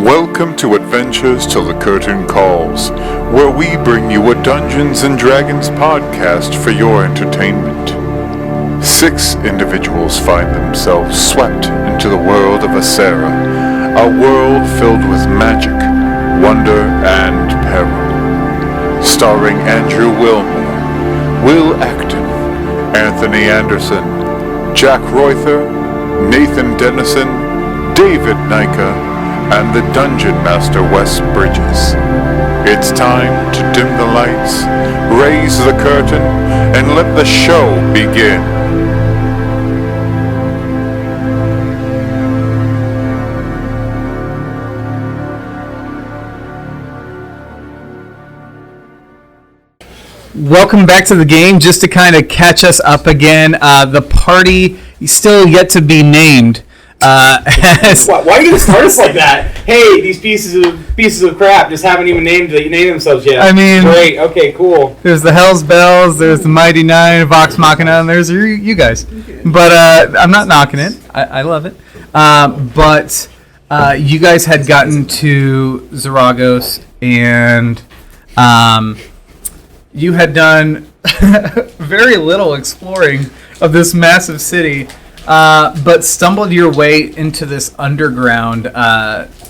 Welcome to Adventures Till the Curtain Calls, where we bring you a Dungeons & Dragons podcast for your entertainment. 6 individuals find themselves swept into the world of Acera, a world filled with magic, wonder, and peril. Starring Andrew Wilmore, Will Acton, Anthony Anderson, Jack Reuther, Nathan Dennison, David Nika, and the Dungeon Master Wes Bridges. It's time to dim the lights, raise the curtain, and let the show begin. Welcome back to the game. Just to kind of catch us up again, the party is still yet to be named. Why are you going to start us like that? Hey, these pieces of crap just haven't even named themselves yet. I mean, great. Okay, cool. There's the Hell's Bells, there's the Mighty Nine, Vox Machina, and there's you guys. But I'm not knocking it. I love it. But you guys had gotten to Zaragos, and you had done very little exploring of this massive city. But stumbled your way into this underground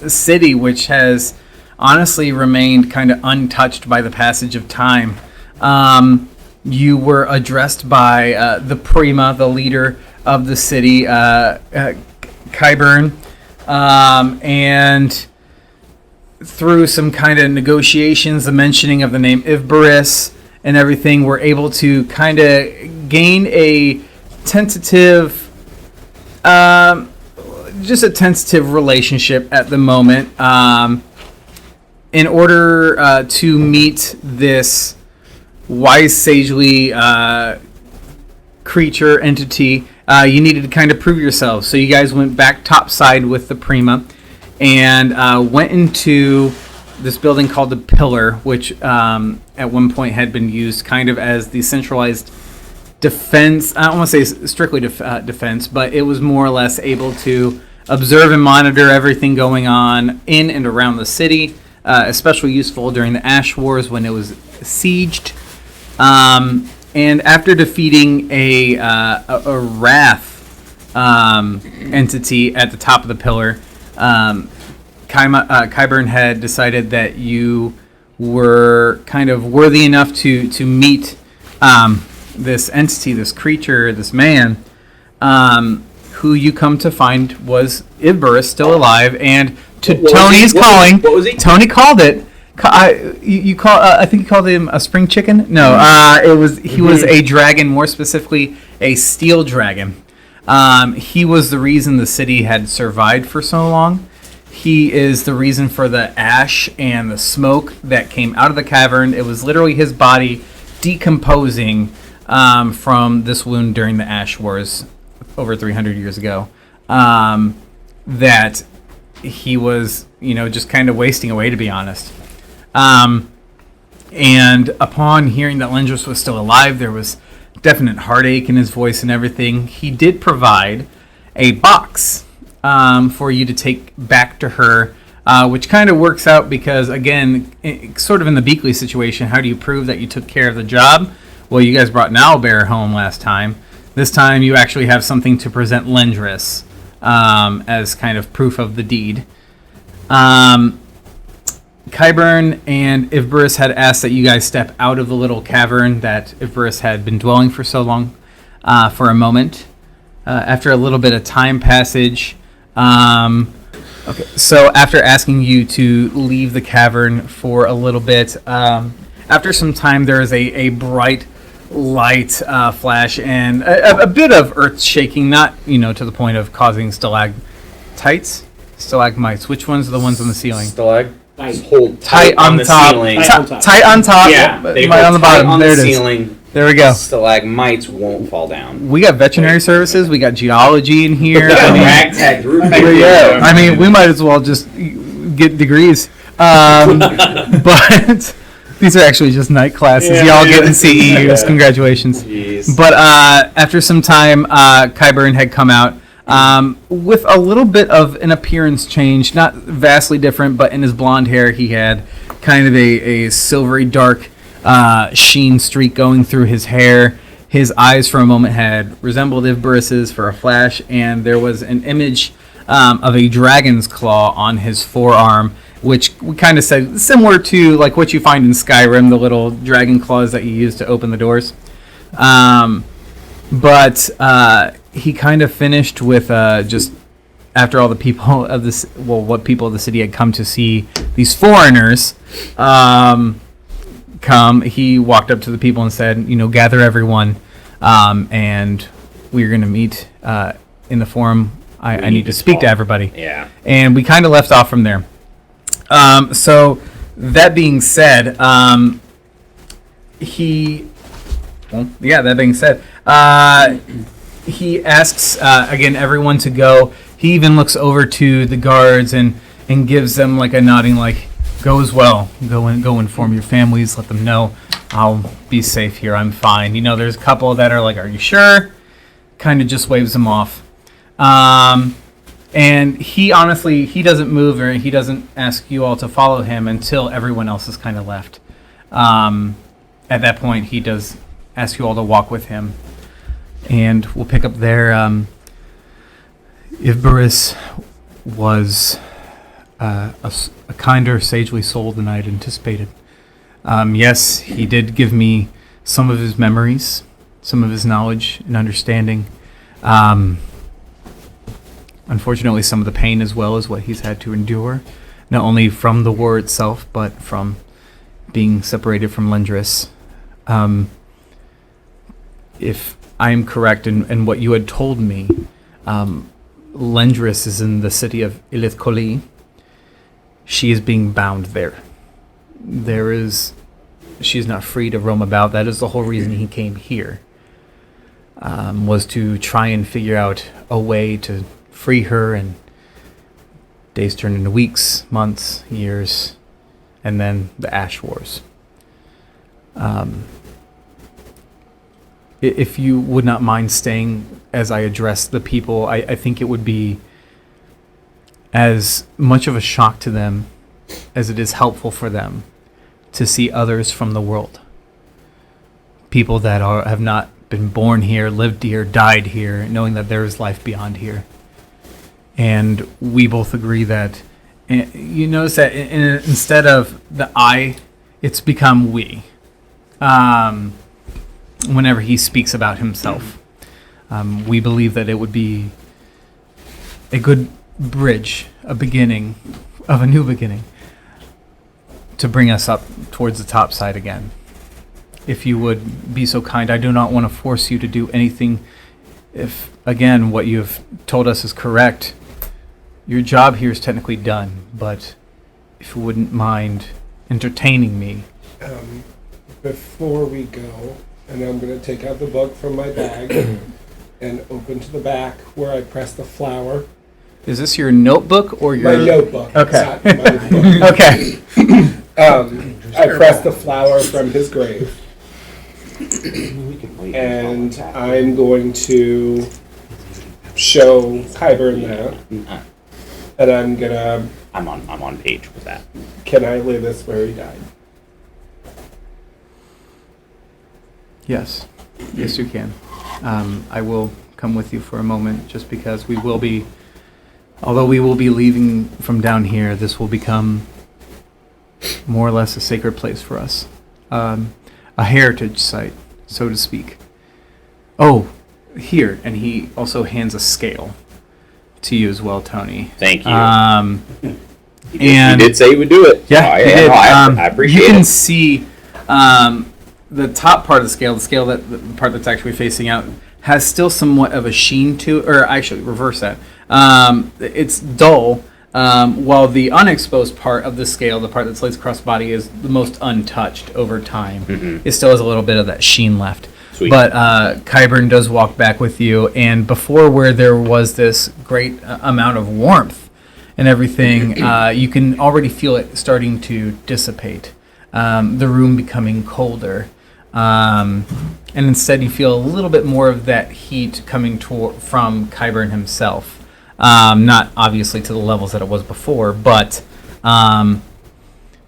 city, which has honestly remained kind of untouched by the passage of time. You were addressed by the Prima, the leader of the city, Qyburn, and through some kind of negotiations, the mentioning of the name Yvburess and everything, were able to kind of gain a tentative relationship at the moment in order to meet this wise, sagely creature, entity. You needed to kind of prove yourselves. So you guys went back topside with the Prima and went into this building called the Pillar, which at one point had been used kind of as the centralized defense. I don't want to say strictly defense, but it was more or less able to observe and monitor everything going on in and around the city, especially useful during the Ash Wars when it was sieged. And after defeating a wrath entity at the top of the Pillar, Qyburn had decided that you were kind of worthy enough to meet this entity, this creature, this man, who you come to find was Yvburess, still alive, and Tony's calling. What was he? Tony called it. You call? I think you called him a spring chicken. No, he was a dragon, more specifically a steel dragon. He was the reason the city had survived for so long. He is the reason for the ash and the smoke that came out of the cavern. It was literally his body decomposing from this wound during the Ash Wars over 300 years ago, that he was, just kind of wasting away, to be honest. And upon hearing that Lendris was still alive, there was definite heartache in his voice and everything. He did provide a box for you to take back to her, which kind of works out because, again, sort of in the Beakley situation, how do you prove that you took care of the job? Well, you guys brought an owlbear home last time. This time you actually have something to present Lendris as kind of proof of the deed. Qyburn and Yvburess had asked that you guys step out of the little cavern that Yvburess had been dwelling for so long for a moment. After a little bit of time passage, so after asking you to leave the cavern for a little bit, after some time there is a bright light flash and a bit of earth shaking, not to the point of causing stalagmites. Which ones are the ones on the ceiling? Hold tight on the top. ceiling. Tight on top. Yeah, they on the bottom. On there the it is. ceiling. There we go. Stalagmites won't fall down. We got veterinary services. We got geology in here. We got a ragtag group. Yeah. I mean, we might as well just get degrees. But these are actually just night classes. Y'all getting CEUs. Congratulations. Jeez. But after some time, Qyburn had come out. with a little bit of an appearance change, not vastly different, but in his blonde hair he had kind of a silvery dark sheen streak going through his hair. His eyes for a moment had resembled Yvburess's for a flash, and there was an image of a dragon's claw on his forearm, which we kind of said similar to like what you find in Skyrim, the little dragon claws that you use to open the doors. But he kind of finished with just after all the people of this, what people of the city had come to see these foreigners come. He walked up to the people and said, gather everyone, and we're going to meet in the forum. I need to speak to everybody. Yeah. And we kind of left off from there. So that being said, that being said, he asks again everyone to go. He even looks over to the guards and gives them like a nodding, like, go as well. Go inform your families. Let them know I'll be safe here. I'm fine. There's a couple that are like, are you sure? Kind of just waves them off. And he honestly, he doesn't move, or he doesn't ask you all to follow him until everyone else is kind of left. At that point, he does ask you all to walk with him. And we'll pick up there. Yvburess was a kinder, sagely soul than I had anticipated. Yes, he did give me some of his memories, some of his knowledge and understanding. Unfortunately, some of the pain as well as what he's had to endure, not only from the war itself, but from being separated from Lendris. If I am correct in what you had told me, Lendris is in the city of Ilithkoli. She is being bound there. She is not free to roam about. That is the whole reason he came here, was to try and figure out a way to free her, and days turn into weeks, months, years, and then the Ash Wars. If you would not mind staying as I address the people, I think it would be as much of a shock to them as it is helpful for them to see others from the world. People that have not been born here, lived here, died here, knowing that there is life beyond here. And we both agree that, you notice that instead of the I, it's become we. Whenever he speaks about himself, we believe that it would be a good bridge, a beginning of a new beginning, to bring us up towards the Topside again. If you would be so kind, I do not want to force you to do anything. If, again, what you have told us is correct, your job here is technically done, but if you wouldn't mind entertaining me. Before we go, and I'm going to take out the book from my bag and open to the back where I press the flower. Is this your notebook or your... My notebook. Okay. Not my book. Okay. I press the flower from his grave. And I'm going to show Kyburn that. And I'm gonna... I'm on page with that. Can I lay this where he died? Yes. Yes, you can. I will come with you for a moment, just because we will be... Although we will be leaving from down here, this will become more or less a sacred place for us. A heritage site, so to speak. Oh, here. And he also hands a scale to you as well, Tony. Thank you. And he did say he would do it. Yeah, he did. I appreciate it. You can see the top part of the part that's actually facing out, has still somewhat of a sheen to it, or actually reverse that. It's dull, while the unexposed part of the scale, the part that lays across the body, is the most untouched over time. Mm-hmm. It still has a little bit of that sheen left. Sweet. But Kyburn does walk back with you, and before where there was this great amount of warmth and everything, you can already feel it starting to dissipate. The room becoming colder. And instead you feel a little bit more of that heat coming from Qyburn himself. Not obviously to the levels that it was before, but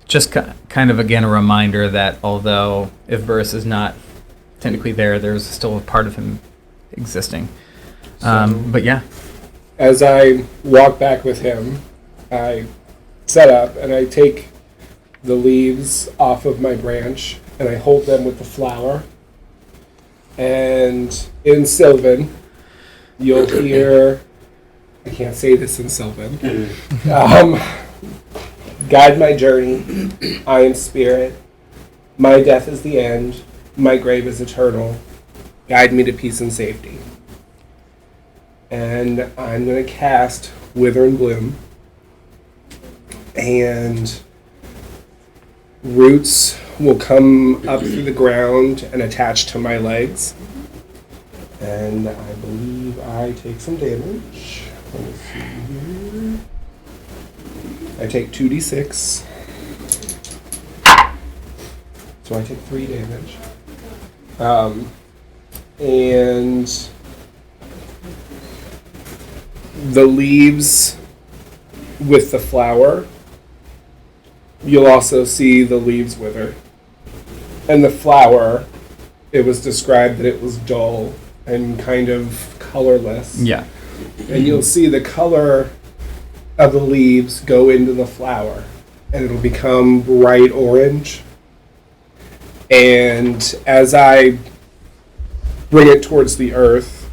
just kind of, again, a reminder that although Yvburess is not technically there's still a part of him existing. But yeah. As I walk back with him, I set up and I take the leaves off of my branch and I hold them with the flower. And in Sylvan, you'll hear, I can't say this in Sylvan, guide my journey, I am spirit, my death is the end, my grave is eternal, guide me to peace and safety. And I'm going to cast Wither and Bloom, and roots will come up through the ground and attach to my legs. And I believe I take some damage. Let me see here. I take 2d6. So I take 3 damage. And the leaves with the flower, you'll also see the leaves wither. And the flower, it was described that it was dull and kind of colorless. Yeah. And you'll see the color of the leaves go into the flower, and it'll become bright orange. And as I bring it towards the earth,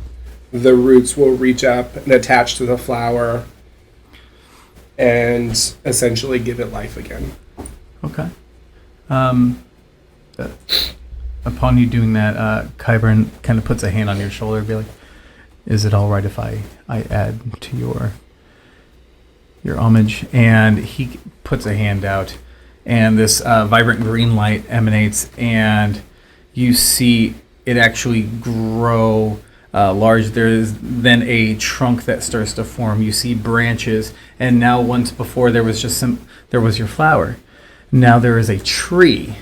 the roots will reach up and attach to the flower and essentially give it life again. Okay. Upon you doing that, Qyburn kind of puts a hand on your shoulder and be like, is it all right if I add to your homage? And he puts a hand out, and this vibrant green light emanates, and you see it actually grow large. There is then a trunk that starts to form. You see branches, and now once before there was just there was your flower. Now there is a tree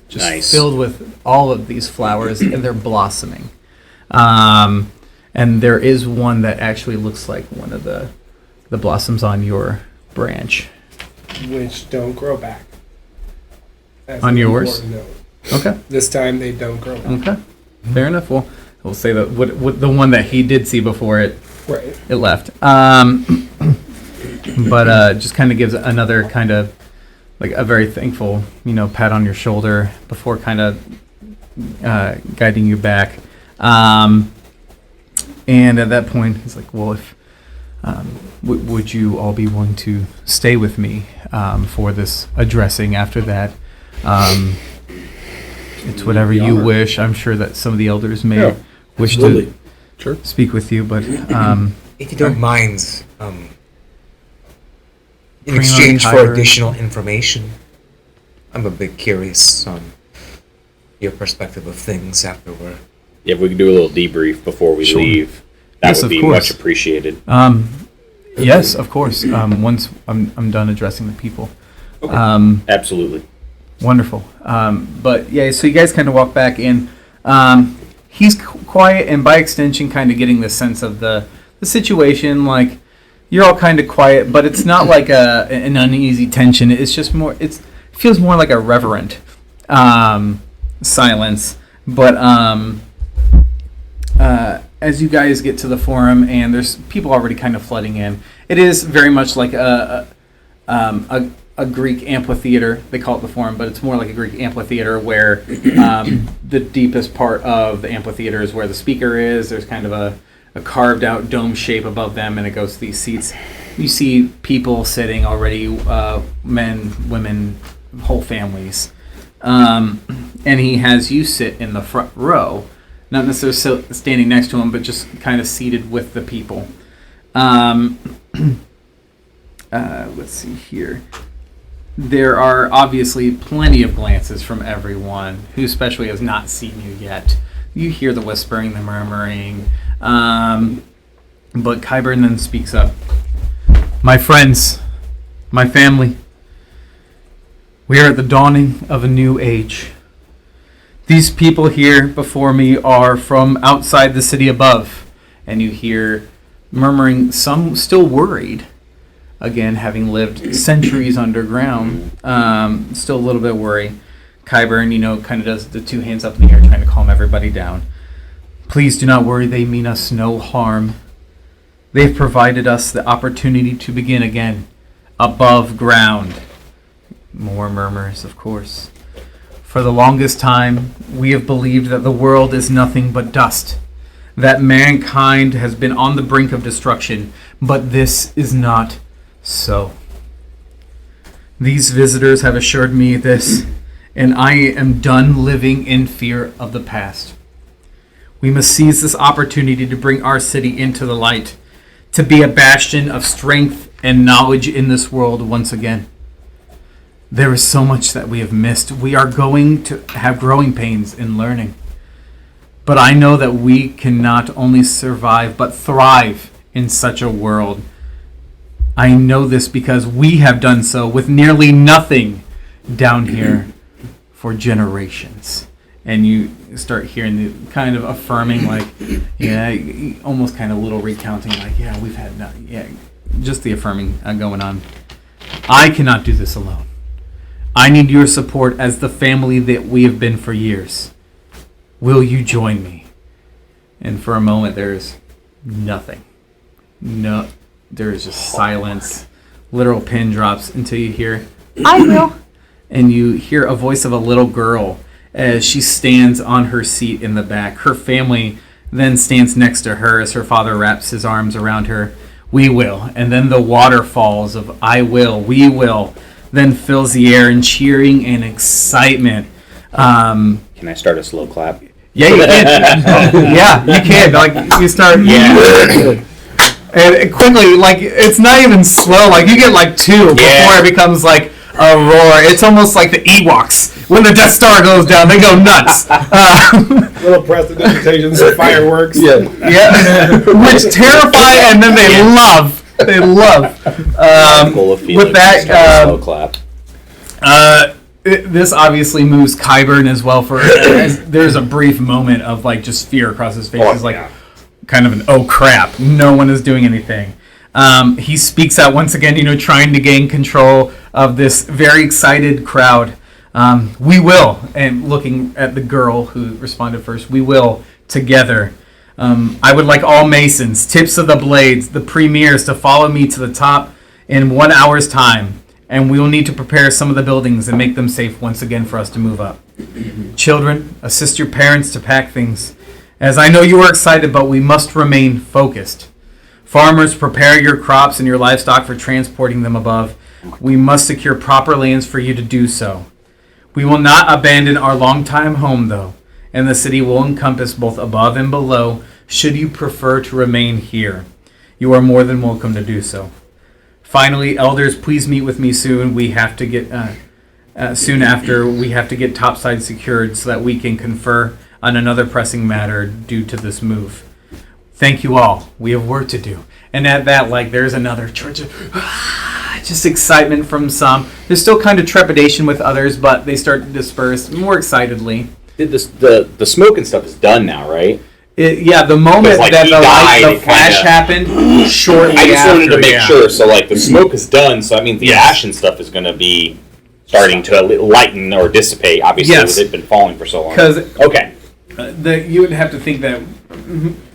just filled with all of these flowers, and they're blossoming. And there is one that actually looks like one of the blossoms on your branch. Which don't grow back. As on yours? Okay. This time they don't grow back. Okay. Fair enough. Well, we'll say that what the one that he did see before it left. But just kind of gives another kind of like a very thankful, pat on your shoulder before kind of guiding you back. And at that point, he's like, well, if would you all be willing to stay with me for this addressing after that? It's whatever you wish. I'm sure that some of the elders may wish to speak with you, but if you don't mind, in exchange for additional information, I'm a bit curious on your perspective of things after we're... Yeah, if we could do a little debrief before we leave, that would be much appreciated. Yes, of course. Once I'm done addressing the people. Okay. Absolutely. Wonderful. But yeah, so you guys kind of walk back in. He's quiet, and by extension, kind of getting the sense of the situation. Like, you're all kind of quiet, but it's not like an uneasy tension. It's just more. It feels more like a reverent silence. But as you guys get to the forum, and there's people already kind of flooding in, it is very much like a Greek amphitheater. They call it the forum, but it's more like a Greek amphitheater where the deepest part of the amphitheater is where the speaker is. There's kind of a carved out dome shape above them, and it goes to these seats. You see people sitting already, men, women, whole families. And he has you sit in the front row, not necessarily standing next to him, but just kind of seated with the people. Let's see here. There are obviously plenty of glances from everyone who especially has not seen you yet. You hear the whispering, the murmuring. But Qyburn then speaks up. My friends, my family, we are at the dawning of a new age. These people here before me are from outside the city above. And you hear murmuring, some still worried. Again, having lived centuries underground, still a little bit worried. Qyburn, kind of does the two hands up in the air, trying to calm everybody down. Please do not worry, they mean us no harm. They've provided us the opportunity to begin again, above ground. More murmurs, of course. For the longest time, we have believed that the world is nothing but dust, that mankind has been on the brink of destruction, but this is not so. These visitors have assured me this, and I am done living in fear of the past. We must seize this opportunity to bring our city into the light, to be a bastion of strength and knowledge in this world once again. There is so much that we have missed. We are going to have growing pains in learning. But I know that we can not only survive, but thrive in such a world. I know this because we have done so with nearly nothing down here for generations. And you start hearing the kind of affirming, like, yeah, almost kind of little recounting, like, yeah, we've had, just the affirming going on. I cannot do this alone. I need your support as the family that we have been for years. Will you join me? And for a moment, there's nothing. No, there is just silence. Literal pin drops until you hear, I will. And you hear a voice of a little girl as she stands on her seat in the back. Her family then stands next to her as her father wraps his arms around her. We will. And then the waterfalls of I will, we will, then fills the air in cheering and excitement. Can I start a slow clap? Yeah, you can. Yeah, you can. Like, you start. Yeah. And quickly, like, it's not even slow. Like, you get like two before it becomes like a roar. It's almost like the Ewoks. When the Death Star goes down, they go nuts. Little prestidigitations of fireworks. Yeah. Which terrify and then they love. They love. With that, slow clap. This obviously moves Qyburn as well. There's a brief moment of like just fear across his face. It's like kind of an oh crap, no one is doing anything. He speaks out once again, trying to gain control of this very excited crowd. We will, and looking at the girl who responded first, we will together. I would like all masons, tips of the blades, the premiers to follow me to the top in 1 hour's time. And we will need to prepare some of the buildings and make them safe once again for us to move up. Children, assist your parents to pack things. As I know you are excited, but we must remain focused. Farmers, prepare your crops and your livestock for transporting them above. We must secure proper lands for you to do so. We will not abandon our long-time home, though, and the city will encompass both above and below, should you prefer to remain here. You are more than welcome to do so. Finally, elders, please meet with me soon. We have to get soon after we have to get Topside secured so that we can confer on another pressing matter due to this move. Thank you all. We have work to do. And at that, like, there's another church of just excitement from some. There's still kind of trepidation with others, but they start to disperse more excitedly. The smoke and stuff is done now, right? The moment that the flash happened, shortly I just after, wanted to make sure. So, like, the smoke is done, so that means the ash and stuff is going to be starting to lighten or dissipate, obviously, because it's been falling for so long. Okay. You would have to think that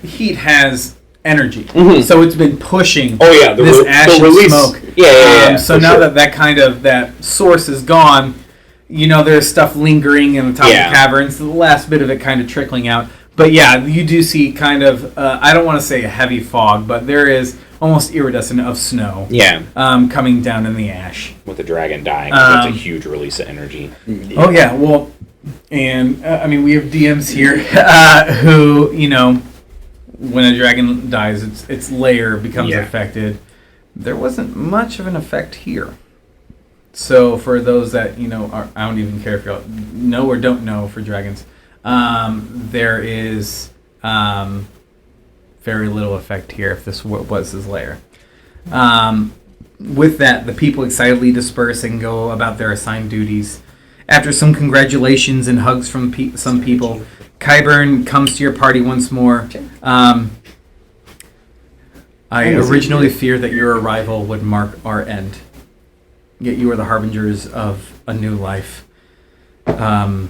heat has energy, so it's been pushing this ash and smoke. So now that kind of that source is gone, there's stuff lingering in the top of the caverns. The last bit of it kind of trickling out. But yeah, you do see kind of, I don't want to say a heavy fog, but there is almost iridescent of snow coming down in the ash. With the dragon dying, that's a huge release of energy. Oh yeah, well, and we have DMs here who, when a dragon dies, its lair becomes affected. There wasn't much of an effect here. So for those that, I don't even care if you know or don't know for dragons, there is very little effect here if this was his lair. With that, the people excitedly disperse and go about their assigned duties. after some congratulations and hugs from some people, Qyburn comes to your party once more. I originally feared that your arrival would mark our end. Yet you are the harbingers of a new life. I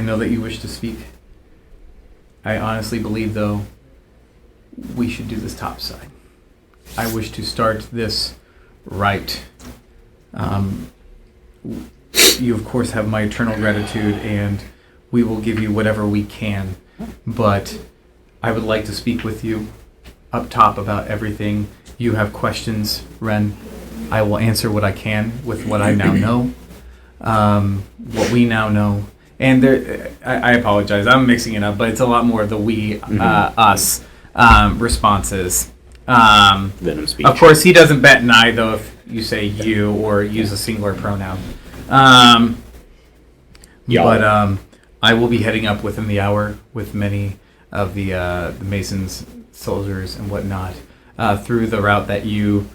know that you wish to speak. I honestly believe, though, we should do this topside. I wish to start this right. You, of course, have my eternal gratitude, and we will give you whatever we can. But I would like to speak with you up top about everything. You have questions, Ren. I will answer what I can with what I now know, what we now know. And there, I apologize, I'm mixing it up, but it's a lot more of the we, us responses. Venom speech. Of course, he doesn't bat an eye, though, if you say you or use a singular pronoun. But I will be heading up within the hour with many of the Masons, soldiers, and whatnot through the route that you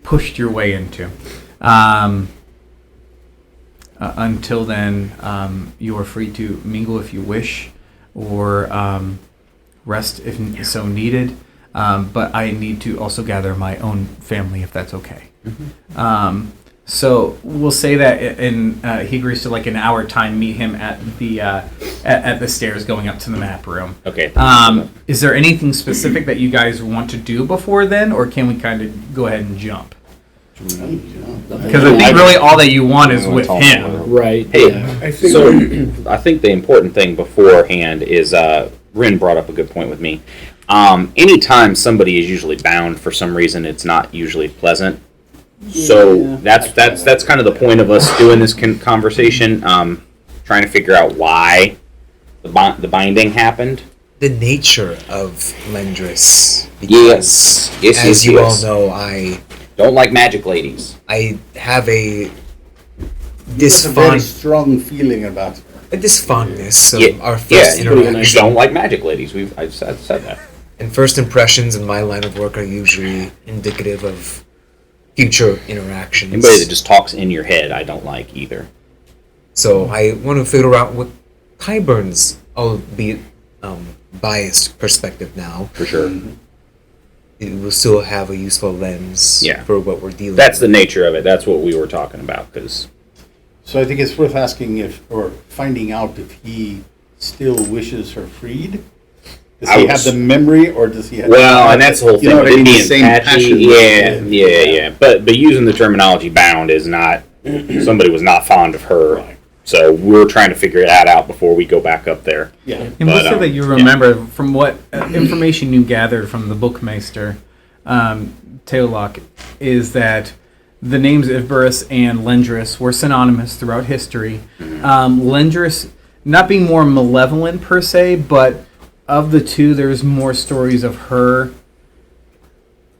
pushed your way into. Until then, you are free to mingle if you wish, or rest if so needed. But I need to also gather my own family, if that's okay. Mm-hmm. So we'll say that, he agrees to like an hour time. Meet him at the stairs going up to the map room. Okay. Is there anything specific that you guys want to do before then, or can we kind of go ahead and jump? Because I think really all that you want is with him. Right. Hey, yeah. I think so I think the important thing beforehand is Rin brought up a good point with me. Anytime somebody is usually bound for some reason, it's not usually pleasant. So that's kind of the point of us doing this conversation, trying to figure out why the binding happened. The nature of Lendris. Yes, As you all know, I don't like magic ladies. I have a There's a very strong feeling about her. this fondness of our first you interaction. don't like magic ladies. I've said that. And first impressions in my line of work are usually indicative of future interactions. Anybody that just talks in your head, I don't like either. So I want to figure out what Qyburn's, albeit biased perspective now. For sure. It will still have a useful lens for what we're dealing That's with. the nature of it. That's what we were talking about. Because So I think it's worth asking finding out if he still wishes her freed. Does he have the memory, or does he have... Well, and that's the whole thing. You know what I mean? Being The same patchy, passion. yeah. But using the terminology bound is not... somebody was not fond of her. Right. So we're trying to figure that out before we go back up there. Yeah. And we'll say that you remember from what information you gathered from the Bookmeister, Teolok, is that the names Yvburess and Lendris were synonymous throughout history. Lendris not being more malevolent per se, but of the two, there's more stories of her,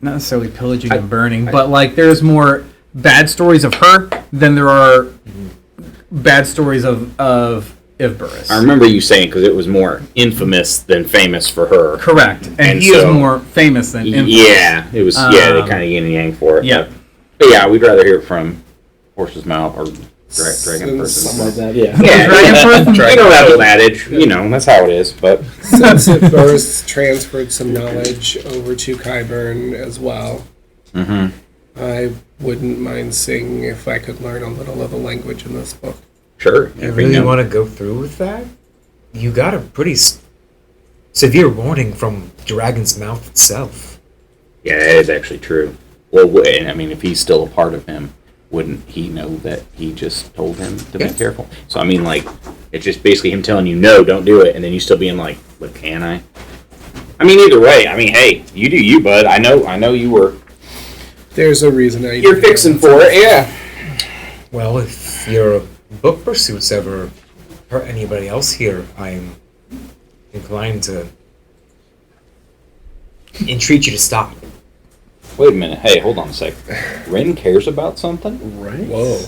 not necessarily pillaging and burning, but like there's more bad stories of her than there are bad stories of Yvburess. I remember you saying, because it was more infamous than famous for her. Correct. And he so, is more famous than infamous. Yeah, it was. They kind of yin and yang for it. Yeah. But yeah, we'd rather hear it from horse's mouth or dragon person's Something like mouth. that, yeah. Yeah, Dragon person? you know that old adage. You know, that's how it is. But since Yvburess transferred some knowledge over to Qyburn as well, I wouldn't mind seeing if I could learn a little of the language in this book. sure. You really want to go through with that? You got a pretty severe warning from Dragon's Mouth itself. Yeah, it is actually true. Well, and I mean, if he's still a part of him, wouldn't he know that he just told him to be careful? So, I mean, like, it's just basically him telling you, no, don't do it, and then you still being like, but can I? I mean, either way, I mean, hey, you do you, bud. I know you were... There's a reason You're fixing for it, yeah. Well, if your book pursuits ever hurt anybody else here, I'm inclined to entreat you to stop. Wait a minute. Hey, hold on a sec. Ren cares about something? Right? Whoa.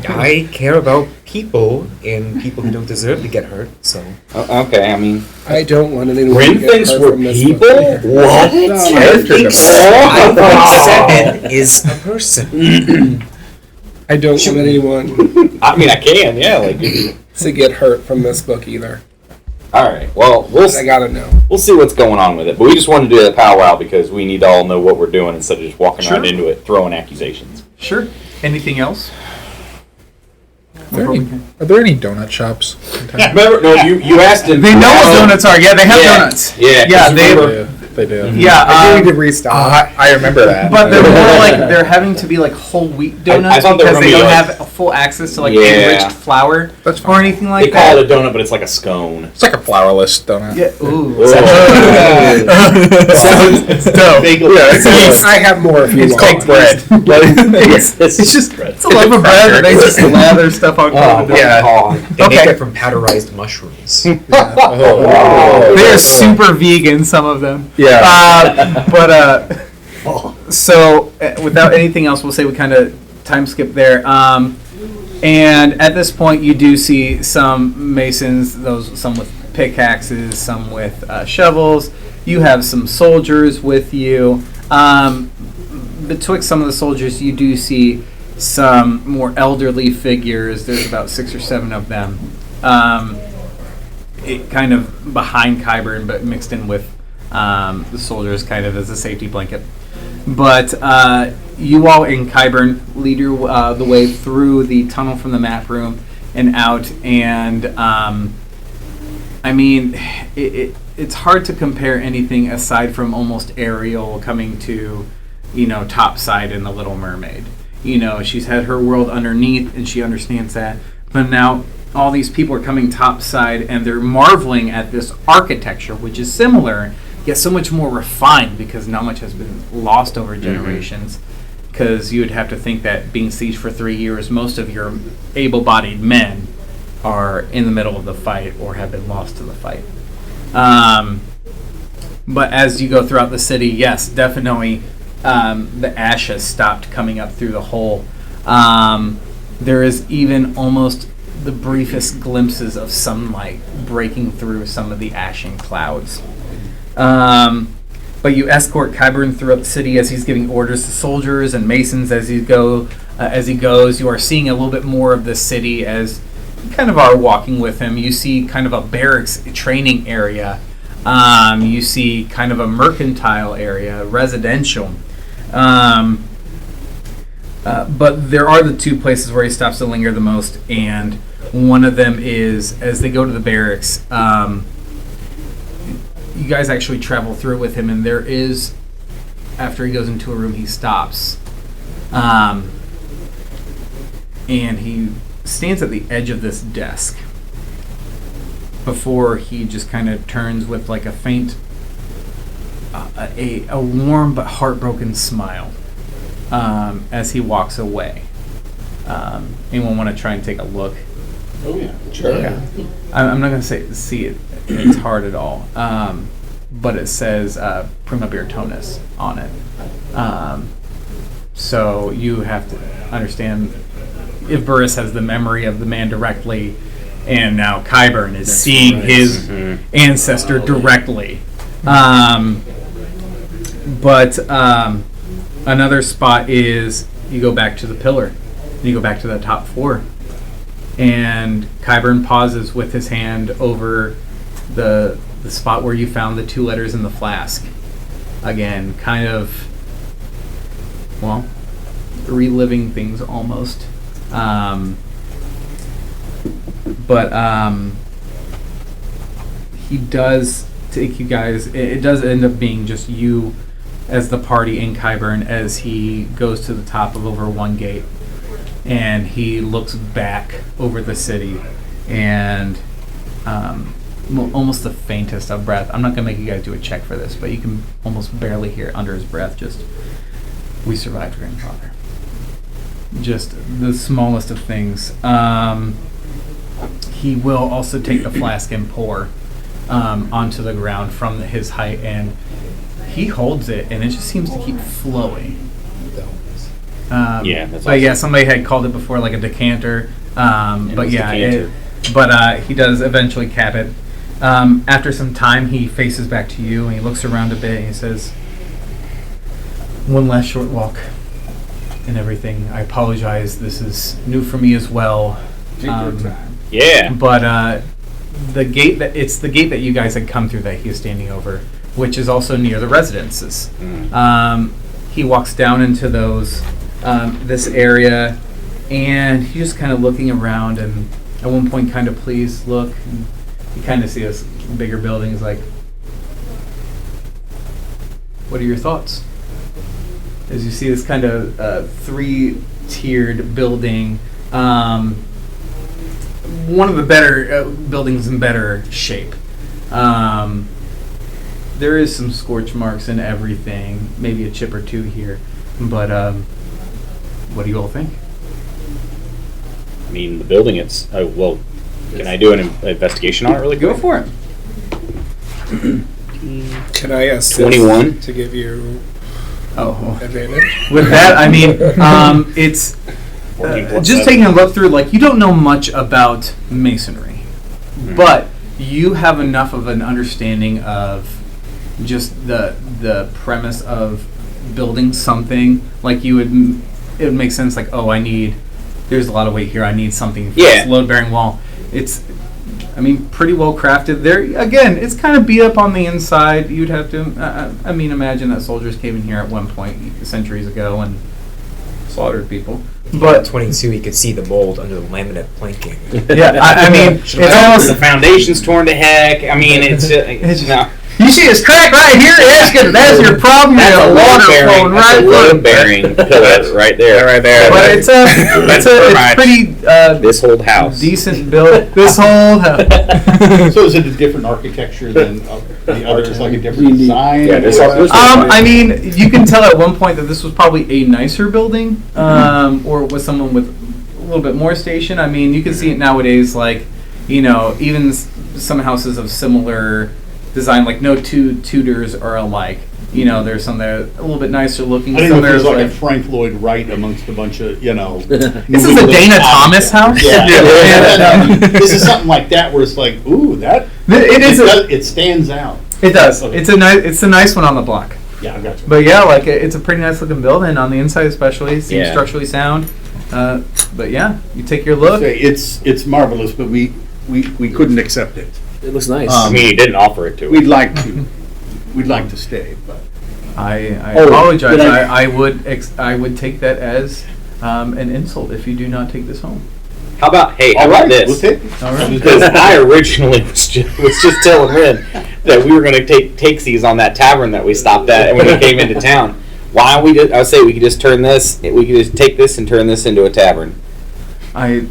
I care about people and people who don't deserve to get hurt, so... Okay, I mean... I don't want anyone Ren to get thinks hurt we're from this people? book. What? I think 7 is a person. I don't want anyone I mean, I can, yeah. Like, to get hurt from this book either. all right. Well, I gotta know. we'll see what's going on with it. But we just wanted to do that powwow because we need to all know what we're doing instead of just walking right into it, throwing accusations. Sure. Anything else? Are there any donut shops? in town? Remember? No, you asked him. They know what donuts are. Yeah, they have donuts. Yeah. Yeah, 'cause they. remember- They do. Yeah, I need to restock. I remember that. but they're more like they're having to be like whole wheat donuts I thought they were because gonna they be don't like- have full access to like Yeah. enriched flour That's or anything They like call that. it a donut, but it's like a scone. It's like a flourless donut. Yeah. Ooh. It's dope. Yeah, I have more if you it's want. called bread. It's just it's a loaf of bread that they just lather stuff on top of it. Yeah. They make Okay. it from powderized mushrooms. They're super vegan, some of them. Yeah. So without anything else, we'll say we kind of time skip there. And at this point, you do see some masons, some with pickaxes, some with shovels. You have some soldiers with you. Betwixt some of the soldiers, you do see some more elderly figures. There's about 6 or 7 of them. It kind of behind Kyburn, but mixed in with the soldiers, kind of as a safety blanket. But you all in Kyburn lead your, the way through the tunnel from the map room and out. And I mean, it's hard to compare anything aside from almost Ariel coming to, Topside in The Little Mermaid. She's had her world underneath and she understands that. But now all these people are coming topside and they're marveling at this architecture, which is similar, yet so much more refined because not much has been lost over generations. Because you would have to think that being sieged for 3 years, most of your able-bodied men are in the middle of the fight or have been lost to the fight. But as you go throughout the city, yes, definitely the ash has stopped coming up through the hole. There is even almost the briefest glimpses of sunlight breaking through some of the ashen clouds. But you escort Kyburn throughout the city as he's giving orders to soldiers and masons as he goes. You are seeing a little bit more of the city as you kind of are walking with him. You see kind of a barracks training area. You see kind of a mercantile area, residential. But there are the 2 places where he stops to linger the most, and one of them is as they go to the barracks. You guys actually travel through with him, and there is, after he goes into a room, he stops. And he stands at the edge of this desk before he just kind of turns with like a faint, a warm but heartbroken smile as he walks away. Anyone want to try and take a look? Oh yeah, sure. Yeah. I'm not going to see it. It's hard at all. But it says Prima Birtonis on it. So you have to understand Yvburess has the memory of the man directly, and now Kyburn is seeing his ancestor directly. But another spot is you go back to the pillar. You go back to the top floor. And Kyburn pauses with his hand over the spot where you found the 2 letters in the flask. Again, kind of, reliving things almost. But he does take you guys. It does end up being just you as the party in Kyburn as he goes to the top of over one gate. And he looks back over the city and almost the faintest of breath. I'm not going to make you guys do a check for this, but you can almost barely hear under his breath just, "We survived, grandfather." Just the smallest of things. He will also take the flask and pour onto the ground from his height, and he holds it, and it just seems to keep flowing. Yeah, that's but awesome. yeah, somebody had called it before like a decanter. But yeah, decanter. he does eventually cap it. After some time, he faces back to you and he looks around a bit and he says, "One last short walk, and everything. I apologize. This is new for me as well. Yeah. But the gate that you guys had come through that he is standing over, which is also near the residences. He walks down into this area, and he's just kind of looking around, and at one point kind of, please look, and you kind of see this bigger building. He's like, what are your thoughts? As you see this kind of 3-tiered building, one of the better buildings in better shape. There is some scorch marks and everything, maybe a chip or two here, but what do you all think? I mean, the building, can I do an investigation on it really quick? Go for it. Can I assist 21 to give you advantage? With that, I mean, it's 14 plus just 7. taking a look through, like, you don't know much about masonry, but you have enough of an understanding of just the premise of building something. Like, it would make sense, like, there's a lot of weight here, I need something for this load-bearing wall. It's, I mean, pretty well crafted. There, again, it's kind of beat up on the inside. You'd have to, imagine that soldiers came in here at one point centuries ago and slaughtered people. But 22, you could see the mold under the laminate planking. Yeah, I mean, it's almost The foundation's torn to heck. I mean, it's no. You see this crack right here? That's your problem. That's a water flowing right through. load-bearing pillar right there. Right there. But it's it's pretty This whole house. decent build. This whole house. So is it a different architecture than the others, like a different design? Yeah, this I mean, you can tell at one point that this was probably a nicer building, or was someone with a little bit more station. I mean, you can see it nowadays, like, even some houses of similar design, like no two Tudors are alike. There's some that are a little bit nicer looking. I didn't know Some if there's that are like a Frank Lloyd Wright amongst a bunch of, This is a Dana Thomas house? Yeah. Yeah. This is something like that where it's like, ooh, it stands out. It does. Okay. It's a nice one on the block. Yeah, I got you. But yeah, like it's a pretty nice looking building on the inside, especially. Seems Yeah. structurally sound. But yeah, you take your look. Say, it's marvelous, but we couldn't accept it. It looks nice. I mean, he didn't offer it to us. We'd like to stay, but I Oh, apologize. did I would take that as an insult if you do not take this home. How about all about right, this? we'll take it. All right. Because I originally was just telling Rin that we were going to take takesies on that tavern that we stopped at when we came into town. Why don't we I would say we could just take this and turn this into a tavern. How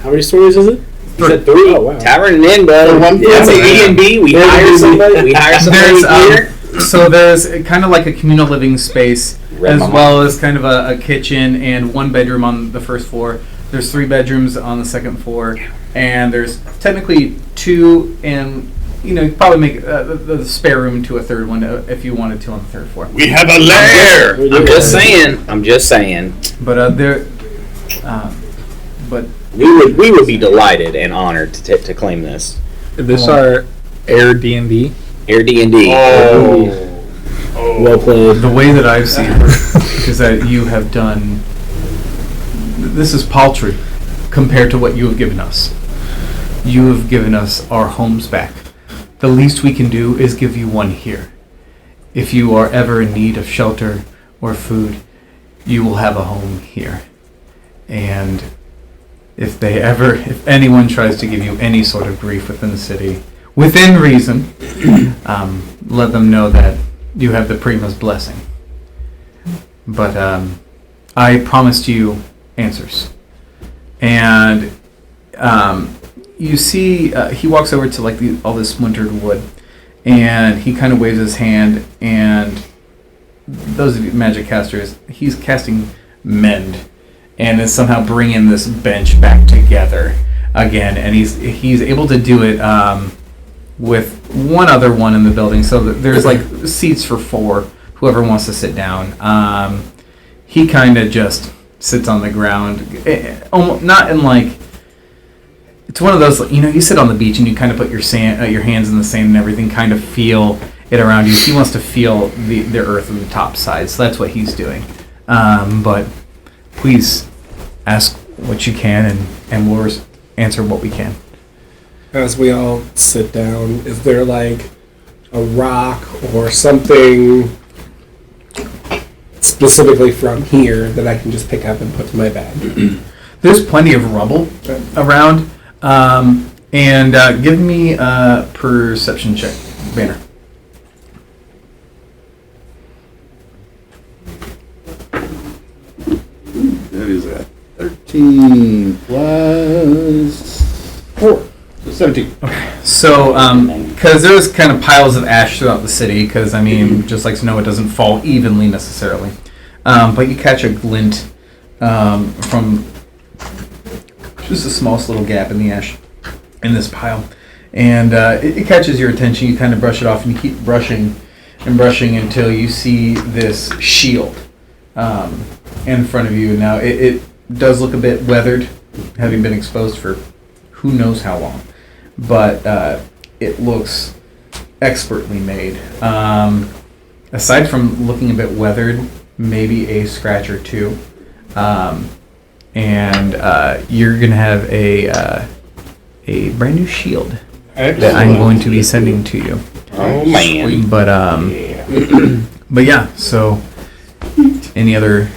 many stories is it? He said 3. Oh, wow. Tavern and inn, bro. For one It's person. a B&B. We hire somebody. So there's kind of like a communal living space, Red as Mama. well as kind of a kitchen and 1 bedroom on the first floor. There's 3 bedrooms on the second floor, and there's technically 2, and you could probably make the spare room into a third one if you wanted to on the third floor. We have a lair. I'm just saying. But but We would be delighted and honored to claim this. Is this our Airbnb? Airbnb. Well played. the way that I've seen it is that you have done. This is paltry compared to what you have given us. You have given us our homes back. The least we can do is give you one here. If you are ever in need of shelter or food, you will have a home here. And if anyone tries to give you any sort of grief within the city, within reason, let them know that you have the Prima's blessing. But I promised you answers. And you see, he walks over to like all this splintered wood, and he kind of waves his hand, and those of you magic casters, he's casting mend, and is somehow bringing this bench back together again, and he's able to do it with one other one in the building, so that there's like seats for 4, whoever wants to sit down. He kind of just sits on the ground, almost not in like. It's one of those, you sit on the beach and you kind of put your hands in the sand and everything, kind of feel it around you. He wants to feel the earth and the top side, so that's what he's doing. But please ask what you can, and we'll answer what we can. As we all sit down, is there like a rock or something specifically from here that I can just pick up and put in my bag? There's plenty of rubble around, and give me a perception check, Banner. That is a 13 plus 4. So 17. So, because there's kind of piles of ash throughout the city, because, I mean, just like snow, it doesn't fall evenly necessarily. But you catch a glint from just the smallest little gap in the ash in this pile. And it catches your attention. You kind of brush it off, and you keep brushing and brushing until you see this shield in front of you. Now, it does look a bit weathered, having been exposed for who knows how long. But it looks expertly made. Aside from looking a bit weathered, maybe a scratch or two, and you're gonna have a brand new shield that I'm going to be sending to you. Oh man! But yeah. So, any other?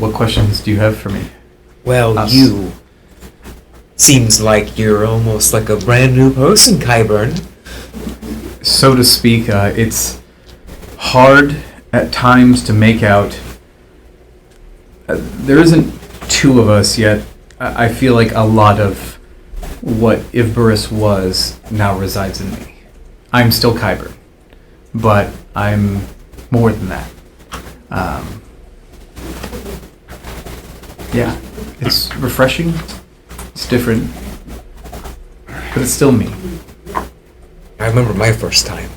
What questions do you have for me? Well, you seems like you're almost like a brand new person, Kyburn. So to speak, it's hard at times to make out. There isn't two of us yet. I feel like a lot of what Yvburess was now resides in me. I'm still Kyburn, but I'm more than that. Yeah, it's refreshing. It's different, but it's still me. I remember my first time,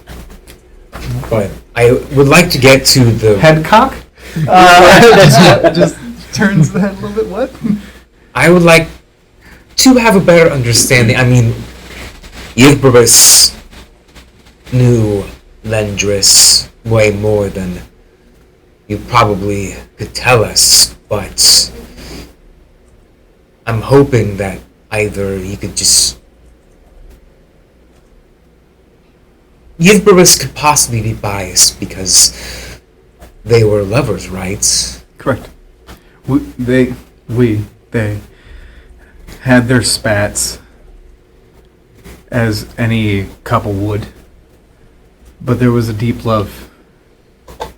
but I would like to get to the Headcock? That just turns the head a little bit what? I would like to have a better understanding. I mean, Yvburess knew Lendris way more than you probably could tell us, but I'm hoping that either he could just... Yvburess could possibly be biased because they were lovers, right? Correct. They had their spats, as any couple would, but there was a deep love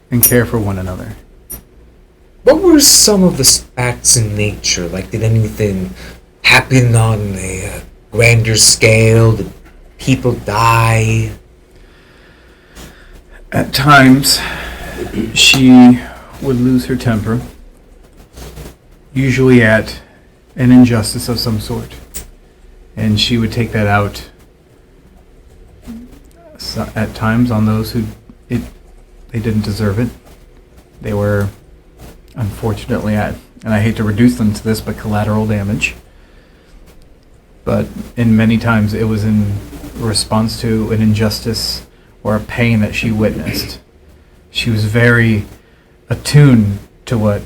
and care for one another. What were some of the spats in nature? Like, did anything happen on a grander scale? Did people die? At times, she would lose her temper, usually at an injustice of some sort, and she would take that out at times on those who they didn't deserve it. They were, unfortunately, and I hate to reduce them to this, but collateral damage. But in many times it was in response to an injustice or a pain that she witnessed. She was very attuned to what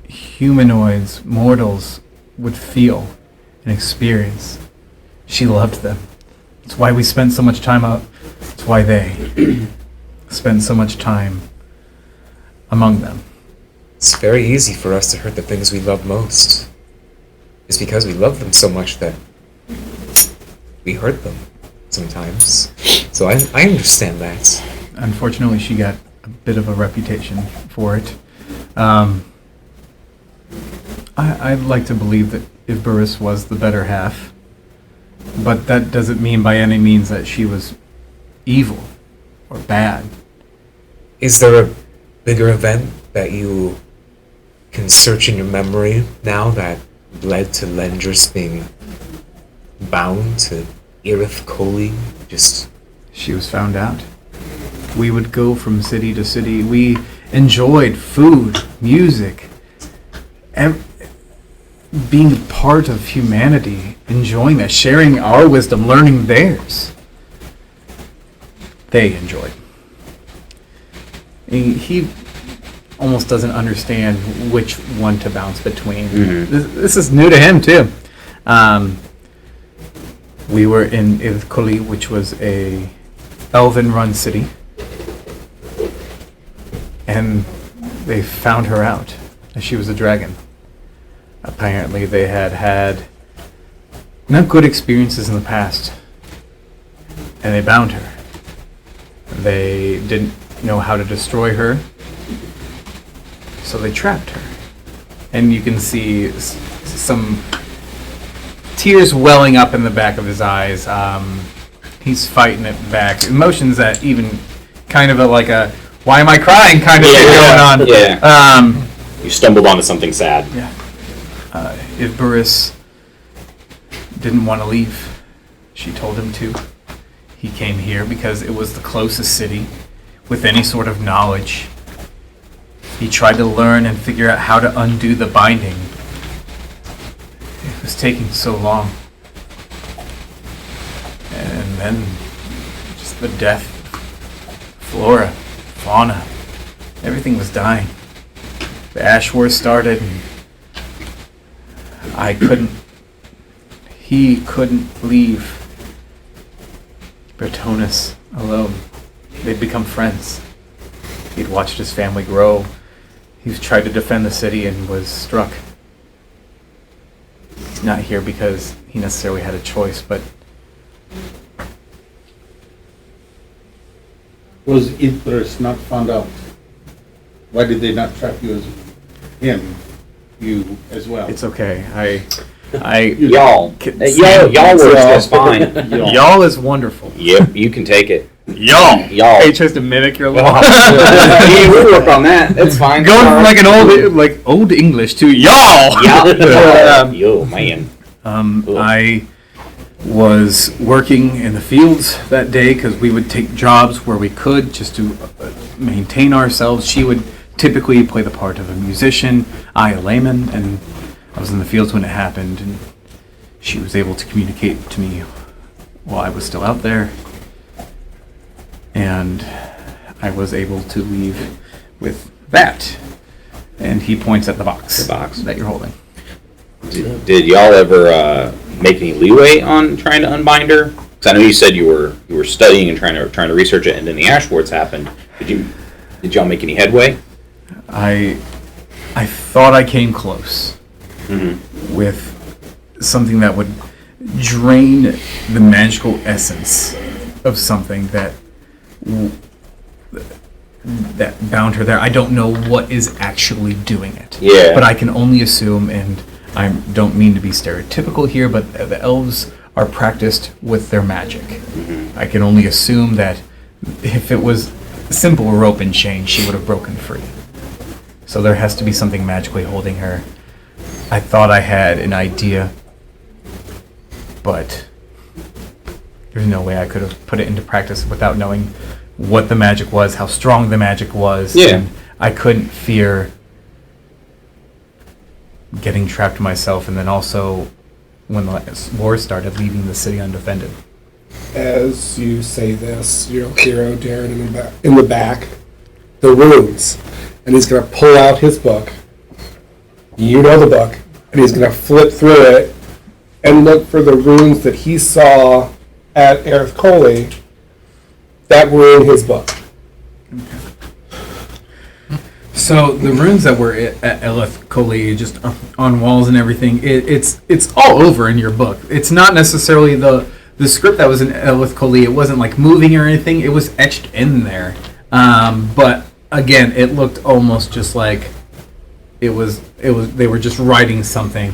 humanoids, mortals, would feel and experience. She loved them. It's why we spent so much time out. It's why they spent so much time among them. It's very easy for us to hurt the things we love most. It's because we love them so much that we hurt them sometimes. So I understand that. Unfortunately, she got a bit of a reputation for it. I'd like to believe that Yvburess was the better half, but that doesn't mean by any means that she was evil or bad. Is there a bigger event that you can search in your memory now that led to Lendris being bound to Irith Coley? She was found out. We would go from city to city. We enjoyed food, music, being part of humanity, enjoying that, sharing our wisdom, learning theirs. They enjoyed. He almost doesn't understand which one to bounce between. Mhm. This is new to him too. We were in Yvburess, which was a elven-run city, and they found her out. She was a dragon. Apparently, they had not good experiences in the past, and they bound her. They didn't know how to destroy her, so they trapped her. And you can see some tears welling up in the back of his eyes. He's fighting it back. Emotions that even kind of like a "why am I crying" kind of thing going on. Yeah. You stumbled onto something sad. Yeah. Yvburess didn't want to leave. She told him to. He came here because it was the closest city with any sort of knowledge. He tried to learn and figure out how to undo the binding. It was taking so long. And then just the death, flora, fauna, everything was dying. The Ash War started, and he couldn't leave Bretonus alone. They'd become friends. He'd watched his family grow. He's tried to defend the city and was struck. He's not here because he necessarily had a choice, but Was Yvburess not found out? Why did they not trap you as you as well? it's okay. Y'all were just fine. Y'all is wonderful. Yep, you can take it. Y'all. Y'all. He tries to mimic your little. Hey, we'll work on that. That's fine. Going from like an old English to y'all. Yeah. Yo, man. I was working in the fields that day because we would take jobs where we could just to maintain ourselves. She would typically play the part of a musician, I a layman, and I was in the fields when it happened, and she was able to communicate to me while I was still out there, and I was able to leave with that. And he points at the box. The box that you're holding. Did y'all ever make any leeway on trying to unbind her? Because I know you said you were studying and trying to research it, and then the ash wards happened. Did y'all make any headway? I thought I came close with something that would drain the magical essence of something that bound her there. I don't know what is actually doing it. Yeah. But I can only assume, and I don't mean to be stereotypical here, but the elves are practiced with their magic. I can only assume that if it was simple rope and chain, she would have broken free. So there has to be something magically holding her. I thought I had an idea, but there's no way I could have put it into practice without knowing what the magic was, how strong the magic was. Yeah. And I couldn't fear getting trapped myself, and then also, when the war started, leaving the city undefended. As you say this, you'll hear Darren in the back, the runes, and he's going to pull out his book. You know the book, and he's going to flip through it and look for the runes that he saw at Yvburess that were in his book. So the runes that were at Eleth Koli, just on walls and everything, it's all over in your book. It's not necessarily the script that was in Eleth Koli. It wasn't like moving or anything. It was etched in there. But again, it looked almost just like it was. They were just writing something.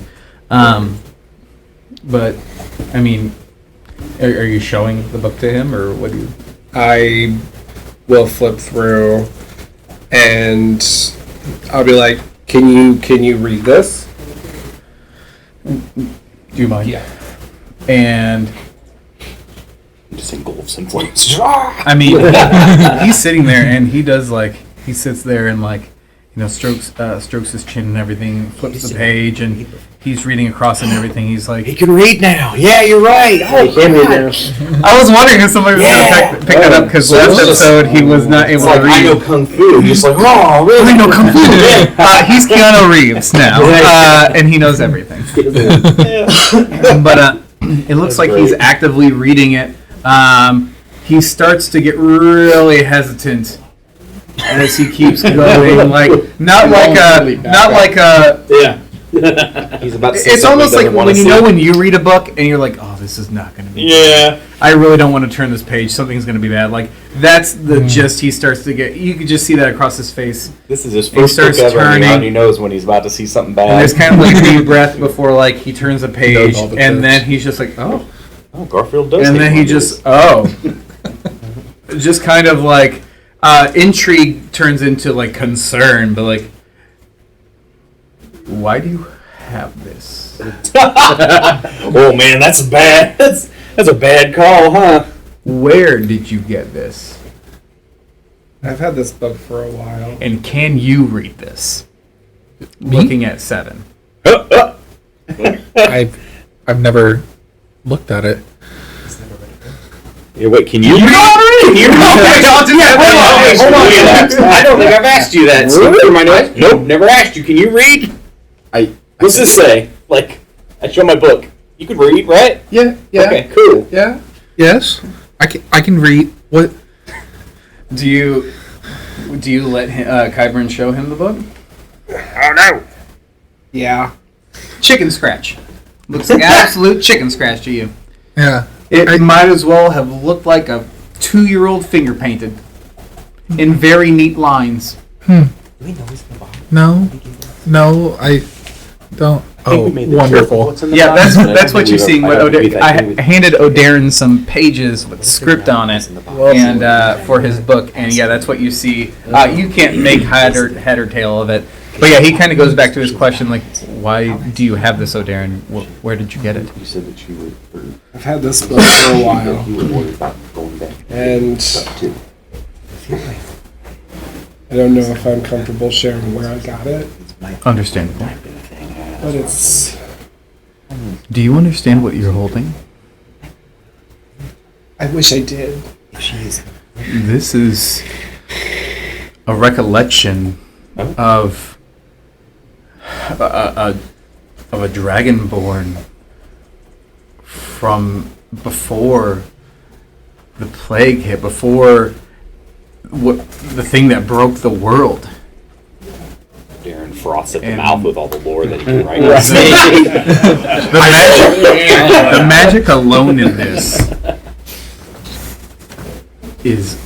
But I mean, are you showing the book to him, or what do you? I will flip through, and I'll be like, "Can you read this?" Do you mind? Yeah. And Just engulfs in flames. I mean, he's sitting there, and he sits there and strokes his chin and everything, flips the page, and he's reading across and everything. He's like, He can read now. Yeah, you're right. Oh, He can read now. I was wondering if somebody was Yeah. going to pick that up because last episode he was not able It's like, to read. I know Kung Fu. He's like, oh, really? I know Kung Fu. He's Keanu Reeves now, and he knows everything. But it looks like he's actively reading it. He starts to get really hesitant as he keeps going, like not like a. Yeah. He's about to say It's something almost he like doesn't wanna when you see. know when you read a book and you're like, oh, this is not going to be. Yeah. I really don't want to turn this page. Something's going to be bad. Like that's the gist he starts to get. You could just see that across his face. This is his He first book starts ever, and he turning. already knows when he's about to see something And bad. there's kind of like a deep breath before like he turns the page, all the and then jokes. he's just like, oh, Oh, Garfield does. and hate then he one of just these. just kind of like intrigue turns into like concern, but like, why do you have this? Oh man, that's bad. That's a bad call, huh? Where did you get this? I've had this book for a while. And can you read this? Looking at 7. I've never looked at it. Yeah, wait, can you? Hold on. I don't think I've asked you that. So through my notes. Nope, never asked you. Can you read? What's this say? Like, I show my book. You can read, right? Yeah, yeah, Okay, cool. yeah. Yes, I can read. What? Do you let Kyburn show him the book? Oh no. Yeah. Chicken scratch. Looks like absolute chicken scratch to you. Yeah. It might as well have looked like a 2-year-old finger painted in very neat lines. No, I don't. Oh, wonderful. Yeah, that's what you're seeing. I handed O'Darren some pages with script on it, and for his book, and yeah, that's what you see. You can't make head or tail of it, but yeah, he kind of goes back to his question, like, why do you have this, O'Darren? Where did you get it? You said that you were. I've had this book for a while. You were worried about going back. And I don't know if I'm comfortable sharing where I got it, Understandable. but it's... Do you understand what you're holding? I wish I did. This is a recollection of a dragonborn from before the plague hit, before the thing that broke the world. Darren froths at the And- mouth with all the lore that he can write. The magic alone in this is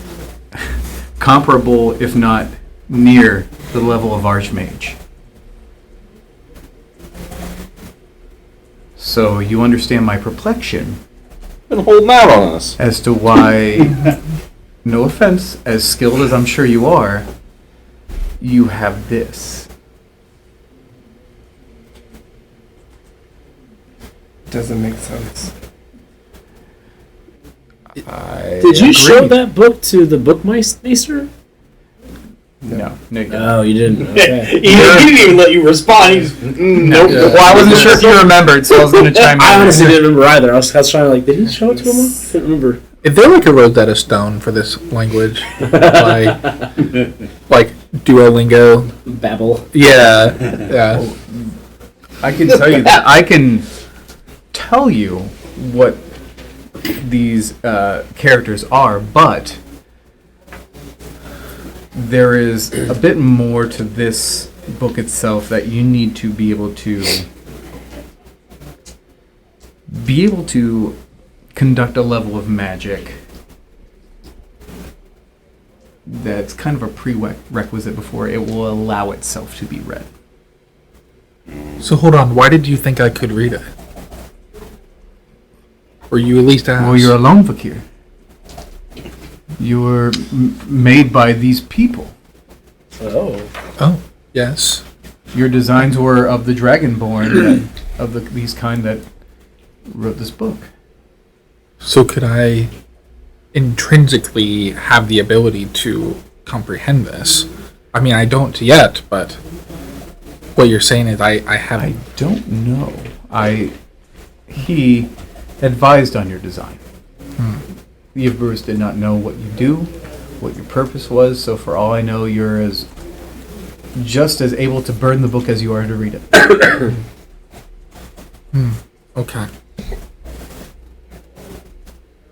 comparable, if not near, the level of Archmage. So you understand my perplexion Been holding out on us. as to why, no offense, as skilled as I'm sure you are, you have this. Doesn't make sense. Did you show that book to the bookmeister? No, you didn't. Oh, you didn't. Okay. He didn't even let you respond. He's nope. Yeah. Well, I wasn't sure if you remembered, so I was going to chime in. I honestly didn't remember either. I was trying to like, did he show it to him? I couldn't remember. Is there like a Rosetta Stone for this language? like Duolingo? Babble. Yeah, yeah. I can tell you that. I can tell you what these characters are, but there is a bit more to this book itself that you need to be able to conduct a level of magic that's kind of a prerequisite before it will allow itself to be read. So hold on. Why did you think I could read it? Or you at least asked? Well, you're alone, Fakir. You were made by these people. Oh. Oh, yes. Your designs were of the Dragonborn, these kind that wrote this book. So could I intrinsically have the ability to comprehend this? I mean, I don't yet, but what you're saying is I I haven't. don't know. He advised on your design. Yvburess did not know what you do, what your purpose was, so for all I know, you're just as able to burn the book as you are to read it. Okay.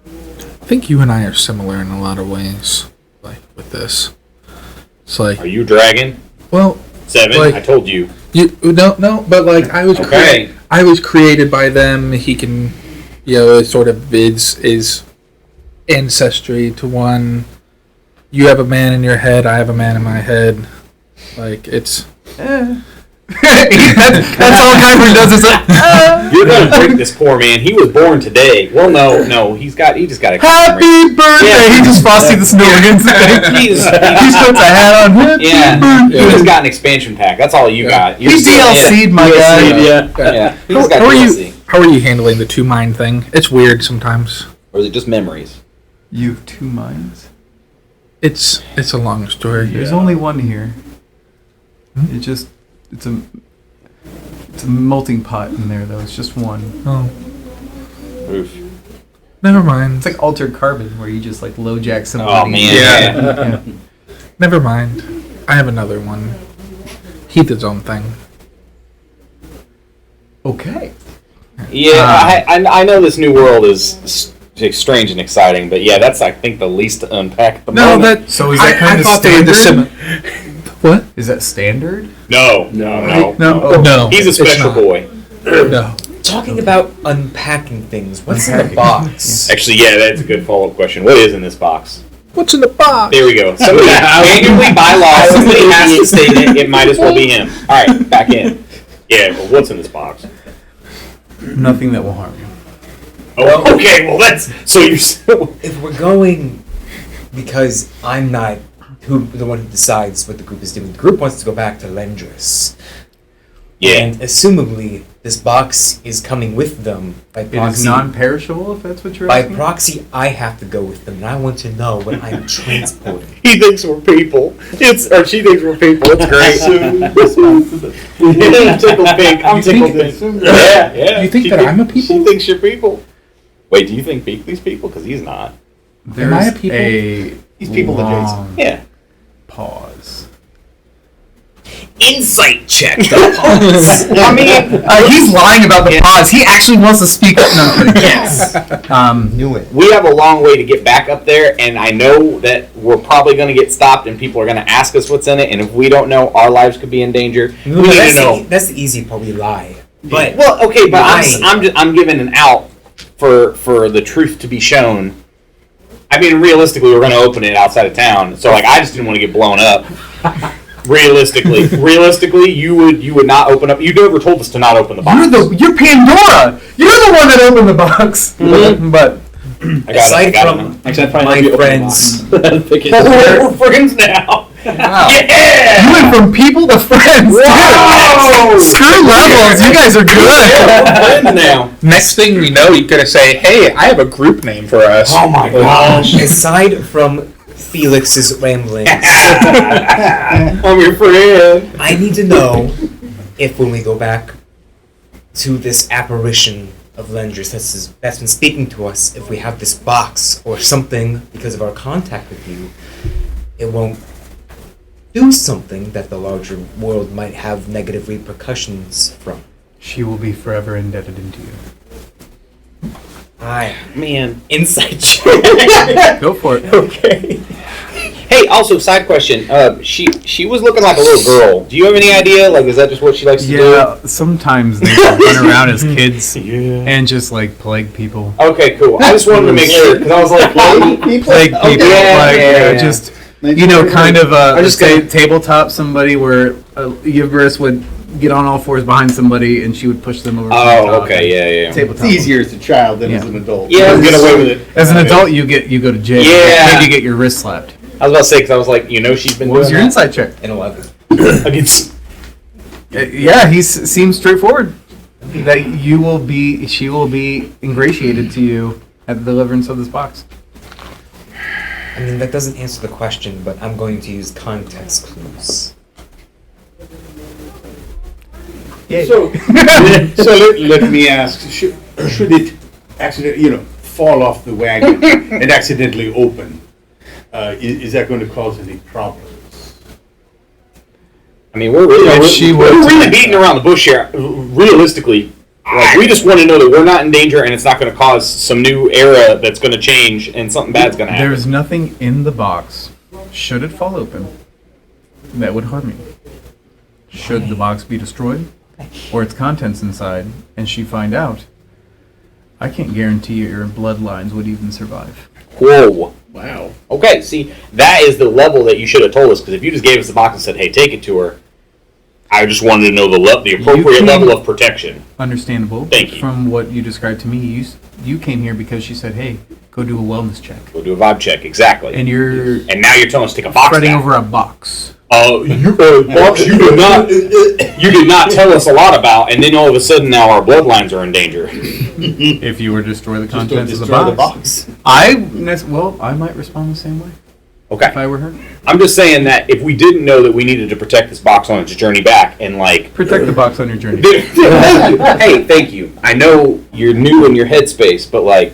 I think you and I are similar in a lot of ways, like with this. It's like, Are you dragon? well, 7? Like- I told you. no, but like I was Okay. I was created by them. He can, it sort of is ancestry to one. You have a man in your head. I have a man in my head. Like it's. That's all Kyber does is like, You're gonna break this poor man. He was born today. Well, no, he just got a happy birthday! Yeah. He just Frosty the Snowman. He's He puts a hat on. Happy yeah. birthday. He just got an expansion pack. That's all you got. You're He's still- DLC'd, my guy. Yeah. He just got How are DLC. you? How are you handling the two mind thing? It's weird sometimes. Or is it just memories? You have two minds. It's a long story. There's only one here. It's a melting pot in there though. It's just one. Oh, Oof. never mind. It's like altered carbon where you just like low jack somebody. Oh man. Yeah. Never mind. I have another one. He did his own thing. Okay. Yeah, I know this new world is strange and exciting, but yeah, that's I think the least to unpack at the No, moment. that. So is that kind I of thought they were the standard? What? Is that standard? No. No. No. He's a it's special not. boy. No. Talking about unpacking things, what's in the Unpacking. box? Actually, yeah, that's a good follow-up question. What is in this box? What's in the box? There we go. Somebody manually by law, somebody has to state it. It might as well be him. All right, back in. Yeah, well, what's in this box? Nothing that will harm you. Oh, okay. Well, that's so you're still. If we're going, because I'm not the one who decides what the group is doing. The group wants to go back to Lendris. Yeah. And assumably, this box is coming with them by It is proxy. non-perishable, if that's what you're By asking. proxy, I have to go with them, and I want to know what I'm transporting. He thinks we're people. Or she thinks we're people. It's great. I'm tickled pink. I'm tickled pink. Yeah. You think that I'm a people? She thinks you're people. Wait, do you think Beakley's people? Because he's not. There's Am I a people? He's people long Yeah. pause. Insight check. I mean, He's lying about the pause. He actually wants to speak up. No, I'm kidding. yes. Knew it. We have a long way to get back up there, and I know that we're probably going to get stopped, and people are going to ask us what's in it, and if we don't know, our lives could be in danger. We need to know. That's the easy part. We lie. But Well, okay, but Lying. I'm giving an out for the truth to be shown. I mean, realistically, we're going to open it outside of town, so like I just didn't want to get blown up. Realistically, you would not open up. You never told us to not open the box. You're Pandora. You're the one that opened the box. But I got aside it, I got from it. Actually, I'd probably my help you open the friends, box. Pick it. We're friends now. wow. Yeah. You went from people to friends. Whoa! Screw levels. You guys are good. Yeah, we're friends now. Next thing we know, you could say, "Hey, I have a group name for us." Oh my gosh! aside from Felix's ramblings, I'm your friend. I need to know if when we go back to this apparition of Lendris that's been speaking to us, if we have this box or something because of our contact with you, it won't do something that the larger world might have negative repercussions from. She will be forever indebted into you. Man. Insight check. Go for it. Okay. Hey, also side question. She was looking like a little girl. Do you have any idea? Like, is that just what she likes to Yeah, sometimes they run around as kids and just like plague people. do? Okay, cool. I just wanted to make sure because I was like, Plague people, Yeah, like yeah. just kind of just say tabletop somebody where Yvburess would get on all fours behind somebody and she would push them over. from the oh, top. okay, yeah. Tabletop. It's easier as a child than as Yeah. an adult. Yeah, You get away with it. As an adult, you go to jail. Yeah. And you get your wrist slapped. I was about to say because I was like, she's been. What was doing your that. inside check? An 11. Against. Yeah, he seems straightforward. That she will be ingratiated to you at the deliverance of this box. I mean, that doesn't answer the question, but I'm going to use context clues. So, let me ask: should it accidentally, fall off the wagon and accidentally open? Is that going to cause any problems? I mean, we're really beating around the bush here. Realistically, we just want to know that we're not in danger and it's not going to cause some new era that's going to change and something bad's going to happen. There's nothing in the box, should it fall open, that would harm you. Should the box be destroyed, or its contents inside, and she find out, I can't guarantee your bloodlines would even survive. Whoa. Wow. Okay, see, that is the level that you should have told us, because if you just gave us the box and said, hey, take it to her, I just wanted to know the appropriate level of protection. Understandable. Thank you. From what you described to me, you came here because she said, hey, go do a wellness check. We'll do a vibe check, exactly. And now you're telling us to take a box spreading back. over a box. Box you did not tell us a lot about, and then all of a sudden now our bloodlines are in danger. If you were to destroy the contents of the destroy box. the box. I might respond the same way Okay. if I were her. I'm just saying that if we didn't know that we needed to protect this box on its journey back, and Protect the box on your journey. hey, thank you. I know you're new in your headspace, but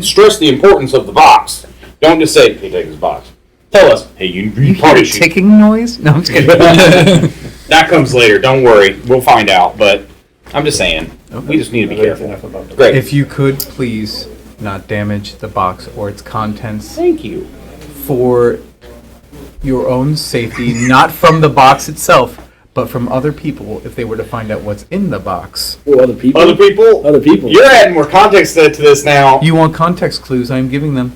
stress the importance of the box. Don't just say, hey, take this box. Tell us, hey, you You hear probably a should. ticking noise? No, I'm just kidding. That comes later. Don't worry. We'll find out. But I'm just saying, we just need to be careful. Enough about that. Great. If you could please not damage the box or its contents Thank you. for your own safety, not from the box itself, but from other people if they were to find out what's in the box. Well, other people. Other people? Other people. You're adding more context to this now. You want context clues, I'm giving them.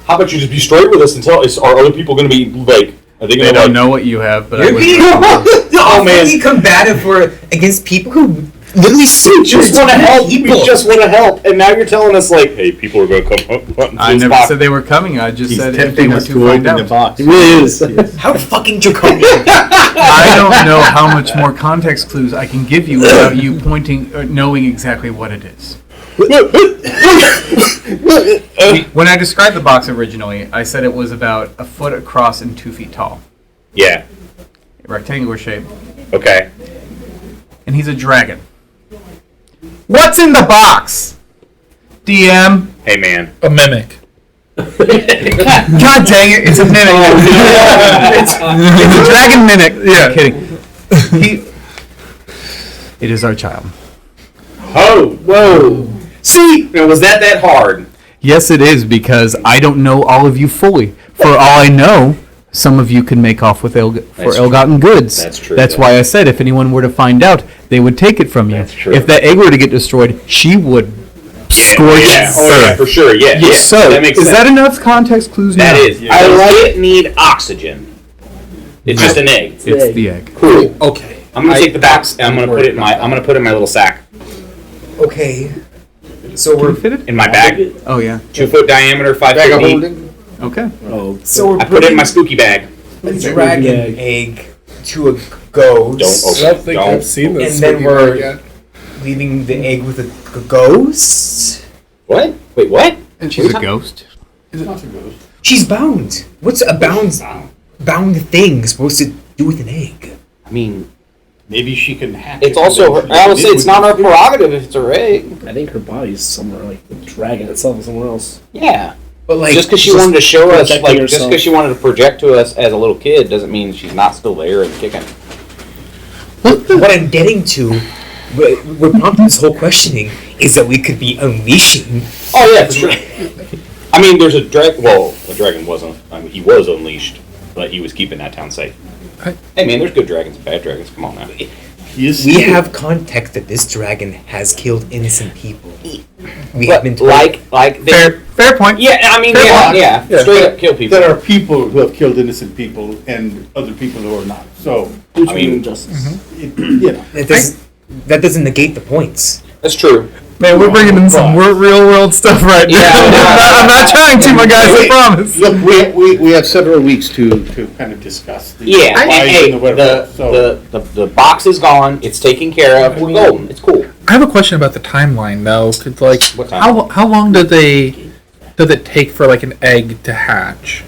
How about you just be straight with us and tell us, are other people going to be like, are they They going to don't know what you have, but I You're would. being awfully combative against people who literally just want to help. people. We just want to help, and now you're telling us like, hey, people are going to come up. I never said they were coming. I just He's said if they tempting were us to to find open the out. box. It really is. How fucking draconian. I don't know how much more context clues I can give you without you pointing or knowing exactly what it is. When I described the box originally, I said it was about a foot across and 2 feet tall. Yeah. Rectangular shape. Okay. And he's a dragon. What's in the box? DM. Hey, man. A mimic. God dang it, it's a mimic. it's a dragon mimic. Yeah. Kidding. It is our child. Oh, whoa. See, now was that hard? Yes, it is, because I don't know all of you fully. For all I know, some of you can make off with ill-gotten goods. That's true. That's why I said if anyone were to find out, they would take it from you. That's true. If that egg were to get destroyed, she would scorch Yeah, for sure. Yeah. Yeah. So, that makes is sense. that enough context clues now? That is. Yeah. I like it. Need oxygen. It's just an egg. It's the egg. Cool. Okay. I'm gonna take the box and I'm gonna put it in my. I'm gonna put it in my little sack Okay. So Can you we're fit it? in my bag. Oh, yeah. 2 foot diameter, 5 Bag foot of deep. holding? Okay. Oh, we're I put it in my putting spooky bag. a dragon egg. egg to a ghost, Don't I don't think Don't. I've seen this. And then movie we're- yet. leaving the egg with a ghost. What? Wait, what? And she's a ghost. Not a ghost. She's bound. What's a bound thing supposed to do with an egg? I mean, Maybe she can hack it's it. also. and then I would she say it's did not with our prerogative if it's her egg. I think her body's somewhere, like the dragon itself is somewhere else. Yeah. But like, Just because she wanted to show us, protecting like, just herself. because she wanted to project to us as a little kid, doesn't mean she's not still there and kicking. what I'm getting to, what prompted this whole questioning, is that we could be unleashing. Oh yeah, for sure. I mean, there's a dragon. Well, a dragon wasn't. I mean, he was unleashed, but he was keeping that town safe. Right. Hey man, there's good dragons and bad dragons. Come on now. He is We still- have context that this dragon has killed innocent people. We But have been told. like they, Fair point. yeah. I mean, Fair yeah, point. straight up kill people. There are people who have killed innocent people and other people who are not. So, Which I mean- injustice. it, that doesn't negate the points. That's true. Man, we're bringing in some real world stuff right now. Yeah. I'm not trying to, my guys, I promise. Look, we have several weeks to kind of discuss the Yeah. whys Hey, and the wherefores. So, the box is gone. It's taken care of. We're golden. It's cool. I have a question about the timeline though. 'Cause, like, What time? how long does it take for like an egg to hatch?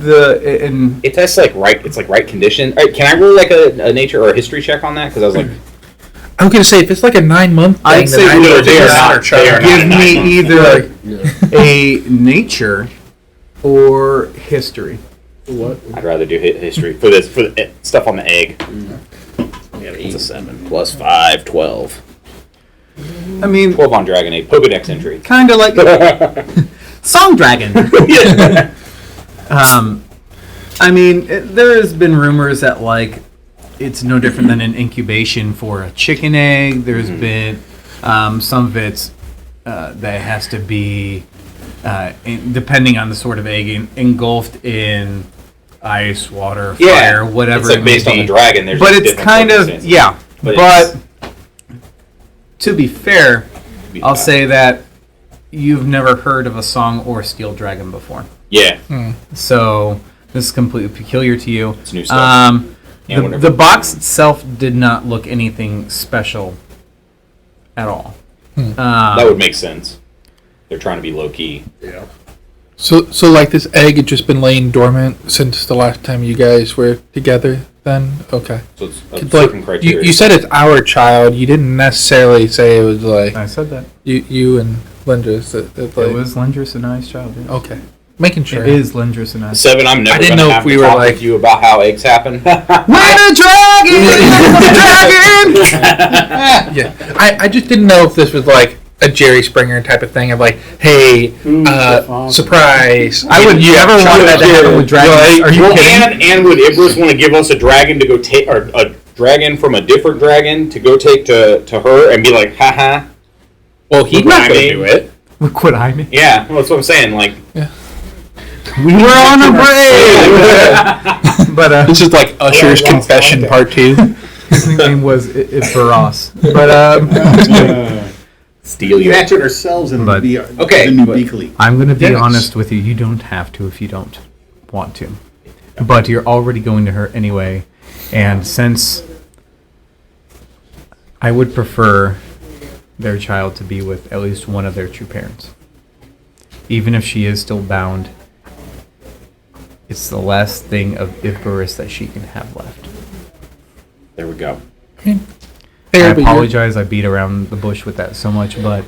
and It tests like right. It's like right condition. All right, can I roll like a nature or a history check on that? Because I was like, I'm gonna say if it's like a 9-month thing, I'd say then no, they are not. They are give not me 9 months. either a nature or history. What? I'd rather do history for this for the stuff on the egg. It's a 7 plus 5, 12. I mean, 12 on dragon egg. Pokedex entry. kind of like Song Dragon. I mean, there has been rumors that like it's no different than an incubation for a chicken egg. There's been some of it's that has to be depending on the sort of egg engulfed in ice, water, fire, whatever. It's like it may based on be. the dragon. There's But just it's different kind of circumstances. but to be fair, I'll say that you've never heard of a song or steel dragon before. Yeah. So this is completely peculiar to you. It's new stuff. The box itself did not look anything special at all. That would make sense. They're trying to be low key. Yeah. So like this egg had just been laying dormant since the last time you guys were together. Then okay. So it's a Like, certain criteria. you said it's our child. You didn't necessarily say it was like I said that. you and Linda's. It was Lendress and I's child. Yeah. okay. Making sure. It is Lendress and I. 7, I'm never I didn't gonna know have if we to were talk like- with you about how eggs happen. When a dragon! Yeah, I just didn't know if this was like a Jerry Springer type of thing of like, hey, surprise. I would never want that to happen with dragons. Are you Well, kidding? and would Yvburess want to give us a dragon to go take, or a dragon from a different dragon to go take to her and be like, haha? Well, he's Look not what I going to made. do it. Look what I mean. Yeah, well, that's what I'm saying. Like, We were on a break! But This is like Usher's Yeah, confession yeah. part 2. his nickname was Yvburess. But steal We you. match it ourselves and But- be Okay, the new but- Beakley. I'm going to be Yes. honest with you. You don't have to if you don't want to. But you're already going to her anyway. And since I would prefer their child to be with at least one of their true parents, even if she is still bound, it's the last thing of Yvburess that she can have left. There we go. I Fair, but you're- apologize. I beat around the bush with that so much, but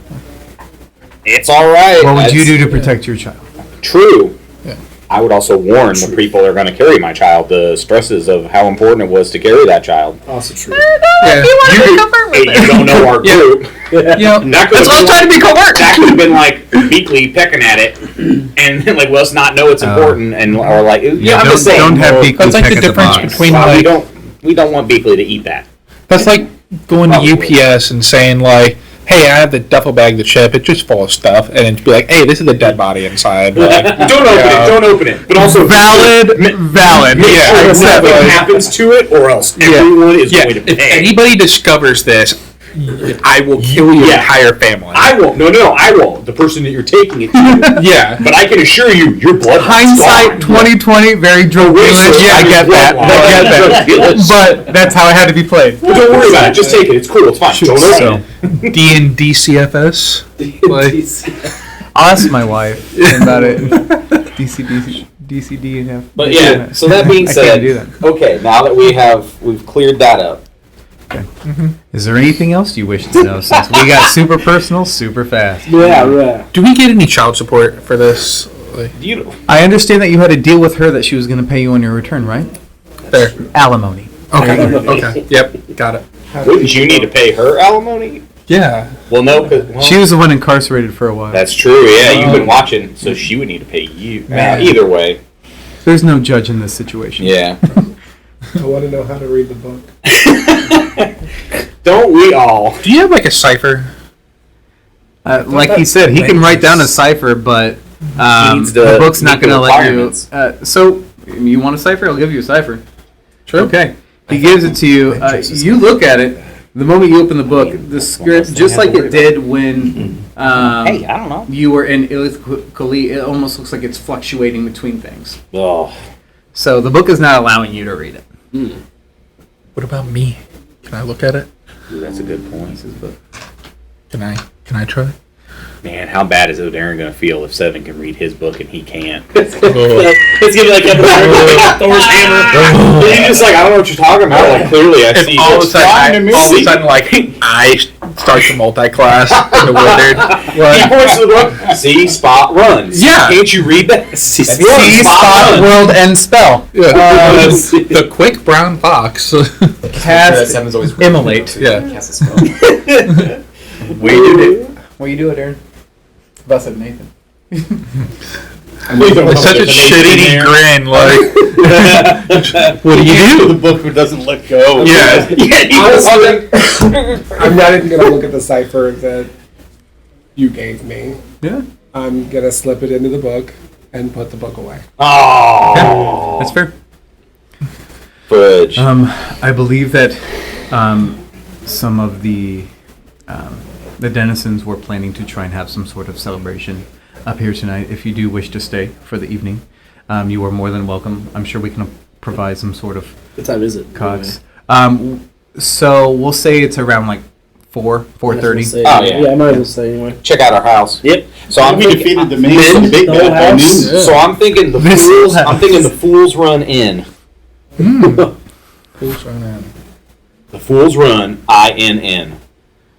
It's all right. what would you That's do to protect your child? True. Yeah. I would also warn the people that are going to carry my child the stresses of how important it was to carry that child. Also true. Yeah. You don't know our group. You know, That could That's why I'm trying to be covert. That could have been like Beakley pecking at it, and then, like us not know it's important, and or like yeah, I'm just saying. don't have well, Beakley that's like peck the at the difference box. between well, like we don't want Beakley to eat that. that's like going to Probably. UPS and saying like, hey, I have the duffel bag that ship. It's just full of stuff, and then to be like, hey, this is a dead body inside. Like, Don't open it. Don't open it. But also Valid. Make Yeah, sure exactly. nothing happens to it, or else everyone is yeah, going to if pay. anybody discovers this, I will kill your Yeah. entire family. I won't. No, I won't. The person that you're taking it to. yeah. But I can assure you, your blood. Hindsight 2020, very drug dealers. Yeah, I get that. bloodline. I get Drug that. dealers. But that's how it had to be played. But don't worry about it. Just take it. It's cool. It's fine. Don't open it. D&D CFS. Like, I'll ask my wife about it. DCD and F. But yeah. So that being I said, can't do that. okay. Now that we've cleared that up. Is there anything else you wish to know? Since we got super personal, super fast. Yeah, right. do we get any child support for this? Like, You. I understand that you had a deal with her that she was going to pay you on your return, right? there. Alimony. Okay. Okay. Yep. Got it. Wouldn't you need to pay her alimony? Yeah. Well, no, because She was the one incarcerated for a while. that's true. Yeah, you've been watching, so she would need to pay you. Either way. There's no judge in this situation. Yeah. I want to know how to read the book. Don't we all? Do you have like a cipher? Like he said, he can write down a cipher, but needs the to book's not meet the going to let you. requirements. So, you want a cipher? I'll give you a cipher. Sure. Okay. He gives it to you. You look at it. The moment you open the book, the script, just like it did when Hey, I don't know. you were in Ilith-Kali, it almost looks like it's fluctuating between things. Oh, So the book is not allowing you to read it. What about me? Can I look at it? that's a good point. Can I try? Man, how bad is O'Darren going to feel if Seven can read his book and he can't? It's gonna be like Thor's hammer. He's just like, I don't know what you're talking about. Like, clearly I see. All of a See? sudden, like, I start to multi-class in the Withered. He points to the book. See, spot runs. Yeah. Can't you read that? See, spot, world, and spell. The quick brown fox. Cast, Seven's always immolate. Yeah. Cast a spell. We did it. What you do it, Aaron? Busted Nathan. It's such a shitty grin. Like, what do you do? The book who doesn't let go. Yeah. Honestly, I'm not even gonna look at the cipher that you gave me. Yeah. I'm gonna slip it into the book and put the book away. Oh, That's fair. Fudge. I believe that some of the denizens were planning to try and have some sort of celebration up here tonight. If you do wish to stay for the evening, you are more than welcome. I'm sure we can provide some sort of What time is it? cots. So we'll say it's around like 4:30. Oh, yeah. Yeah, I might as well say anyway. Check out our house. Yep. So I'm We thinking, defeated the main big the bad whole by house. noon. so I'm thinking the This fools. house. I'm thinking the fools run in. The fools run INN.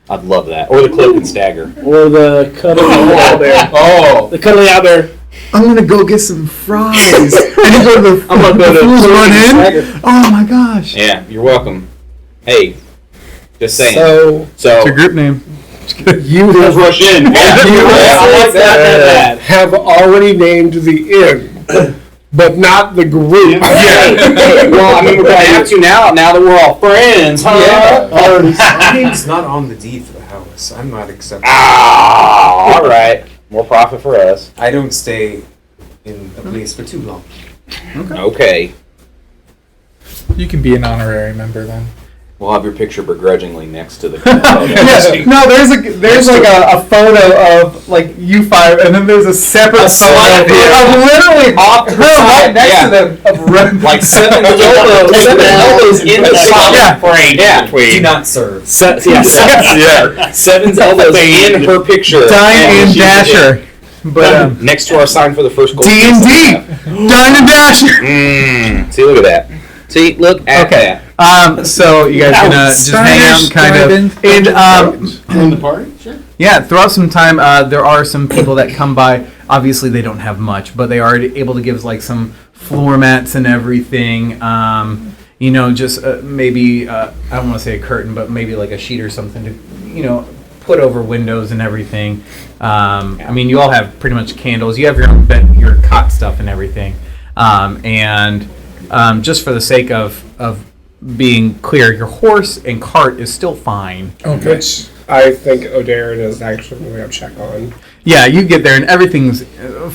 I'd love that. Or the cloak and stagger. Or the cuddly owlbear. Oh, The cuddly owlbear. I'm gonna go get some fries. And you go to the, I'm gonna go to fools Cloak run and in. Stagger. Oh my gosh. Yeah, you're welcome. Hey, just saying. So So It's your group name. you let's have, rush in. I like that. have already named the inn, but not the group. Well, I mean, we're gonna have to now. Now that we're all friends, huh? My name's not on the deed for the house. I'm not accepting. Ah, all right. More profit for us. I don't stay in a place for too long. Okay. You can be an honorary member then. We'll have your picture begrudgingly next to the. Yeah, no, there's like a photo of like you five, and then there's a separate slide photo of literally off to the her right side, next yeah. to them of Like seven elbows in the Yeah. frame. Yeah. Do not serve. Seven's elbows in her picture. Dine and Dasher, but Next to our sign for the first gold. D&D, Dine and Dasher. See, look at that. See, look at Okay. that. So you guys gonna just hang out and kind of and in the party? Sure. yeah, throughout some time, there are some people that come by. Obviously, they don't have much, but they are able to give like some floor mats and everything. You know, just maybe I don't want to say a curtain, but maybe like a sheet or something to put over windows and everything. I mean, you all have pretty much candles. You have your own bed, your cot stuff and everything. And just for the sake of being clear, your horse and cart is still fine. Okay. Which I think O'Darren is actually going to check on. Yeah, you get there and everything's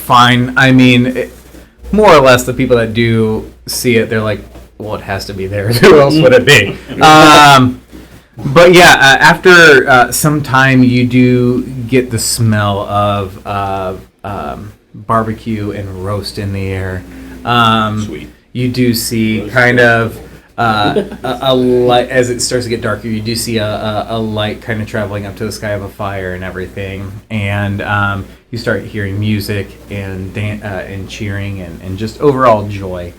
fine. I mean, more or less, the people that do see it, they're like, well, it has to be there. Who else would it be? But yeah, after some time, you do get the smell of barbecue and roast in the air. Sweet. You do see kind of a light as it starts to get darker. You do see a light kind of traveling up to the sky of a fire and everything, and you start hearing music and and cheering and just overall joy.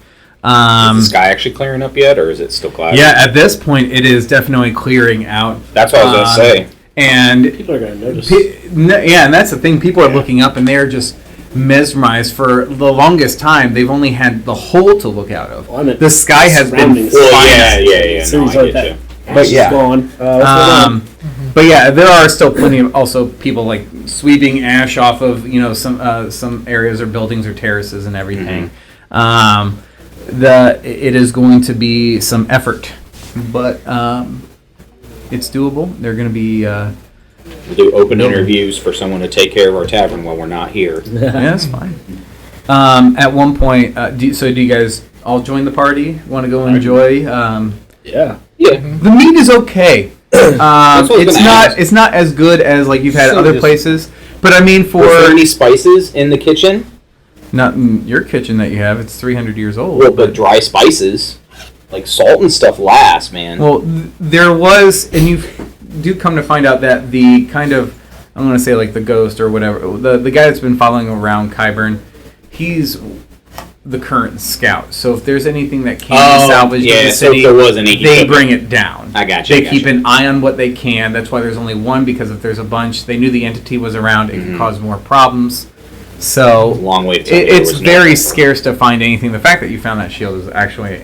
Is the sky actually clearing up yet, or is it still cloudy? Yeah, at this point, it is definitely clearing out. That's what I was gonna say. And People are going to notice. yeah, and that's the thing. People are looking up, and they're just mesmerized. For the longest time, they've only had the hole to look out of. Well, I meant The sky has been surroundings. Well, fine. yeah. No, Cities I like get that. you. But yeah. Gone. What's going on? But yeah, there are still plenty of also people like sweeping ash off of some areas or buildings or terraces and everything. It is going to be some effort, but it's doable. They're going to be We'll do open interviews for someone to take care of our tavern while we're not here. yeah, that's fine. At one point, do you guys all join the party? Want to go enjoy? Yeah. Yeah. The meat is okay. what I was It's gonna not. ask. It's not as good as like you've had So other just- places. But I mean, for Were there any spices in the kitchen? not in your kitchen that you have, it's 300 years old. Well, but dry spices, like salt and stuff, last man. Well, there was, and you do come to find out that the kind of I'm going to say like the ghost or whatever, the guy that's been following around Qyburn, he's the current scout. So if there's anything that can be salvaged in the so city, if there was any, they bring it down. I got you. They keep an eye on what they can. That's why there's only one, because if there's a bunch, they knew the entity was around. It could cause more problems. So Long way to tell me there it's was no very effect. scarce to find anything. The fact that you found that shield is actually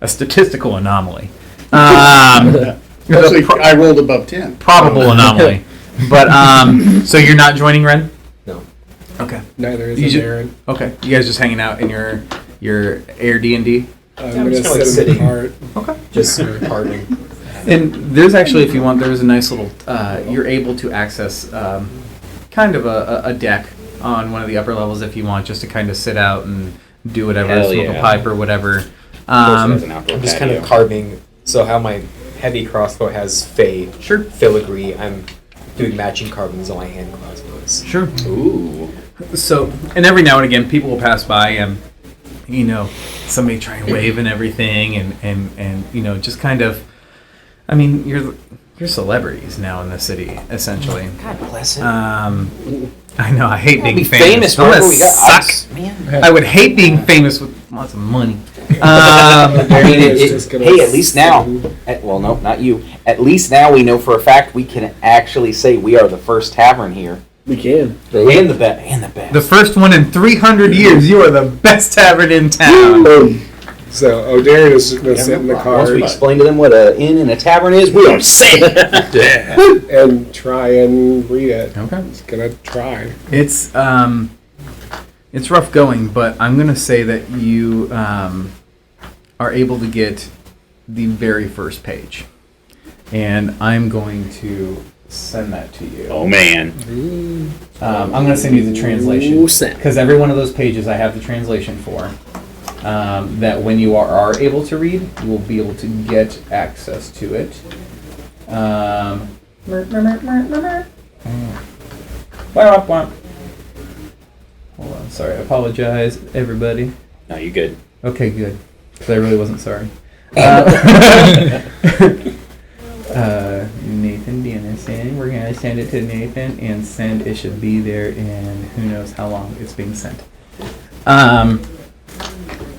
a statistical anomaly. Actually, Pro- I rolled above 10. probable anomaly. But so you're not joining Ren? No. Okay. Neither is You ju- Aaron. Okay. You guys just hanging out in your air D&D? I'm I'm gonna just kinda sit in the sitting. cart. Just parting. And there's actually, if you want, there's a nice little, you're able to access kind of a deck on one of the upper levels if you want, just to kind of sit out and do whatever, Hell smoke yeah. a pipe or whatever. Of course it has an Um, outdoor I'm just kind of patio. carving. So how my heavy crossbow has Fey Sure. filigree, I'm doing matching carvings on my hand crossbows. Sure. Ooh. So, and every now and again, people will pass by and, somebody try and wave and everything, and just kind of, I mean, you're celebrities now in the city, essentially. God bless it. I know, I hate being Be famous. famous. Wherever Don't we got, suck. man. I would hate being famous with lots of money. I mean, It's just gonna hey, at least now. sit Well, no, not you. At least now we know for a fact we can actually say we are the first tavern here, We can. and the best, and the best. The first one in 300 years. You are the best tavern in town. So O'Darren is just gonna sit in the Once we cart explain to them what an inn and a tavern is, we are set. and try and read it. Okay. He's gonna try. It's rough going, but I'm gonna say that you are able to get the very first page, and I'm going to send that to you. Oh man. I'm gonna send you the translation, Ooh, snap. because every one of those pages I have the translation for. That when you are able to read, you will be able to get access to it. Hold on, sorry, I apologize, everybody. No, you good. Okay, good, because I really wasn't sorry. Nathan Dennison, we're gonna send it to Nathan, and send. It should be there in who knows how long it's being sent.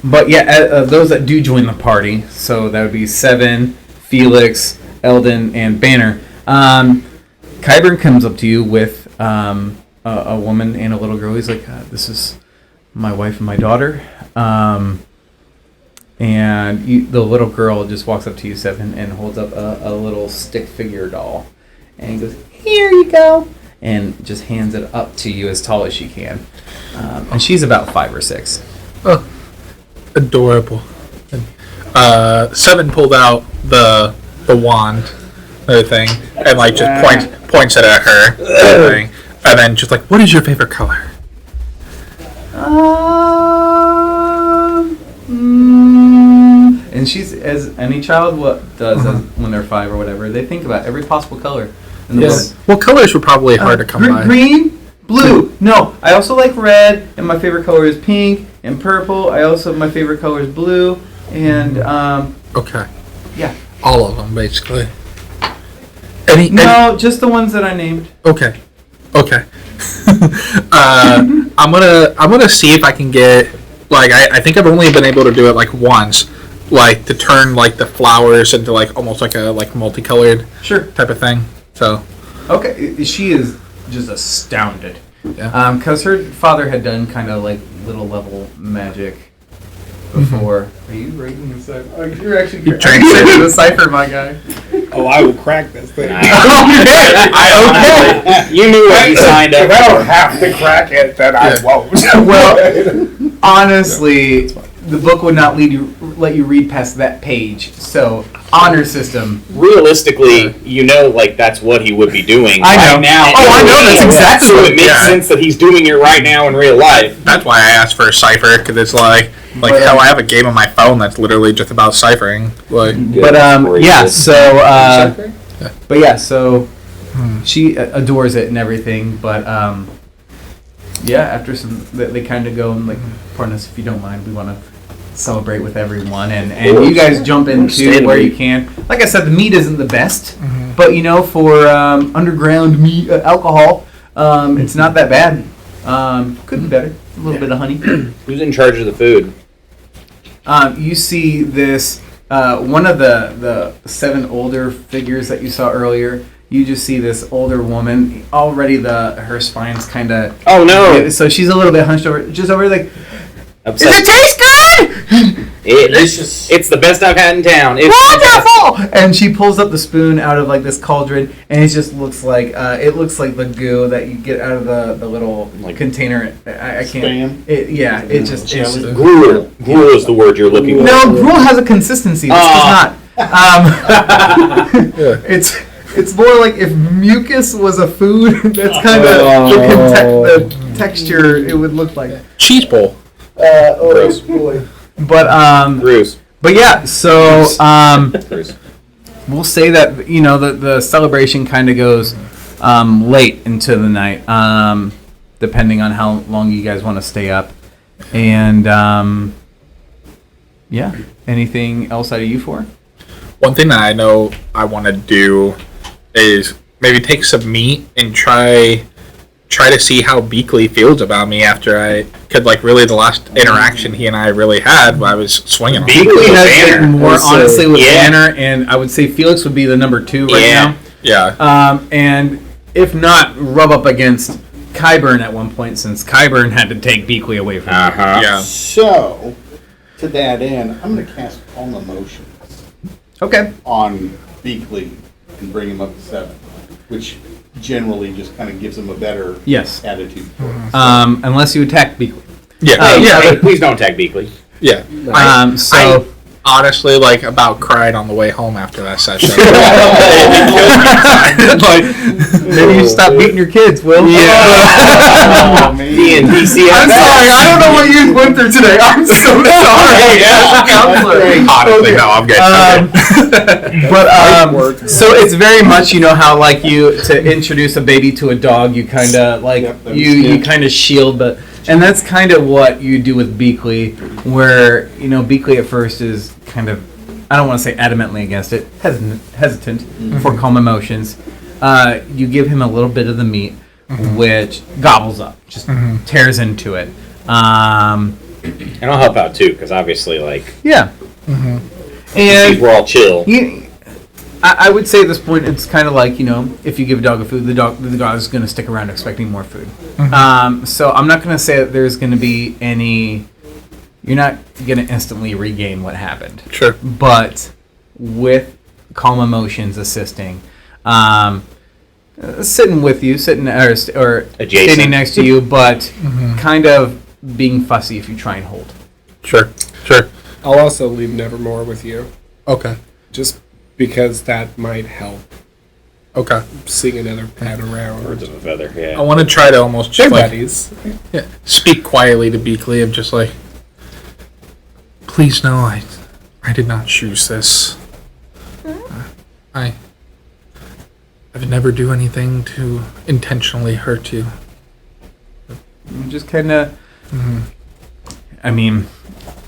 But yeah, those that do join the party, so that would be Seven, Felix, Eldon, and Banner. Qyburn comes up to you with a woman and a little girl. He's like, "This is my wife and my daughter." The little girl just walks up to you, Seven, and holds up a little stick figure doll, and he goes, "Here you go," and just hands it up to you as tall as she can. And she's about 5 or 6. Oh, adorable. Seven pulled out the wand, thing, and like just points it at her, thing, and then just like, "What is your favorite color?" And she's, as any child does when they're 5 or whatever, they think about every possible color in the world. Well, colors were probably hard to come by. Green, blue. No, I also like red, and my favorite color is pink and purple. My favorite color is blue, and Okay. yeah. All of them, basically. No, just the ones that I named. Okay. I'm gonna see if I can get, like, I think I've only been able to do it like once, like to turn like the flowers into like almost like a multicolored Sure. type of thing. So Okay, she is just astounded. Yeah. Because her father had done kind of like little level magic before. Are you reading the cipher? Oh, you're actually trying to say the cipher, my guy. Oh, I will crack this thing. Okay. You knew what you signed up If I don't for. have to crack it, then I won't. Well, honestly, the book would not let you read past that page. So, honor system. Realistically, like that's what he would be doing I know. right now. Oh, I know, that's exactly So what- it makes yeah. sense that he's doing it right now in real life. that's why I asked for a cipher, because it's like hell, I have a game on my phone that's literally just about ciphering. Like, But yeah. Gracious. So, but yeah. So she adores it and everything. But yeah, after some, they kind of go and like, pardon us if you don't mind, we want to celebrate with everyone, and you guys jump into where you can. Like I said, the meat isn't the best, but for underground meat alcohol, it's not that bad. Could be better. A little bit of honey. Who's in charge of the food? You see this one of the 7 older figures that you saw earlier. You just see this older woman. Already her spine's kind of. Oh no! So she's a little bit hunched over, just over like. Upset. Does it taste good? Delicious. It's the best I've had in town. It's Wonderful! And she pulls up the spoon out of like this cauldron, and it just looks like the goo that you get out of the little container. I can't. Spam? It's gruel. Gruel is the word you're looking for. no, gruel has a consistency. This does not. It's more like if mucus was a food. That's kind of the texture it would look like. Cheese bowl. Gross. Boy. But Bruce. But yeah, so Bruce. we'll say that the celebration kind of goes late into the night, depending on how long you guys want to stay up, and anything else out of you four? One thing that I know I want to do is maybe take some meat and try to see how Beakley feels about me after the last interaction he and I really had when I was swinging on him. Beakley has been more honestly with Banner, and I would say Felix would be the number 2 right now. Yeah. And if not, rub up against Kyburn at one point, since Kyburn had to take Beakley away from him. Yeah. So, to that end, I'm going to cast Calm Emotions Okay. on Beakley and bring him up to 7, which generally just kind of gives him a better Yes. attitude. Unless you attack Beakley. Yeah. Hey, please don't tag Beakley. Yeah. So I honestly about cried on the way home after that session. maybe you stop beating your kids, Will. Oh, man. DC. I'm sorry, I don't know what you went through today. I'm so sorry. Honestly, no, I'm good. But so it's very much how like you to introduce a baby to a dog, you kind of you kind of shield, and that's kind of what you do with Beakley, where Beakley at first is kind of, I don't want to say adamantly against it, hesitant for calm emotions. You give him a little bit of the meat, which gobbles up, just tears into it. And I'll help out too, because obviously, yeah. And we're all chill. I would say at this point, it's kind of like, if you give a dog a food, the dog is going to stick around expecting more food. So I'm not going to say that there's going to be you're not going to instantly regain what happened. Sure. But with calm emotions assisting, sitting with you, or Adjacent. standing next to you, but kind of being fussy if you try and hold. Sure. I'll also leave Nevermore with you, Okay. just because that might help Okay. seeing another pet around. Birds of a feather, I yeah. want to try to almost They're just buddies. speak quietly to Beakley of just please know I did not choose this. I would never do anything to intentionally hurt you. Just kind of. I mean,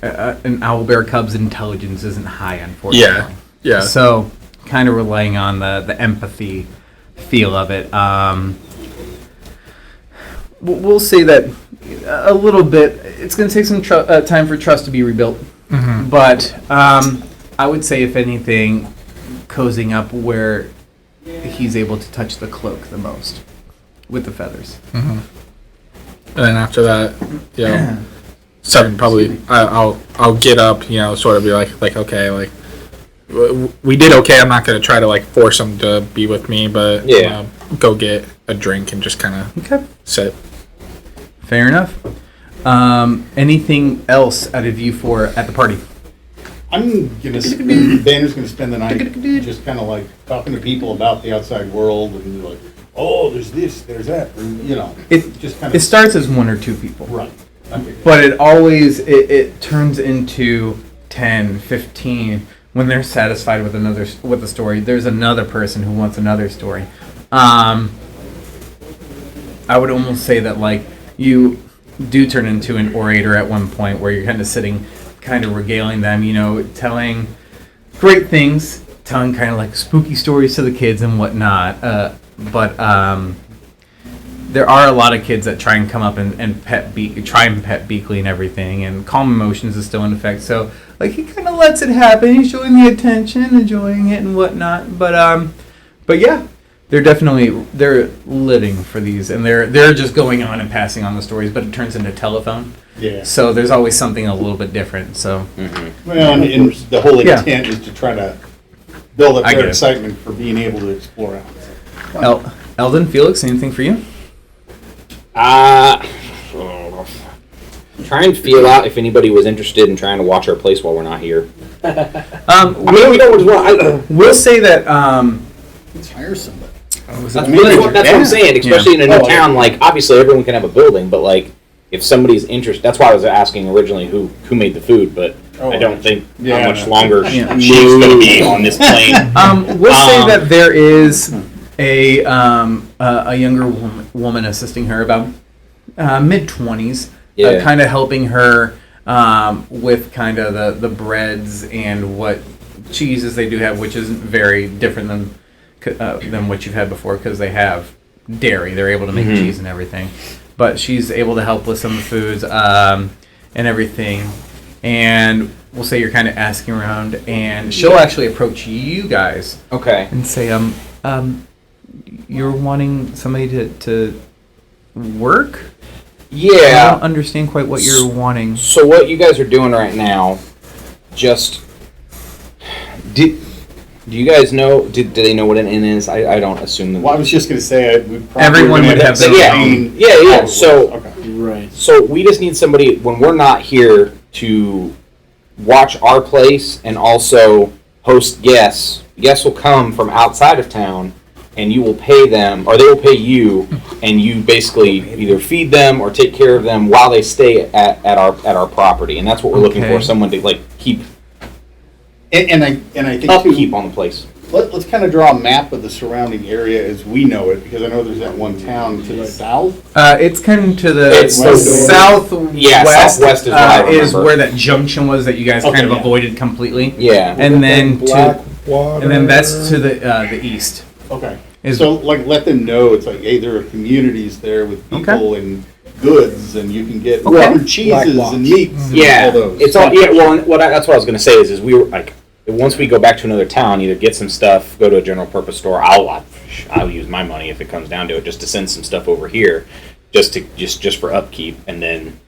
an owlbear cub's intelligence isn't high, unfortunately. Yeah. So, kind of relying on the empathy feel of it. We'll say that a little bit. It's going to take some time for trust to be rebuilt. But I would say, if anything, cozying up where he's able to touch the cloak the most with the feathers. And then after that, 7 probably. I'll get up, sort of be like okay, we did okay. I'm not gonna try to force him to be with me, but go get a drink and just kind of sit. Fair enough. Anything else out of you four at the party? I'm gonna spend, Banner's gonna spend the night just kind of talking to people about the outside world and oh, there's this, there's that, It just kind It of starts as 1 or 2 people. right. Okay. But it always it turns into 10, 15 when they're satisfied with the story. There's another person who wants another story. I would almost say that you do turn into an orator at one point where you're kind of sitting kind of regaling them, telling great things, telling kind of like spooky stories to the kids and whatnot. But there are a lot of kids that try and come up and pet Beakley and everything, and calm emotions is still in effect. So like he kind of lets it happen. He's showing the attention, enjoying it and whatnot. But yeah, they're living for these, and they're just going on and passing on the stories. But it turns into telephone. Yeah. So there's always something a little bit different. So Well, and the whole Yeah. intent is to try to build up I their get it. excitement for being able to explore out. Eldon, Felix, anything for you? Try and feel out if anybody was interested in trying to watch our place while we're not here. I mean, we don't just want. We'll say that. Let's hire somebody. That's what I'm saying. Especially in a new town, like obviously everyone can have a building, but like if somebody's interested, that's why I was asking originally who made the food, but I don't think how much longer she's going to be on this plane. We'll say that there is a younger woman assisting her, about mid-20s, kind of helping her with kind of the breads and what cheeses they do have, which isn't very different than what you've had before, because they have dairy. They're able to make cheese and everything. But she's able to help with some of the foods and everything. And we'll say you're kind of asking around, and she'll actually approach you guys. Okay. And say, you're wanting somebody to work? Yeah. I don't understand quite what you're wanting. So what you guys are doing right now, just do you guys know? Do they know what an inn is? I don't assume that. Well, I was just going to say we probably Everyone would have their own. Yeah. So Right. So we just need somebody when we're not here to watch our place and also host guests. Guests will come from outside of town, and you will pay them, or they will pay you, and you basically either feed them or take care of them while they stay at our property, and that's what we're looking for. Someone to like keep. And I think too, upkeep on the place. Let's kind of draw a map of the surrounding area as we know it, because I know there's that one town to the south. It's kind of to the southwest. Yeah, southwest is what I remember. Is where that junction was that you guys kind of avoided completely. Yeah, and then Water. and then that's to the east. Okay. So like let them know it's like, hey, there are communities there with people and goods, and you can get different cheeses and meats. Yeah, and all those. it's all Well, that's what I was going to say is we were like, once we go back to another town, either get some stuff, go to a general purpose store. I'll use my money if it comes down to it, just to send some stuff over here, just for upkeep, and then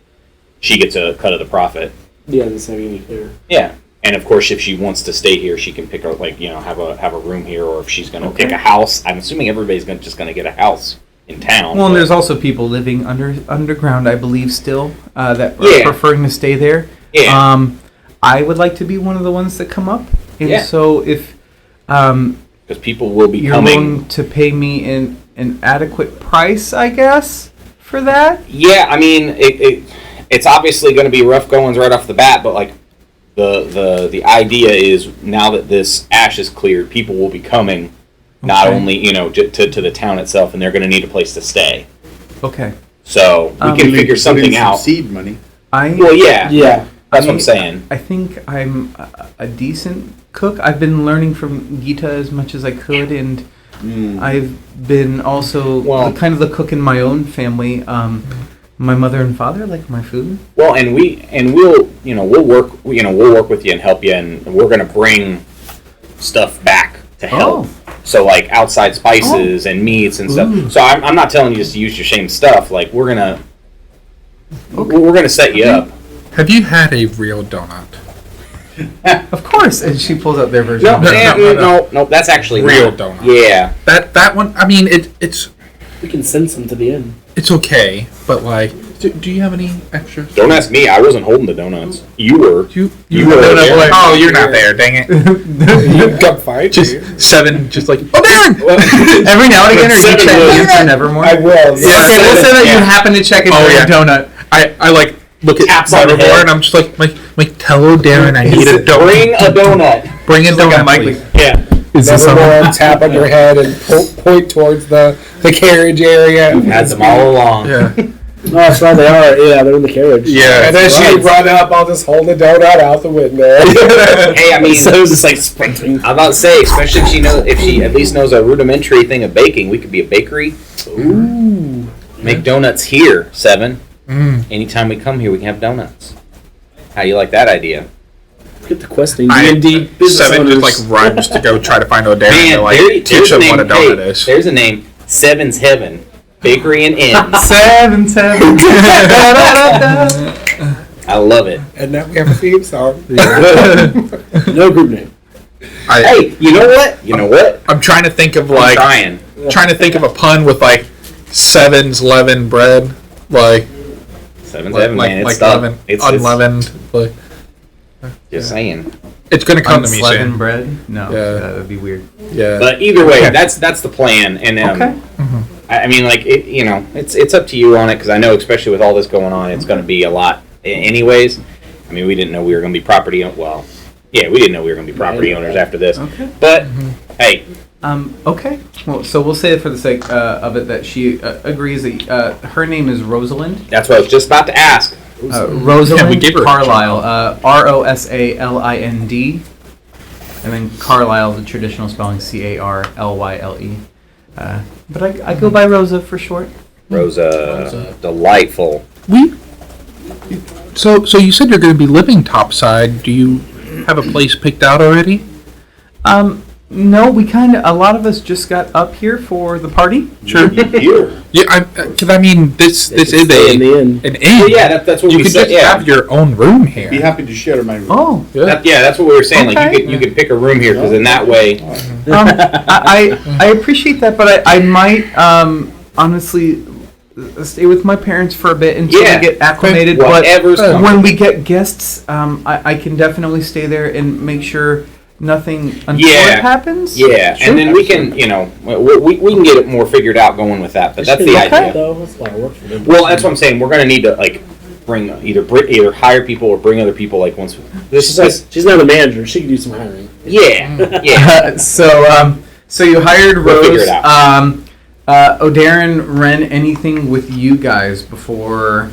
she gets a cut of the profit. Yeah, that's how you clear. Yeah, and of course, if she wants to stay here, she can pick up have a room here, or if she's going to pick a house. I'm assuming everybody's just going to get a house in town. Well, and there's also people living underground, I believe, still that are preferring to stay there. Yeah. I would like to be one of the ones that come up, and so if because people will be you're coming willing to pay me an adequate price, I guess, for that. Yeah, I mean it's obviously going to be rough goings right off the bat, but like the idea is now that this ash is cleared, people will be coming. Not only, to the town itself, and they're going to need a place to stay. Okay. So we can figure something out. Seed money. Yeah. That's what I'm saying. I think I'm a decent cook. I've been learning from Gita as much as I could, and I've been also kind of the cook in my own family. My mother and father like my food. Well, and we'll work with you and help you, and we're going to bring stuff back to help. So like outside spices and meats and stuff. So I'm not telling you just to use your same stuff. Like we're gonna set you up. Have you had a real donut? Of course, and she pulls out their version. No, that's actually real not. donut. Yeah, that one. I mean, it's We can send some to the inn. it's okay, but like, do you have any extras? don't ask me. I wasn't holding the donuts. You were. You were donut there. boy. Oh, you're not there. Dang it. You got fired. Just 7. Just like Darren. Every now and again, are you checking for Nevermore? I will. Okay, we'll say that you happen to check in for a donut. I like look at Taps on the Nevermore head. and I'm just like tell Darren I need a donut. Bring a donut. Bring a donut, please. Yeah. Is this Nevermore, tap on your head and point towards the carriage area. We've had them all along. Yeah. Oh, that's right. They are. Yeah, they're in the carriage. Yeah. And then she run up, I'll just hold the donut out the window. Hey, I mean, So it's just like sprinting. I'm about to say, especially if she at least knows a rudimentary thing of baking, we could be a bakery. Ooh. Make donuts here, Seven. Mm. Anytime we come here, we can have donuts. How do you like that idea? Get the questing. I- D&D business Seven owners. just like runs to go try to find O'Darren Man, to like there's teach a him name. what a donut Hey, is. there's a name. Seven's Heaven. Bakery and Inn. 7 7. I love it. And now we have a theme song. No group name. Hey, you know what? You know what? I'm trying to think of I'm like trying. to think of a pun with like Seven's leavened bread, like Seven's Heaven, like man. It's like stuff. leaven, It's unleavened. Like just saying. it's gonna come to me Unleavened soon. bread? No, Yeah. that would be weird. Yeah. But either way, Okay. that's the plan. And Okay. I mean, like it's up to you on it because I know, especially with all this going on, it's going to be a lot. Anyways, I mean, we didn't know we were going to be property. Well, yeah, we didn't know we were going to be property owners after this. Okay. But hey, Okay. Well, so we'll say it for the sake of it that she agrees that her name is Rosalind. that's what I was just about to ask. Rosalind Yeah, we gave her a Carlisle. Rosalind. And then Carlisle, the traditional spelling Carlyle. But I go by Rosa for short. Rosa, delightful. So you said you're going to be living topside. Do you have a place picked out already? No, a lot of us just got up here for the party. Sure. Here. Yeah, because I mean, this is Stay in the inn. an inn. Well, yeah, that's what You we could said. just Yeah. have your own room here. Be happy to share my room. Oh, Yeah, that's what we were saying. Like Okay. you could pick a room here because in that way, I appreciate that, but I might honestly stay with my parents for a bit until Yeah. I get acclimated. But whatever's coming. when we get guests, I can definitely stay there and make sure nothing untoward happens. Yeah, Sure. and then we can, we can get it more figured out going with that. But that's the idea. Though. That's a lot of work for them. Well, that's what I'm saying. We're gonna need to like bring either hire people or bring other people. Like once She's not a manager. She can do some hiring. yeah. So you hired We'll figure Rose. it out. O'Darren ran anything with you guys before?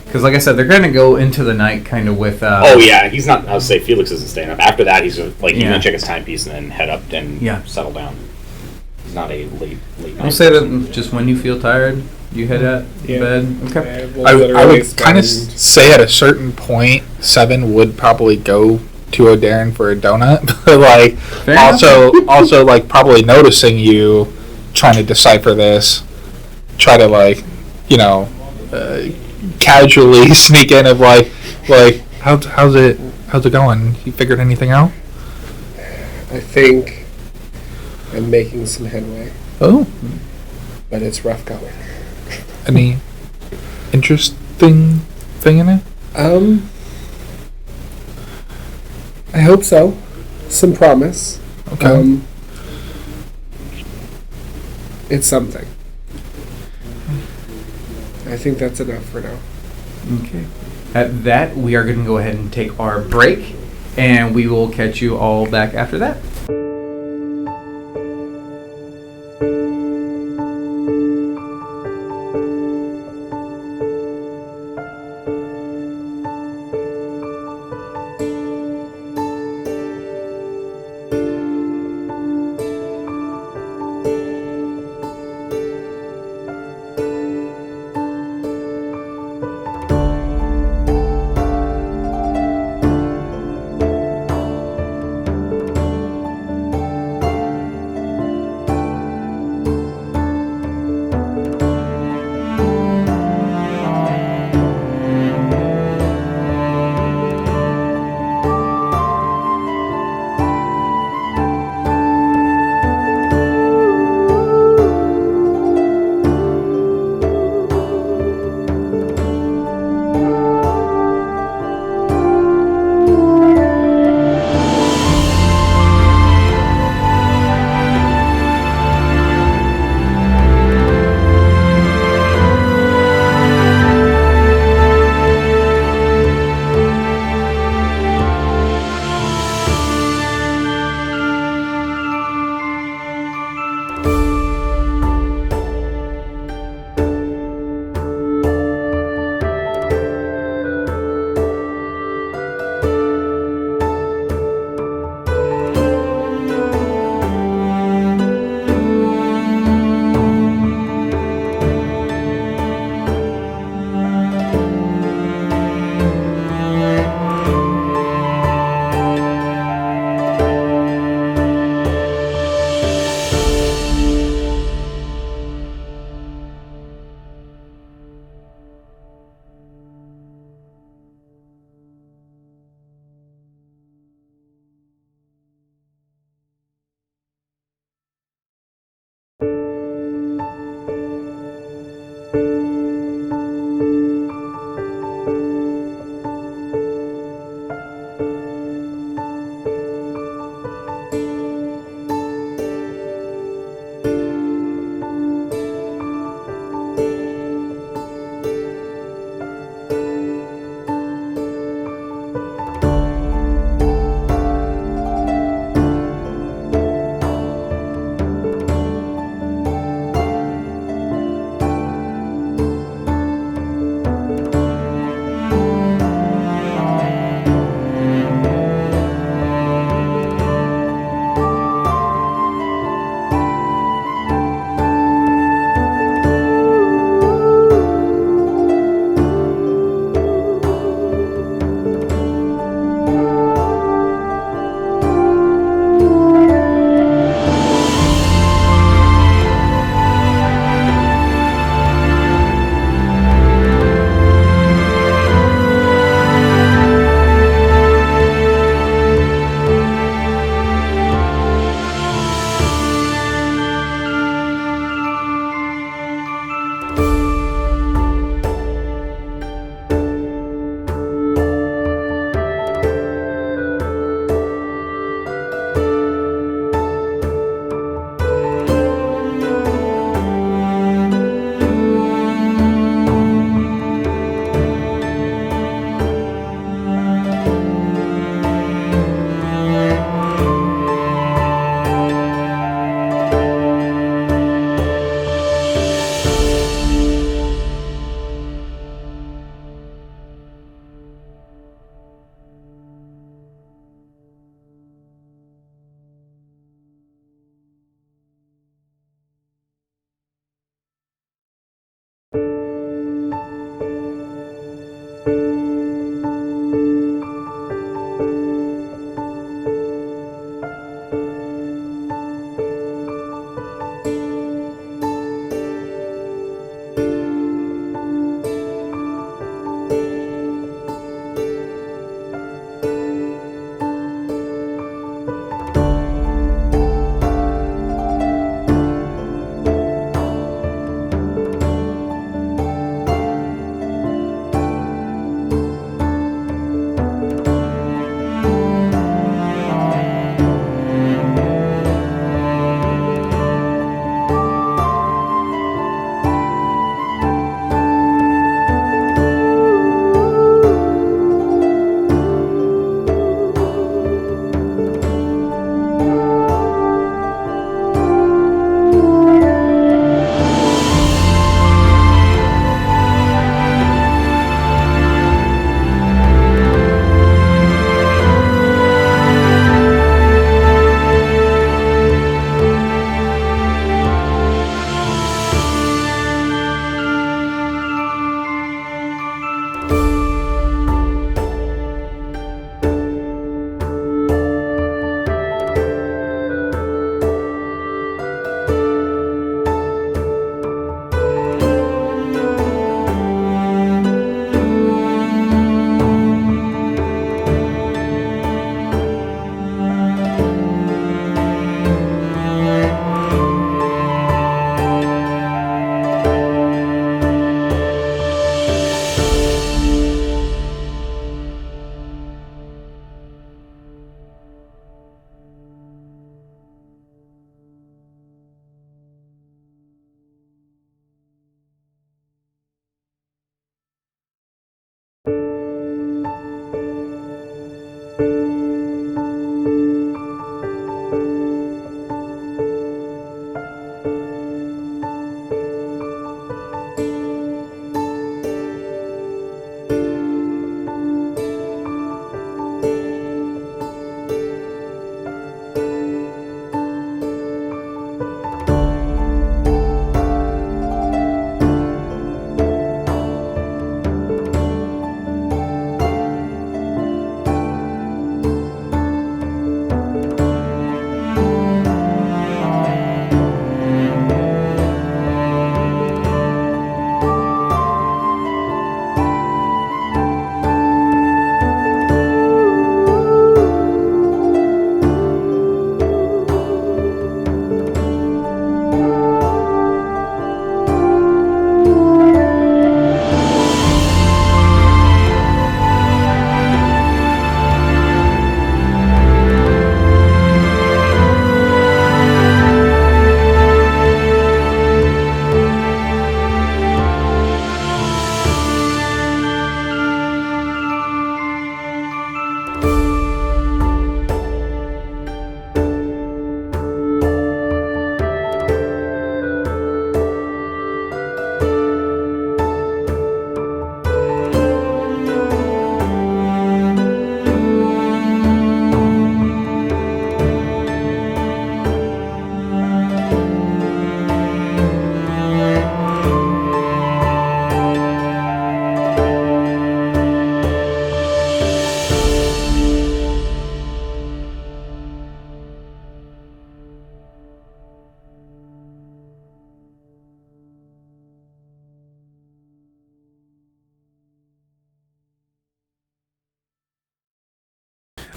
Because like I said, they're gonna go into the night kind of with. Oh yeah, he's not. I would say Felix isn't staying up. After that, he's like he's Yeah. gonna check his timepiece and then head up and settle down. He's not a late I'll night say person. that just when you feel tired, you head at bed. Okay. I would kind of say at a certain point, Seven would probably go to O'Darren for a donut, but like Fair also like probably noticing you trying to decipher this, try to like casually sneak in of like how's it going? You figured anything out? I think I'm making some headway, Oh, but it's rough going. any interesting thing in it? I hope so. Some promise. Okay. It's something. I think that's enough for now. Okay. At that, we are going to go ahead and take our break, and we will catch you all back after that.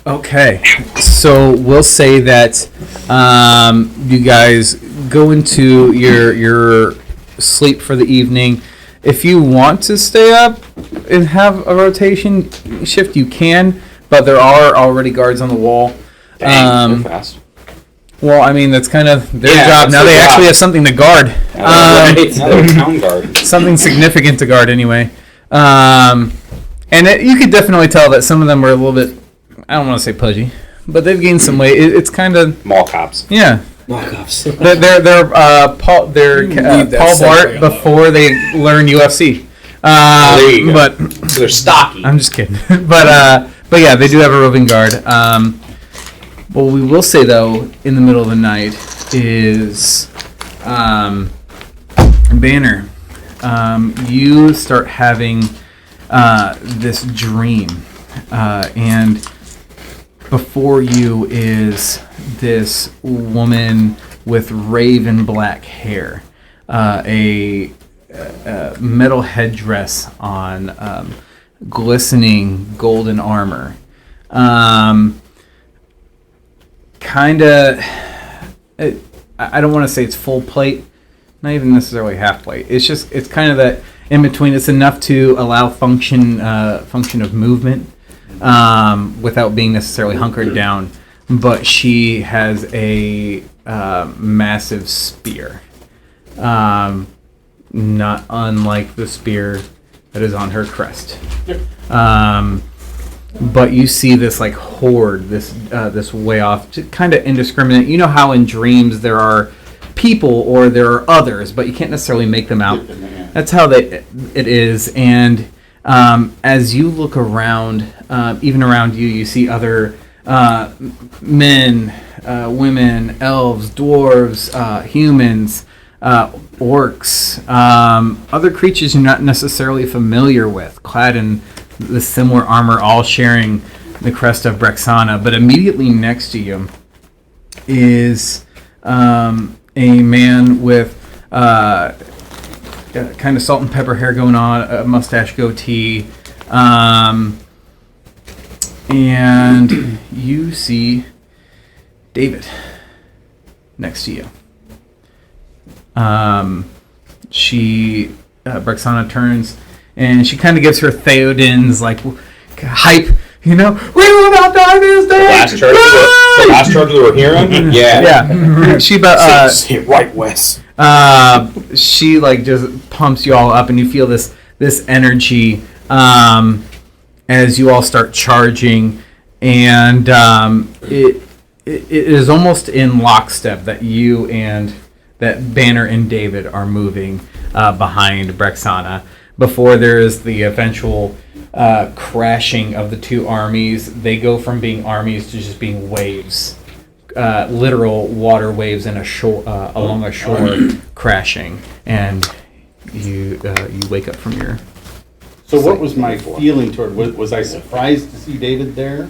Okay, so we'll say that you guys go into your sleep for the evening. If you want to stay up and have a rotation shift, you can, but there are already guards on the wall. Dang, they're fast. Well, I mean, that's kind of their Yeah, job. that's Now their they job. actually have something to guard. Another town guard. Something significant to guard anyway. And you could definitely tell that some of them were a little bit, I don't want to say pudgy, but they've gained some weight. It's kind of, Mall cops. yeah. Knockoffs. Paul that Paul segue Bart on that before they learn UFC. There you go. But So they're stocky. I'm just kidding. But yeah, they do have a roving guard. What we will say though, in the middle of the night, is Banner. You start having this dream, and before you is this woman with raven black hair, a metal headdress on, glistening golden armor. Kind of, I don't want to say it's full plate, not even necessarily half plate. It's kind of that in between. It's enough to allow function of movement without being necessarily hunkered down. But she has a massive spear, not unlike the spear that is on her crest. But you see this like horde, this way off, kind of indiscriminate. You know how in dreams there are people or there are others, but you can't necessarily make them out. That's how it is. And as you look around, even around you, you see other men, women, elves, dwarves, humans, orcs, other creatures you're not necessarily familiar with, clad in the similar armor, all sharing the crest of Brexana. But immediately next to you is a man with kind of salt and pepper hair going on, a mustache, goatee, and you see David next to you. Brexana turns and she kind of gives her Theoden's like hype, we will not die this day. The last charge we were hearing? Yeah. Yeah. She Say it right, Wes. she like just pumps you all up, and you feel this energy as you all start charging, and it is almost in lockstep that you and that Banner and David are moving behind Brexana before there is the eventual crashing of the two armies. They go from being armies to just being waves, literal water waves in a shore along a shore crashing, and you wake up from your. So what was my feeling toward? Was I surprised to see David there?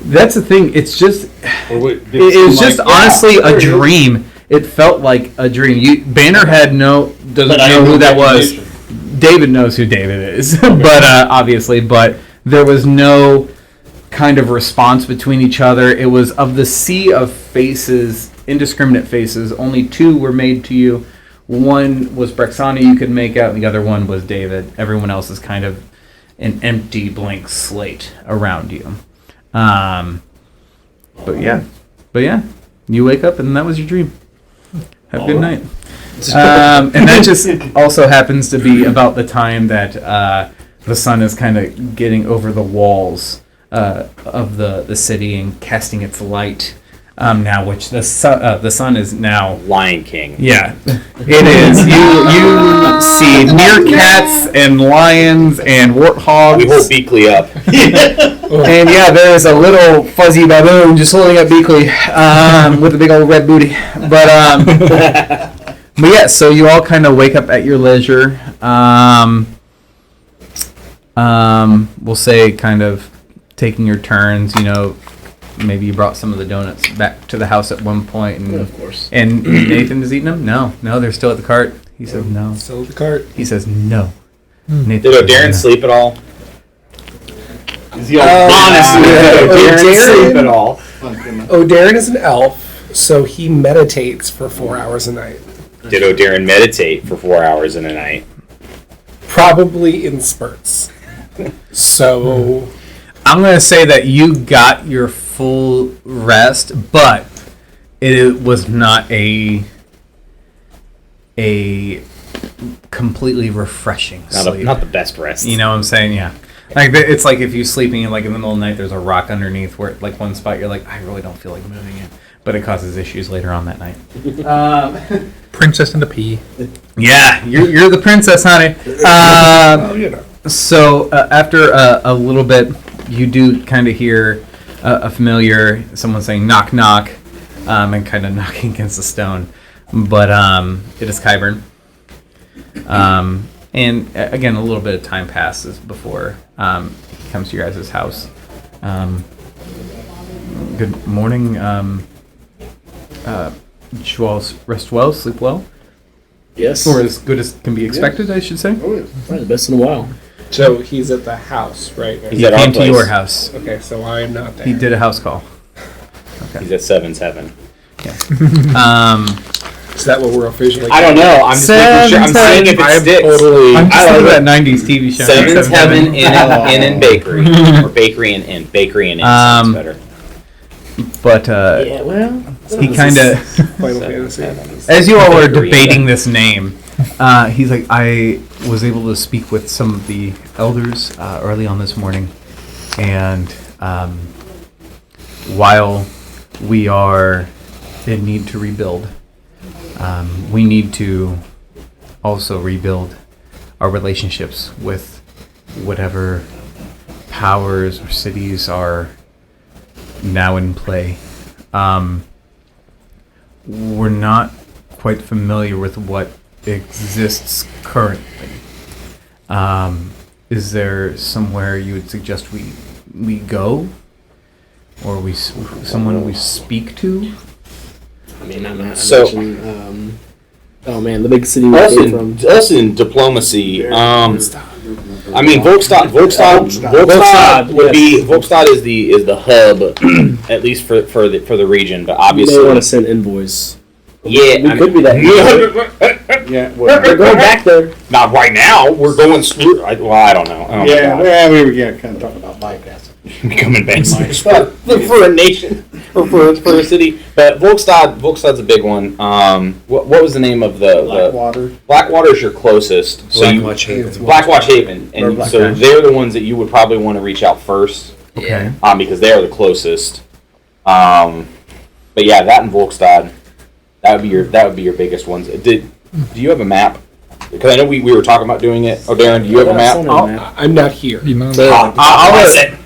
That's the thing. It's just Or what, did it seem was just like, honestly yeah, a there he is. dream. It felt like a dream. Banner doesn't But I know had who no that was. recognition. David knows who David is, but obviously, but there was no kind of response between each other. It was of the sea of faces, indiscriminate faces. Only two were made to you. One was Brexana you could make out, and the other one was David. Everyone else is kind of an empty blank slate around you. But yeah, you wake up and that was your dream. Have a good night. And that just also happens to be about the time that the sun is kind of getting over the walls of the city and casting its light now, which the sun is now. Lion King. Yeah, it is. You see meerkats and lions and warthogs. We hold Beakley up. And yeah, there's a little fuzzy baboon just holding up Beakley with a big old red booty. But yeah, so you all kind of wake up at your leisure. We'll say kind of taking your turns. Maybe you brought some of the donuts back to the house at one point, and Of course. and Nathan is eating them. No, they're still at the cart. He says no. Still the cart. He says no. Nathan Did says Darren no. sleep at all? Is he all Honestly, Darren- sleep at all. Darren is an elf, so he meditates for 4 hours a night. Did O'Darren meditate for 4 hours in a night? Probably in spurts. So I'm going to say that you got your full rest, but it was not a completely refreshing sleep. Not the best rest. You know what I'm saying? Yeah. Like it's like if you're sleeping in the middle of the night, there's a rock underneath where like one spot you're like, I really don't feel like moving it, but it causes issues later on that night. Princess and the Pea. Yeah, you're the princess, honey. So after a little bit, you do kind of hear a familiar someone saying knock knock, and kind of knocking against the stone, but it is Kyburn. And again, a little bit of time passes before he comes to your guys' house. Good morning. Did you all rest well, sleep well? Yes. Or as good as can be expected, I should say. Probably the best in a while. So he's at the house, right? He's He at our came to place. your house. Okay, so I am not there. He did a house call. He's at 7-7. Is that what we're officially? I don't know. I'm just making sure. I'm seeing if it sticks. I'm just thinking of that 90s TV show. 7-7 Inn and Bakery. Or Bakery and Inn. Bakery and Inn sounds better. But Yeah, well. he kind of, Final Fantasy. as you all are Bakery, debating this name, he's like, I was able to speak with some of the elders early on this morning, and while we are in need to rebuild, we need to also rebuild our relationships with whatever powers or cities are now in play. We're not quite familiar with what exists currently. Is there somewhere you would suggest we go, or someone we speak to? I mean, I'm not. So- Oh man, the big city we came from. Us in diplomacy. I mean, Volkstad would be Volkstad is the hub, at least for the region. But You may obviously, want to send envoys. yeah, We could be that. Yeah, We're going back there. Not right now. We're going. I don't know. Oh my yeah, God. well, we were kind of talking about bypassing. Becoming basics for a nation or for a city. But Volkstad's a big one. What was the name of the Blackwater. Blackwater's your closest. Blackwatch Haven. Blackwatch Haven, and Black- so they're the ones that you would probably want to reach out first, Okay. because they are the closest. But yeah, that and Volkstad, that would be your biggest ones. Do you have a map? Because I know we were talking about doing it. Oh, Darren, do you have a map? I'm not here. You know that.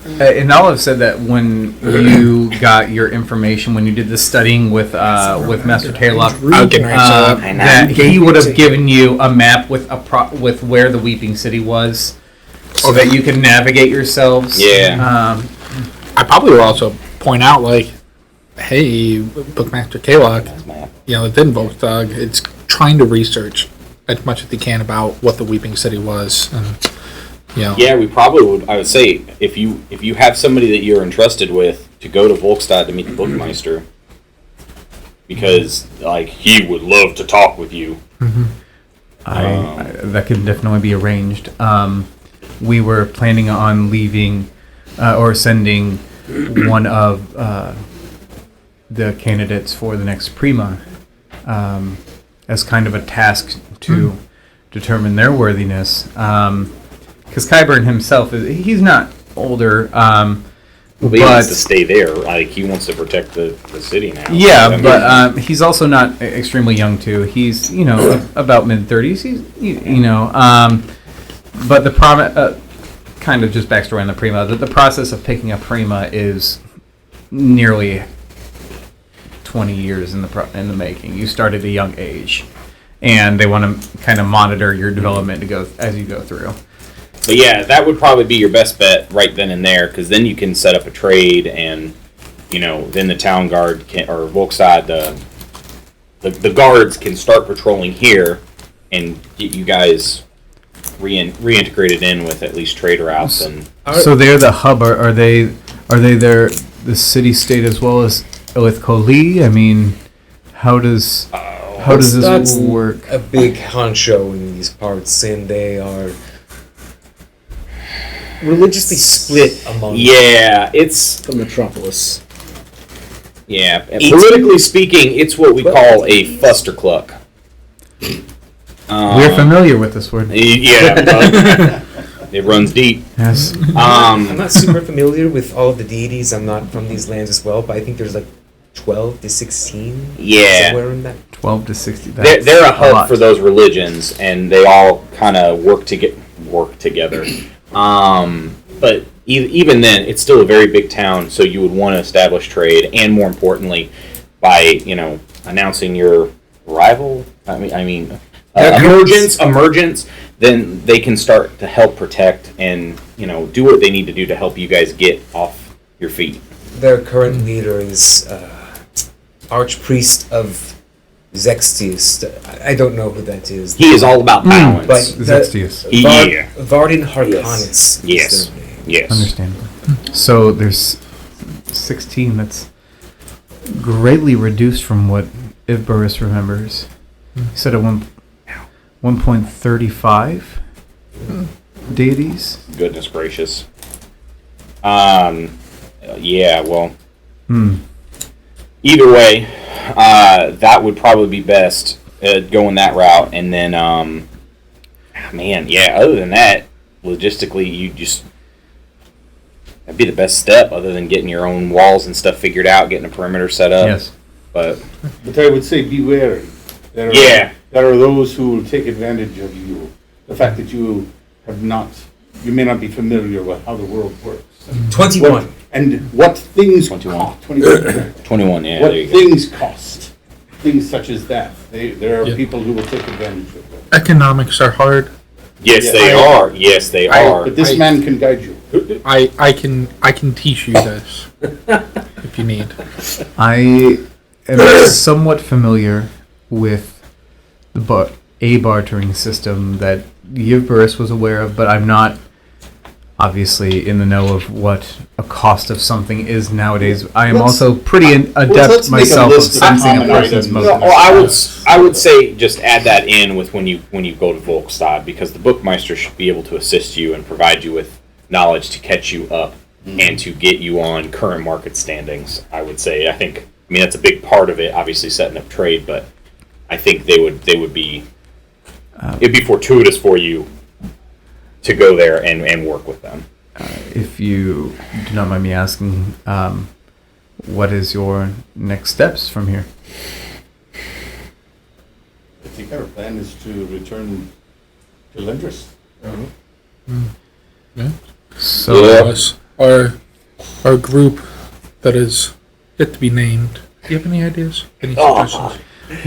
And Olive said that when you got your information, when you did the studying with Master Taylock, I'll get right to that he would have given you a map with with where the Weeping City was, so that you can navigate yourselves. Yeah. I probably will also point out, like, hey, Bookmaster Kalok, it's in Volkstag. It's trying to research as much as they can about what the Weeping City was, and Yeah, we probably would. I would say if you have somebody that you're entrusted with to go to Volkstad to meet the Bookmeister, because he would love to talk with you. That can definitely be arranged. We were planning on leaving or sending one of the candidates for the next Prima as kind of a task to determine their worthiness. Because Kyburn himself he's not older, But he wants to stay there. He wants to protect the city now. yeah, but he's also not extremely young too. He's about mid-30s. He's but the kind of just backstory on the Prima. The process of picking a Prima is nearly 20 years in the making. You start at a young age, and they want to kind of monitor your development as you go through. But yeah, that would probably be your best bet right then and there, because then you can set up a trade, and then the town guard or Volkstad, the guards can start patrolling here, and get you guys reintegrated in with at least trade routes and. So they're the hub. Are they there the city state as well as with Koli? I mean, how does That's this work? a big honcho in these parts, and they are religiously split among. Yeah, it's The metropolis. yeah. And politically speaking, it's what we call a fustercluck. We're familiar with this word. Yeah, it runs deep. Yes. I'm not super familiar with all of the deities. I'm not from these lands as well, but I think there's like 12 to 16. Yeah. Somewhere in that. 12 to 60. They're a hub lot. for those religions, and they all kind of work together. But even then, it's still a very big town, so you would want to establish trade, and more importantly, by announcing your arrival. Emergence. Then they can start to help protect and do what they need to do to help you guys get off your feet. Their current leader is Archpriest of Zextius. I don't know who that is. He is all about balance. But Zextius. Yeah. Vardin Harkonis. Yes. Yes. Understandable. So there's 16. That's greatly reduced from what Yvburess remembers. He said at 1.35 deities. Goodness gracious. Yeah. Well. Either way, that would probably be best going that route, and then, other than that, logistically, that'd be the best step, other than getting your own walls and stuff figured out, getting a perimeter set up. Yes. But I would say be wary. There are those who will take advantage of you. The fact that you may not be familiar with how the world works. 21. What things 21. cost. 21. 21, yeah. What there you go. things cost. Things such as that. There are Yeah. people who will take advantage of them. Economics are hard. Yes, Yeah. they are. Yes, they are. But this man can guide you. I can teach you this if you need. I am somewhat familiar with a bartering system that Yvburess was aware of, but I'm not obviously in the know of what a cost of something is nowadays. I am also pretty adept let's make a myself of list of sensing a common person's items. motives. I would say just add that in with when you go to Volkstad, because the bookmeister should be able to assist you and provide you with knowledge to catch you up and to get you on current market standings. I would say. I mean that's a big part of it. Obviously setting up trade, but I think they would be. It'd be fortuitous for you to go there and work with them. If you do not mind me asking, what is your next steps from here? I think our plan is to return to Lindris. So Us, our group that is yet to be named. Do you have any ideas? Any suggestions?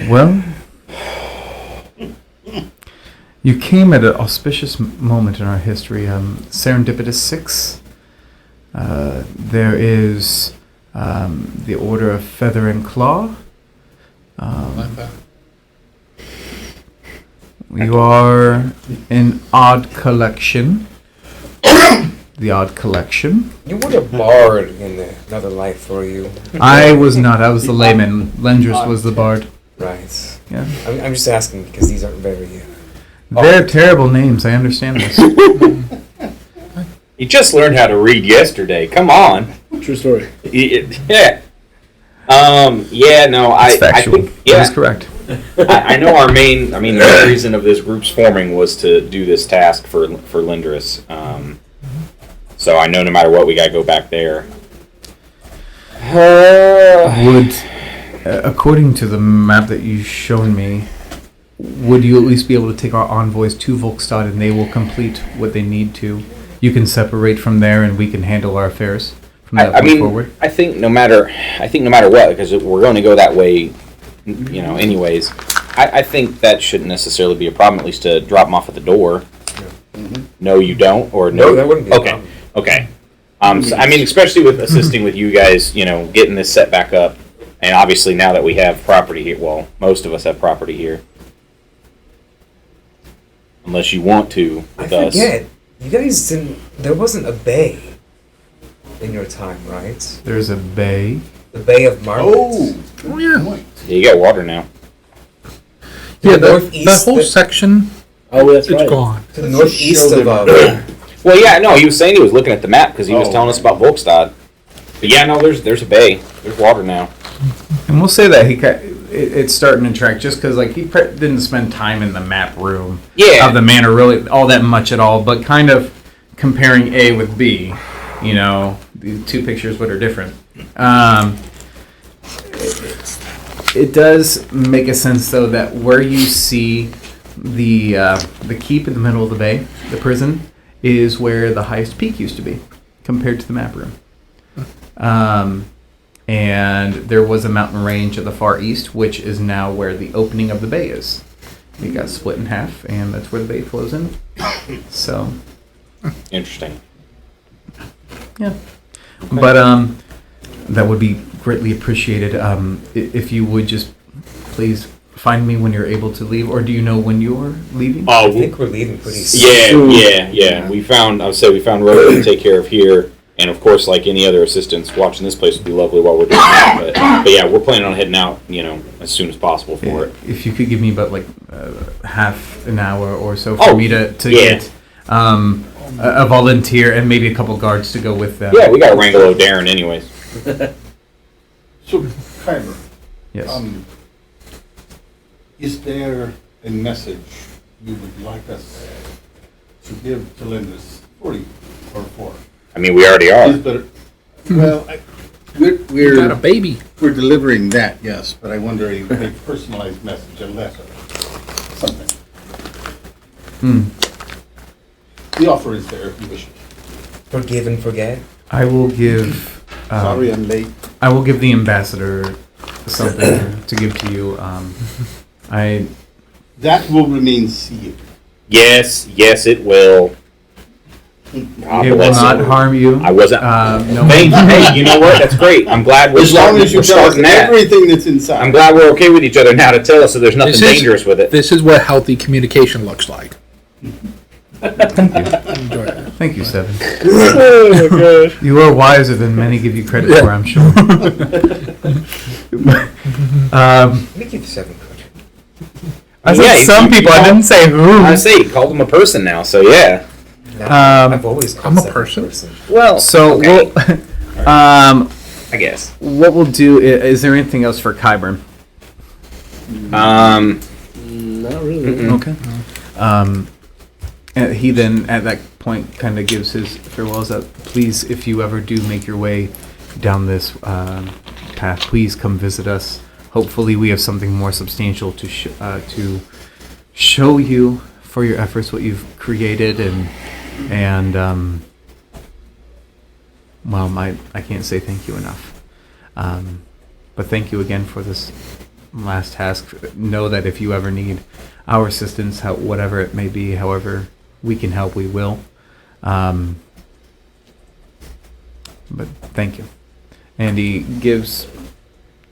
Well, you came at an auspicious moment in our history. Serendipitous 6. There is the Order of Feather and Claw. Like that. You are an odd collection. The Odd Collection. You were a bard in another life, were you? I was not. I was the layman. Lendris was the bard. Right. Yeah. I'm just asking because these aren't very. They're terrible names. I understand this. You just learned how to read yesterday. Come on. True story. Yeah. No, It's factual. I think, yeah. That is correct. I know the main reason of this group's forming was to do this task for Lindris. So I know no matter what, we gotta go back there. Would, according to the map that you've shown me, would you at least be able to take our envoys to Volkstad and they will complete what they need to? You can separate from there and we can handle our affairs from that point forward. I think no matter what, because we're going to go that way, anyways. I think that shouldn't necessarily be a problem. At least to drop them off at the door. Mm-hmm. No, you don't, or no. No, that wouldn't be a okay. problem. Okay. Especially with assisting with you guys, getting this set back up, and obviously now that we have property here, well, most of us have property here. unless you want to I with us. forget. You guys didn't. There wasn't a bay in your time, right? There's a bay. The Bay of Margaret. Oh yeah. Yeah, you got water now. Yeah, the northeast, whole section, Oh, that's it's right. gone. to the northeast show of them. Well, yeah, no, he was saying he was looking at the map because he was Oh, telling us okay. about Volkstad. But yeah, no, there's a bay. There's water now. And we'll say that it's starting to track just because like he didn't spend time in the map room Yeah. of the manor really all that much at all, but kind of comparing A with B, you know, the two pictures what are different. It does make a sense though that where you see the keep in the middle of the bay, the prison, is where the highest peak used to be compared to the map room. And there was a mountain range at the far east, which is now where the opening of the bay is. It got split in half, and that's where the bay flows in. So, Interesting. yeah. But that would be greatly appreciated. If you would just please find me when you're able to leave, or do you know when you're leaving? I Oh, think we're leaving pretty soon. yeah. We found Rhoda to take care of here, and of course, like any other assistants, watching this place would be lovely while we're doing that. But yeah, we're planning on heading out, as soon as possible for it. If you could give me about like half an hour or so for Oh, me to yeah. get a volunteer and maybe a couple guards to go with them. Yeah, we got to wrangle O'Darren anyways. So, Kyber, Yes. is there a message you would like us to give to Linda's 40 or 4? I mean, we already are. Is there, well, You got a baby. we're delivering that, yes, but I wonder a personalized message, a letter, something. The offer is there if you wish it. Forgive and forget. I will give. Sorry I'm late. I will give the ambassador something to give to you. That will remain sealed. Yes, it will. God It will bless not you. harm you. I wasn't. No. Hey, you know what? That's great. I'm glad we're As long starting, as you we're tell us starting that. everything that's inside. I'm glad we're okay with each other now to tell us so there's nothing This is- dangerous with it. This is what healthy communication looks like. Enjoy it. Thank you, Seven. Oh my gosh. You are wiser than many give you credit for, I'm sure. Let me give you 7 credit. I said Yeah, some you people. I know- didn't say who. I say you called him a person now, so yeah. No, Um, I've always called I'm a 7 person. Well, So okay, I guess. what we'll do is there anything else for Kyburn? Not really. Okay. And he then, at that point, kind of gives his farewells up. Please, if you ever do make your way down this path, please come visit us. Hopefully, we have something more substantial to show you for your efforts, what you've created, and well, I can't say thank you enough. But thank you again for this last task. Know that if you ever need our assistance, whatever it may be, however we can help, we will. But thank you. And he gives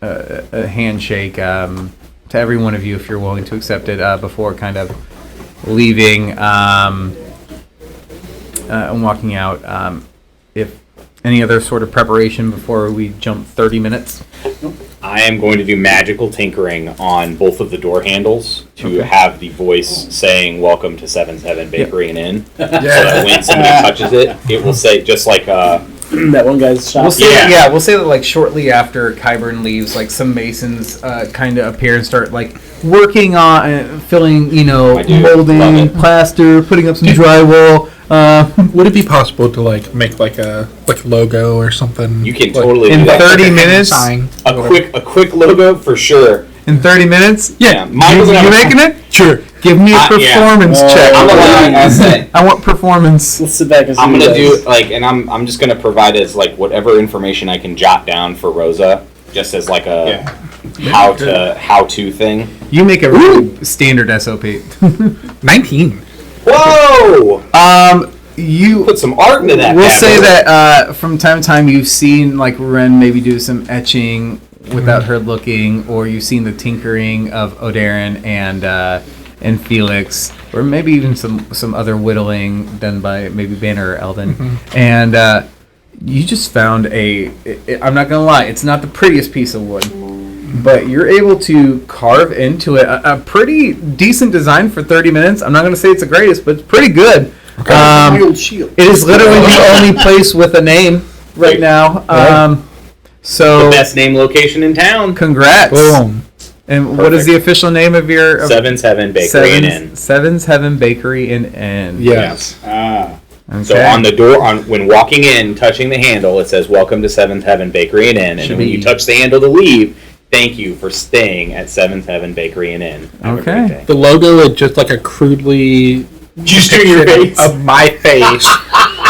a handshake to every one of you if you're willing to accept it before kind of leaving and walking out. If any other sort of preparation before we jump 30 minutes? I am going to do magical tinkering on both of the door handles to have the voice saying "Welcome to 7-7 Bakery and Inn." So that when somebody touches it, it will say just like That one guy's shop. We'll say Yeah. that, we'll say that like shortly after Kyburn leaves, like some masons kind of appear and start like working on filling, I do. Love molding, it. plaster, putting up some drywall. Would it be possible to make like a logo or something? You can Like, totally in do that. 30 minutes? sign. A quick logo for sure. In 30 minutes? Yeah, mine You, was you making it? Sure. Give me a Yeah. performance check. I'm gonna say. I want performance. Let's sit back and see I'm what gonna he do does. like, and I'm just gonna provide as like whatever information I can jot down for Rosa, just as like a how to thing. You make a really standard SOP. 19. Whoa! You Put some art into that. We'll bad say boy. that from time to time you've seen like Ren maybe do some etching without her looking, or you've seen the tinkering of O'Darren and Felix, or maybe even some other whittling done by maybe Banner or Eldon, and you just found I'm not gonna lie, it's not the prettiest piece of wood, but you're able to carve into it a pretty decent design for 30 minutes. I'm not gonna say it's the greatest, but it's pretty good. My old shield. It is literally the only place with a name right now. So The best name location in town. congrats. Boom. And what is the official name of your of Seven's Heaven Bakery and Inn. Seven's Heaven Bakery and Inn. Yes. Ah. Okay. So on the door, when walking in, touching the handle, it says "Welcome to Seventh Heaven Bakery and Inn." And Should when be- you touch the handle to leave, thank you for staying at Seventh Heaven Bakery and Inn. Have a Okay. great day. The logo is just like a crudely Just doing your face. of my face,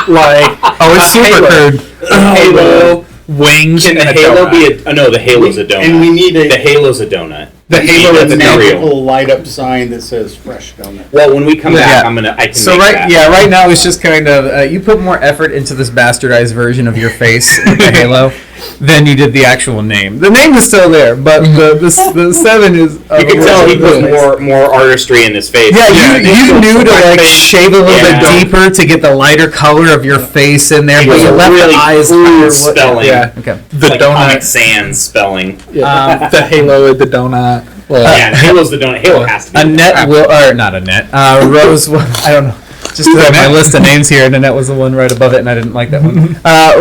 like Oh, it's super crude. Halo. wings Can and the a halo donut. be a? Oh no, the halo's a donut. And we need the a halo's a donut. The halo That's is a not donut. real. magical light up sign that says fresh donut. Well, when we come Yeah. back, I can So make right, that. right now it's just kind of you put more effort into this bastardized version of your face with the halo than you did the actual name. The name is still there, but the 7 is. You can tell he put more artistry in his face. Yeah, you knew to like shave a little Yeah. bit deeper to get the lighter color of your face in there, It but was you left really the eyes crude kind of spelling. Yeah. Okay. The like Comic donut, Sans spelling. the halo is the donut. Well, Yeah, Halo's the donut. Halo has to be. Annette will, or not Annette. Rose. I don't know. Just because I have my list of names here, and Annette was the one right above it, and I didn't like that one.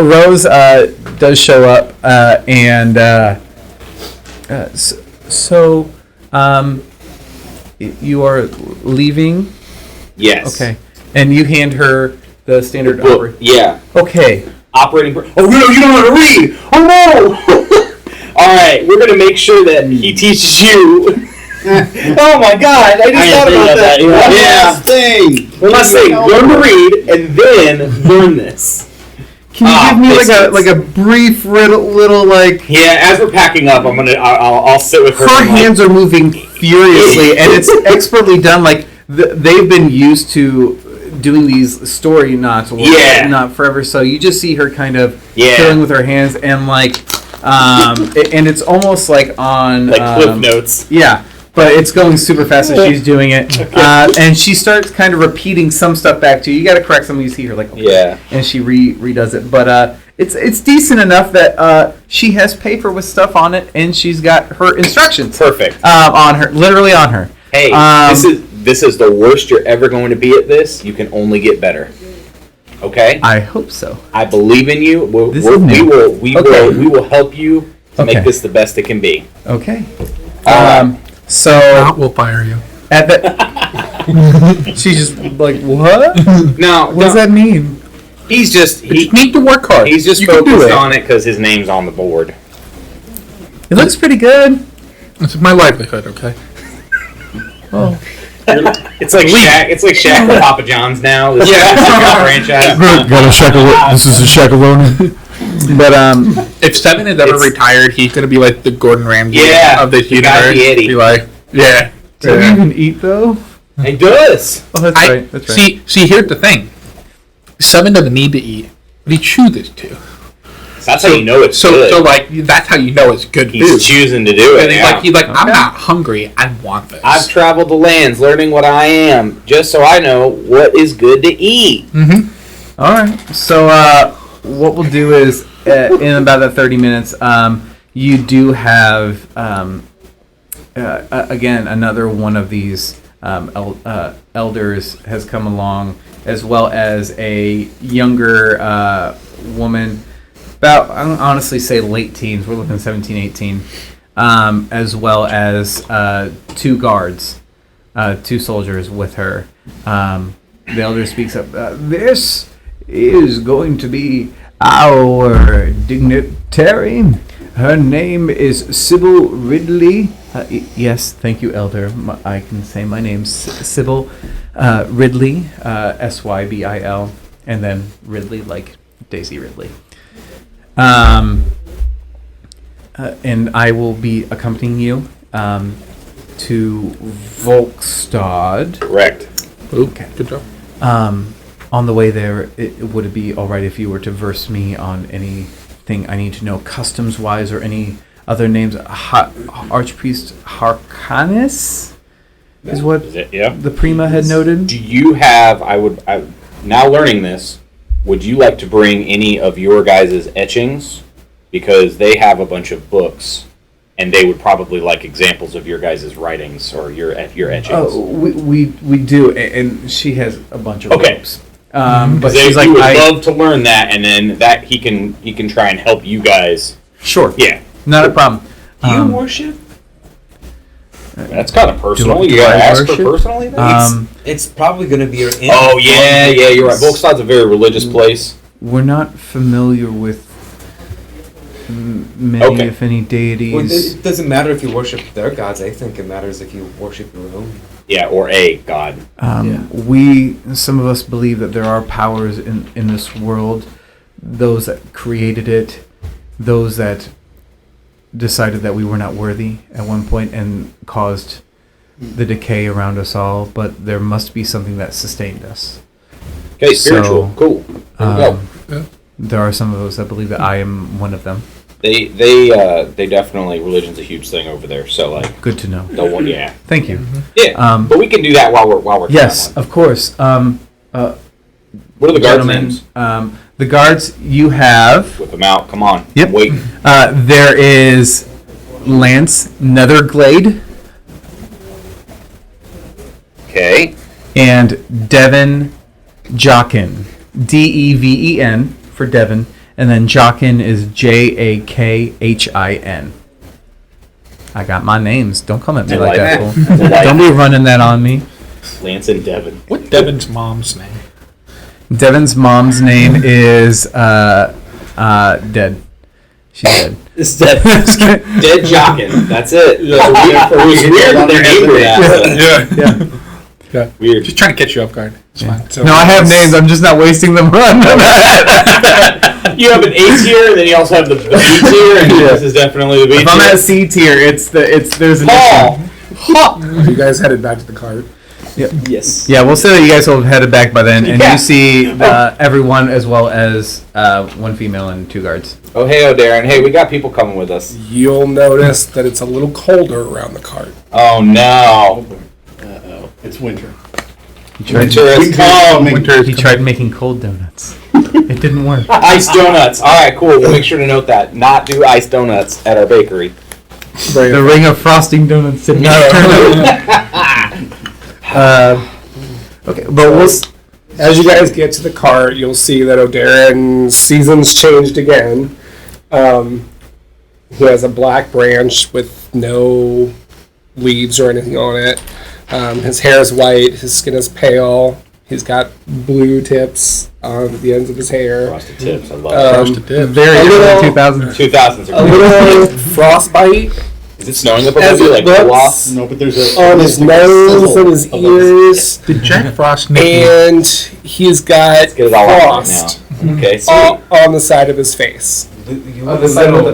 Rose does show up, and so you are leaving. Yes. Okay, and you hand her the standard. Well, yeah. Okay. Operating. Oh no, you don't know how to read. Oh no. All right, we're gonna make sure that he teaches you. Oh my God! I just thought about that. Yeah. Thing. One last thing. Learn to read and then learn this. Can you give me biscuits. like a brief little like? Yeah. As we're packing up, I'll sit with her. Her and, like, hands are moving furiously, and it's expertly done. Like they've been used to doing these story knots, Yeah. not forever. So you just see her kind of Yeah. killing with her hands, and like, and it's almost like on like cliff notes. Yeah, but it's going super fast as she's doing it, and she starts kind of repeating some stuff back to you. You got to correct some. You see her like, okay. Yeah. And she redoes it, but it's decent enough that she has paper with stuff on it, and she's got her instructions Perfect. on her, literally on her. Hey, this is the worst you're ever going to be at this. You can only get better. Okay? I hope so. I believe in you. This is new. We Okay. will help you to Okay. make this the best it can be. Okay. Um, So Not will fire you. at the, she's just like, what? Now, What does that mean? he's just You need to work hard. he's just You can do focused it. on it because his name's on the board. It looks pretty good. It's my livelihood, okay? Oh. It's like Shaq. It's like Shaq with Papa John's now. This franchise. Got a shakaroni. This is a shakaroni. But If Seven is ever It's- retired, he's gonna be like the Gordon Ramsay Yeah, of this the guy universe. Fieri. Be like, yeah. does he even eat though? He does. Oh, that's I right. That's right. see. Here's the thing. Seven doesn't need to eat, but he chooses to. That's how you know it's So, good. so like that's how you know it's good He's food. choosing to do it. And Yeah. he's like, I'm Okay. not hungry. I want this. I've traveled the lands, learning what I am, just so I know what is good to eat. All right. So what we'll do is in about that 30 minutes, you do have again another one of these elders has come along, as well as a younger woman, about I don't honestly say late teens. We're looking 17, 18, as well as two guards, two soldiers with her. The elder speaks up. This is going to be our dignitary. Her name is Sybil Ridley. Yes, thank you, Elder. I can say my name's Sybil Ridley, Sybil, and then Ridley, like Daisy Ridley. And I will be accompanying you to Volkstad. Correct. Ooh, good job. On the way there, would it be all right if you were to verse me on anything I need to know, customs-wise, or any other names? Archpriest Harkanis is what Is it? Yeah. the Prima had noted. Do you have? Now learning this. Would you like to bring any of your guys' etchings? Because they have a bunch of books, and they would probably like examples of your guys' writings or your etchings. Oh, we do, and she has a bunch of Okay. ropes. But But she's like, would love to learn that, and then that he can try and help you guys. sure, Yeah, not a problem. Do you worship? that's kind of personal. do You gotta I ask her worship? personally. Then? It's probably going to be your. Oh yeah, you're right. Volkstad's a very religious place. We're not familiar with many, Okay. if any, deities. Well, it doesn't matter if you worship their gods. I think it matters if you worship your own. Yeah, or a god. Some of us believe that there are powers in this world, those that created it, those that decided that we were not worthy at one point and caused the decay around us all, but there must be something that sustained us. Okay, spiritual. So, Cool. There we go. There are some of us that believe that I am one of them. They definitely, religion's a huge thing over there. So like, Good to know. don't want, yeah, Thank you. yeah. But we can do that while we're Yes, traveling. of course. What are the guards' Gentlemen, names? the guards you have. Whip them out. Come on. Yep. I'm waiting. There is Lance Netherglade Okay. and Devin Jockin. Deven for Devin, and then Jockin is Jakhin. I got my names. Don't come at me I like like that, that. fool. I like Don't be running that on me. Lance and Devin. What Devin's mom's name? Devin's mom's name is dead. She's dead. It's dead. Dead Jockin. That's it. It was weird that their name were that. Yeah. Weird. Just trying to catch you off guard. It's fine. So No, I have names. I'm just not wasting them. You have an A tier, and then you also have the B tier, and this is definitely the B If I'm at tier. C tier, there's an Paul. you guys headed back to the cart. Yes. Yeah, we'll say that you guys will have headed back by then, and Yeah. you see everyone as well as one female and 2 guards. Oh hey, Darren. Hey, we got people coming with us. You'll notice that it's a little colder around the cart. Oh no. Uh-oh. It's winter. Winter has come. He tried making cold donuts. It didn't work. Ice donuts. All right, cool. We'll make sure to note that. Not do ice donuts at our bakery. The ring of frosting donuts did not turn out. Okay, but As you guys get to the cart, you'll see that O'Darren's season's changed again. He has a black branch with no leaves or anything on it. His hair is white. His skin is pale. He's got blue tips on the ends of his hair. Frosted tips. I love it. very a little- early 2000s. 2000s A are great. little frostbite Is it snowing up as above you? it Like pull off? looks No, but there's a on his nose and his ears, Did Jack Frost nick you? and he's got Get it all out frost right now. Okay, sweet. on the side of his face.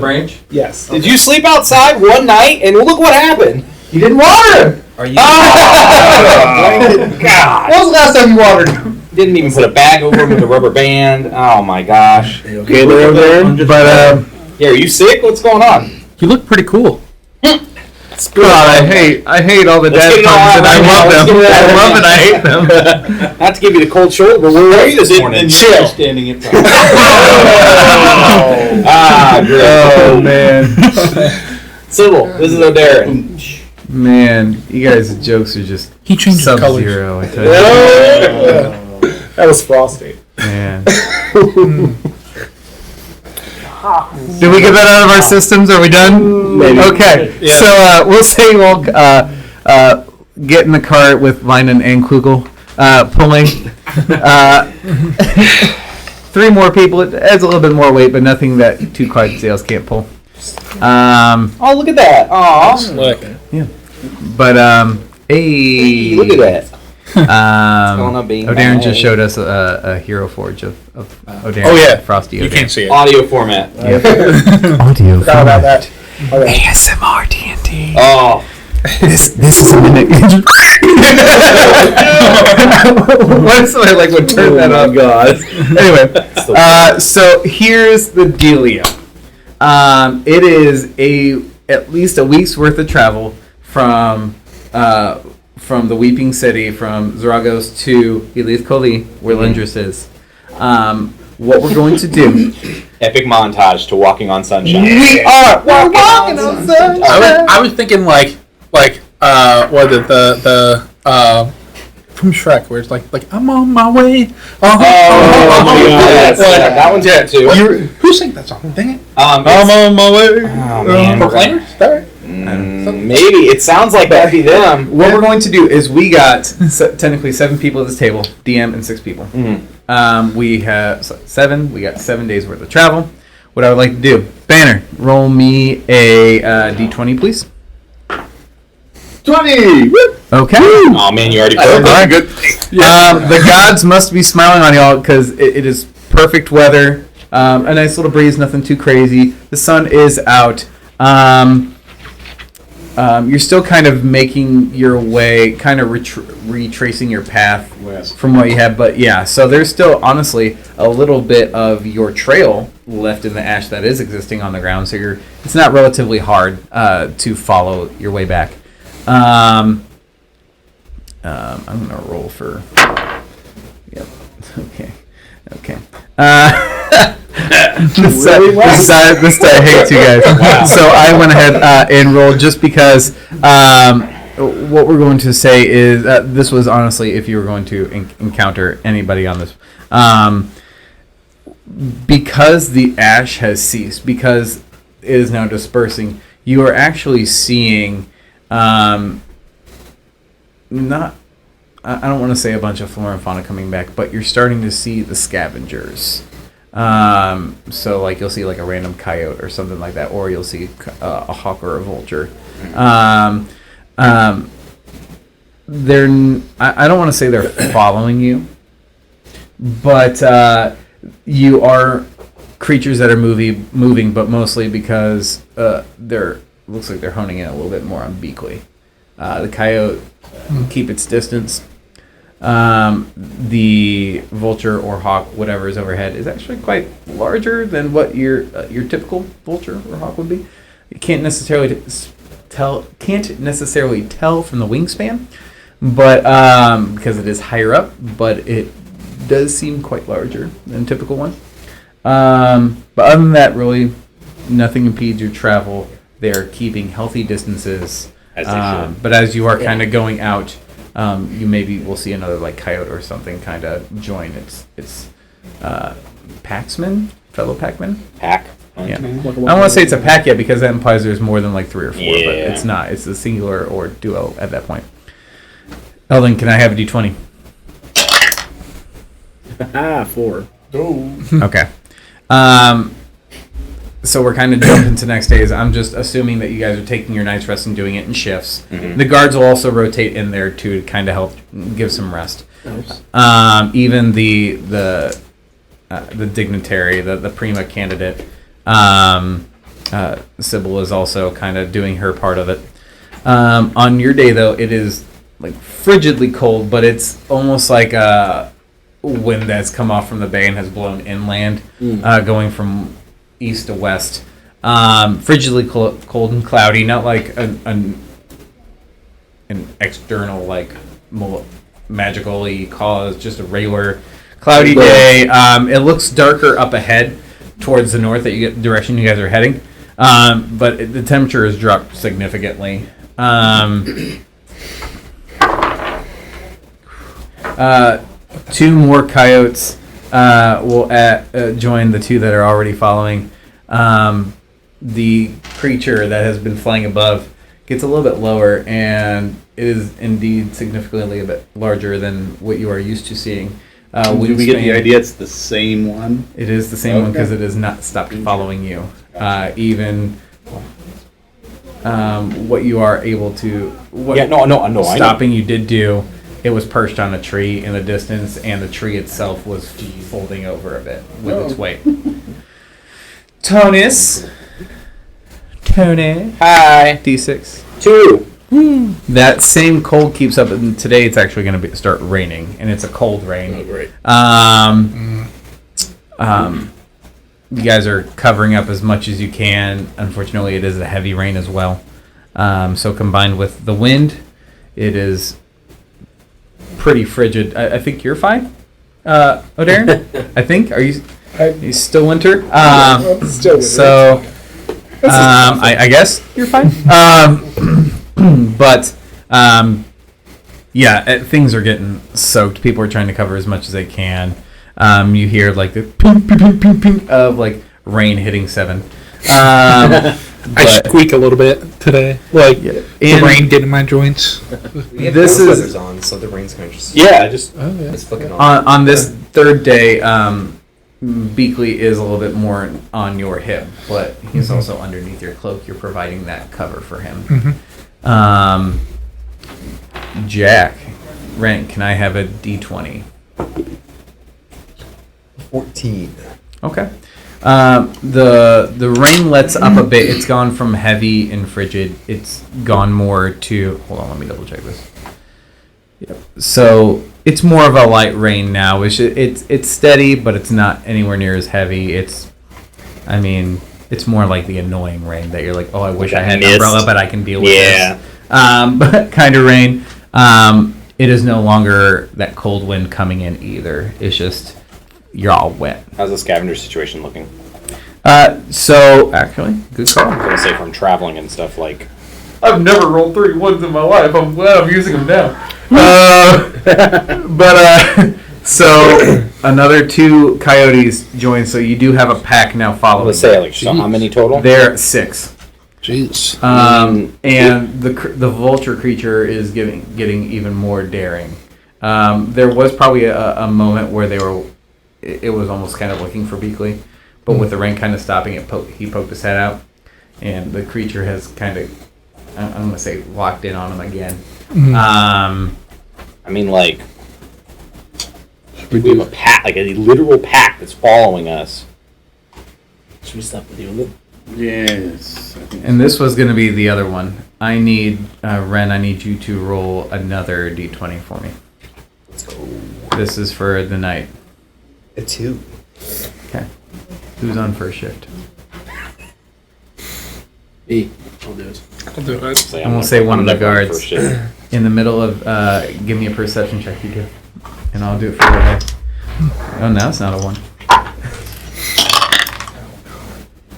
branch? Yes. Did you sleep outside one night and look what happened? You didn't water him! Are you? God. When was the last time you watered him? Didn't even put a bag over him with a rubber band. Oh my gosh. Okay, there, O'Darren. But, Yeah, are you sick? What's going on? You look pretty cool. God, I hate all the Let's dad get it all puns, out and I right now. love Let's them. get it I out love right and I hate them. Not to give you the cold shoulder, but where were you this morning? Chill. Standing in front. Ah, great. Oh, man. Sybil, this is O'Darren. Man, you guys' jokes are just He changed his colors. sub-zero, I tell you. That was Frosty. Man. Did we get that out of our systems? Are we done? Maybe. Okay. Yeah. So we'll say we'll get in the cart with Leinen and Klugel pulling. 3 more people. It adds a little bit more weight, but nothing that 2 Clydesdales can't pull. Oh, look at that. Aw. Look. But Hey, look at that. going on, being O'Darren nice. just showed us a hero forge of O'Darren. Oh, yeah. Frosty. You O'Darren. can't see it. Audio format. Audio. Forgot about that. Okay. ASMR TNT. Oh. This is a minute. What if somebody would turn that on? God. Anyway, so here's the dealio. It is at least a week's worth of travel from from the Weeping City, from Zaragos to Elith Koli, where Lindris is. What we're going to do... Epic montage to Walking on Sunshine. We're walking on sunshine. I was thinking what from Shrek, where it's like I'm on my way. Yes. That one's good too. Who sang that song? Dang it! I'm on my way. Oh, man. Proclaimers? Is that right? Maybe it sounds like that'd be them. What we're going to do is we got technically 7 people at this table, DM and 6 people. We have 7. We got 7 days worth of travel. What I would like to do, Banner, roll me a d20, please. 20! Whoop. Okay. Oh man, you already put All right. Good. The gods must be smiling on y'all because it is perfect weather. A nice little breeze, nothing too crazy. The sun is out. You're still kind of making your way, kind of retracing your path from what you have. But yeah, so there's still, honestly, a little bit of your trail left in the ash that is existing on the ground. So it's not relatively hard to follow your way back. I'm going to roll for... Yep. Okay. This time I hate you guys. Wow. So I went ahead and rolled just because what we're going to say is this was honestly if you were going to encounter anybody on this. Because the ash has ceased, because it is now dispersing, you are actually seeing not... I don't want to say a bunch of flora and fauna coming back, but you're starting to see the scavengers. So like you'll see like a random coyote or something like that, or you'll see a hawk or a vulture. I don't want to say they're following you, but you are creatures that are moving, but mostly because looks like they're honing in a little bit more on Beakley. The coyote keep its distance. The vulture or hawk, whatever is overhead, is actually quite larger than what your typical vulture or hawk would be. You can't necessarily tell from the wingspan, but because it is higher up, but it does seem quite larger than a typical one. But other than that, really, nothing impedes your travel. They are keeping healthy distances. As they should. But as you are kind of going out, you maybe will see another like coyote or something kind of join its fellow packman. Pack. Yeah. I don't want to say it's a pack yet because that implies there's more than like 3 or 4, but it's not. It's a singular or duo at that point. Eldon, can I have a d20? 4. Okay. So we're kind of jumping to next days. I'm just assuming that you guys are taking your night's rest and doing it in shifts. Mm-hmm. The guards will also rotate in there too to kind of help give some rest. Nice. Even the dignitary, the prima candidate, Sybil is also kind of doing her part of it. On your day though, it is like frigidly cold, but it's almost like a wind that's come off from the bay and has blown inland, going from east to west, frigidly cold and cloudy, not like an external like magically caused, just a regular cloudy day. It looks darker up ahead towards the north direction you guys are heading, but the temperature has dropped significantly. 2 more coyotes will join the 2 that are already following. The creature that has been flying above gets a little bit lower, and it is indeed significantly a bit larger than what you are used to seeing. Do we get the idea it's the same one? It is the same one because it has not stopped following you. Even what you are able to... Stopping you did do... It was perched on a tree in the distance, and the tree itself was folding over a bit with its weight. Tony. Hi. D6. 2. That same cold keeps up, and today it's actually going to start raining, and it's a cold rain. Oh, great. You guys are covering up as much as you can. Unfortunately, it is a heavy rain as well. So combined with the wind, it is pretty frigid. I think you're fine, O'Darren. I think. Are you still winter? I'm still with So, I guess you're fine. But yeah, things are getting soaked. People are trying to cover as much as they can. You hear like the ping, ping, ping, ping, ping of like rain hitting 7. I squeak a little bit today, like the rain getting in my joints. This is weather's on, so the rain's kind of just it's flicking on this third day. Beakley is a little bit more on your hip, but he's also underneath your cloak. You're providing that cover for him. Jack, Rent, can I have a D20? 14. Okay. The rain lets up a bit. It's gone from heavy and frigid. It's gone more to. Hold on, let me double check this. Yep. So it's more of a light rain now. It's steady, but it's not anywhere near as heavy. It's more like the annoying rain that you're like, oh, I wish I had an umbrella, but I can deal with this. But kind of rain. It is no longer that cold wind coming in either. It's just you're all wet. How's the scavenger situation looking? So actually, good call. I was gonna say from traveling and stuff like. I've never rolled 3 ones in my life. I'm glad I'm using them now. So another 2 coyotes join. So you do have a pack now following. Let's say like so how many total? There are 6. Jeez. And the vulture creature is getting even more daring. There was probably a moment where it was almost kind of looking for Beakley, but with the rain kind of stopping it, he poked his head out, and the creature has kind of, I'm going to say, locked in on him again. Like, we have a pack, like a literal pack that's following us. Should we stop with you? Yes. And this was going to be the other one. I need, Ren, I need you to roll another D20 for me. Let's go. This is for the night. A 2. Okay. Who's on first shift? Me. I'll do it. I'll do it. So I'm going to say one of the never on guards. first shift. In the middle of, give me a perception check, you do. And I'll do it for you. Okay? Oh, now it's not a 1.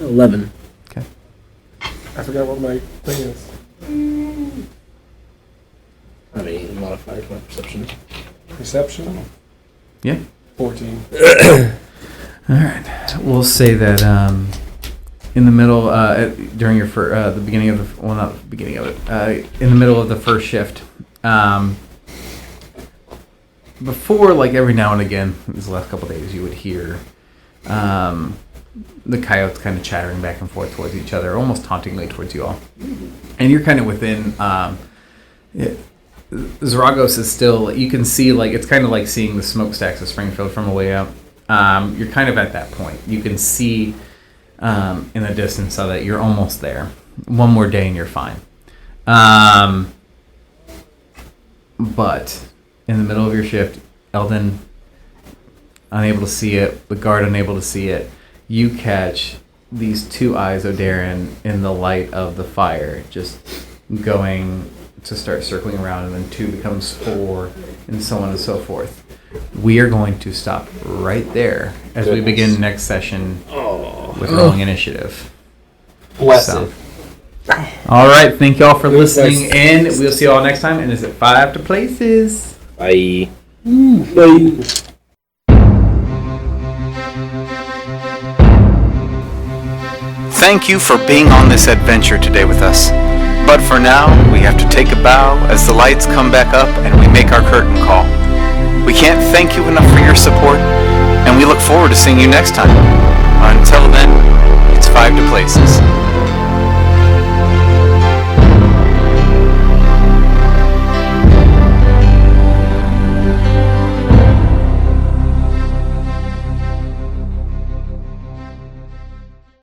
11. Okay. I forgot what my thing is. I mean, modified my perception. Perception? Yeah. 14. Alright. We'll say that, in the middle, during your the beginning of the, well, not the beginning of it, in the middle of the first shift, before, like every now and again, these last couple of days, you would hear the coyotes kind of chattering back and forth towards each other, almost tauntingly towards you all. And you're kind of within, Zaragos is still, you can see, like, it's kind of like seeing the smokestacks of Springfield from a way out. You're kind of at that point. You can see in the distance so that you're almost there. One more day and you're fine. But in the middle of your shift, Eldon, unable to see it, the guard unable to see it, you catch these 2 eyes, O'Darren, in the light of the fire, just going to start circling around, and then 2 becomes 4, and so on and so forth. We are going to stop right there as we begin next session with rolling initiative. Bless So. it. All right, thank y'all for listening in. We'll see y'all next time, and is it 5 to places? Bye. Bye. Thank you for being on this adventure today with us. But for now, we have to take a bow as the lights come back up and we make our curtain call. We can't thank you enough for your support, and we look forward to seeing you next time. Until then, it's 5 to places.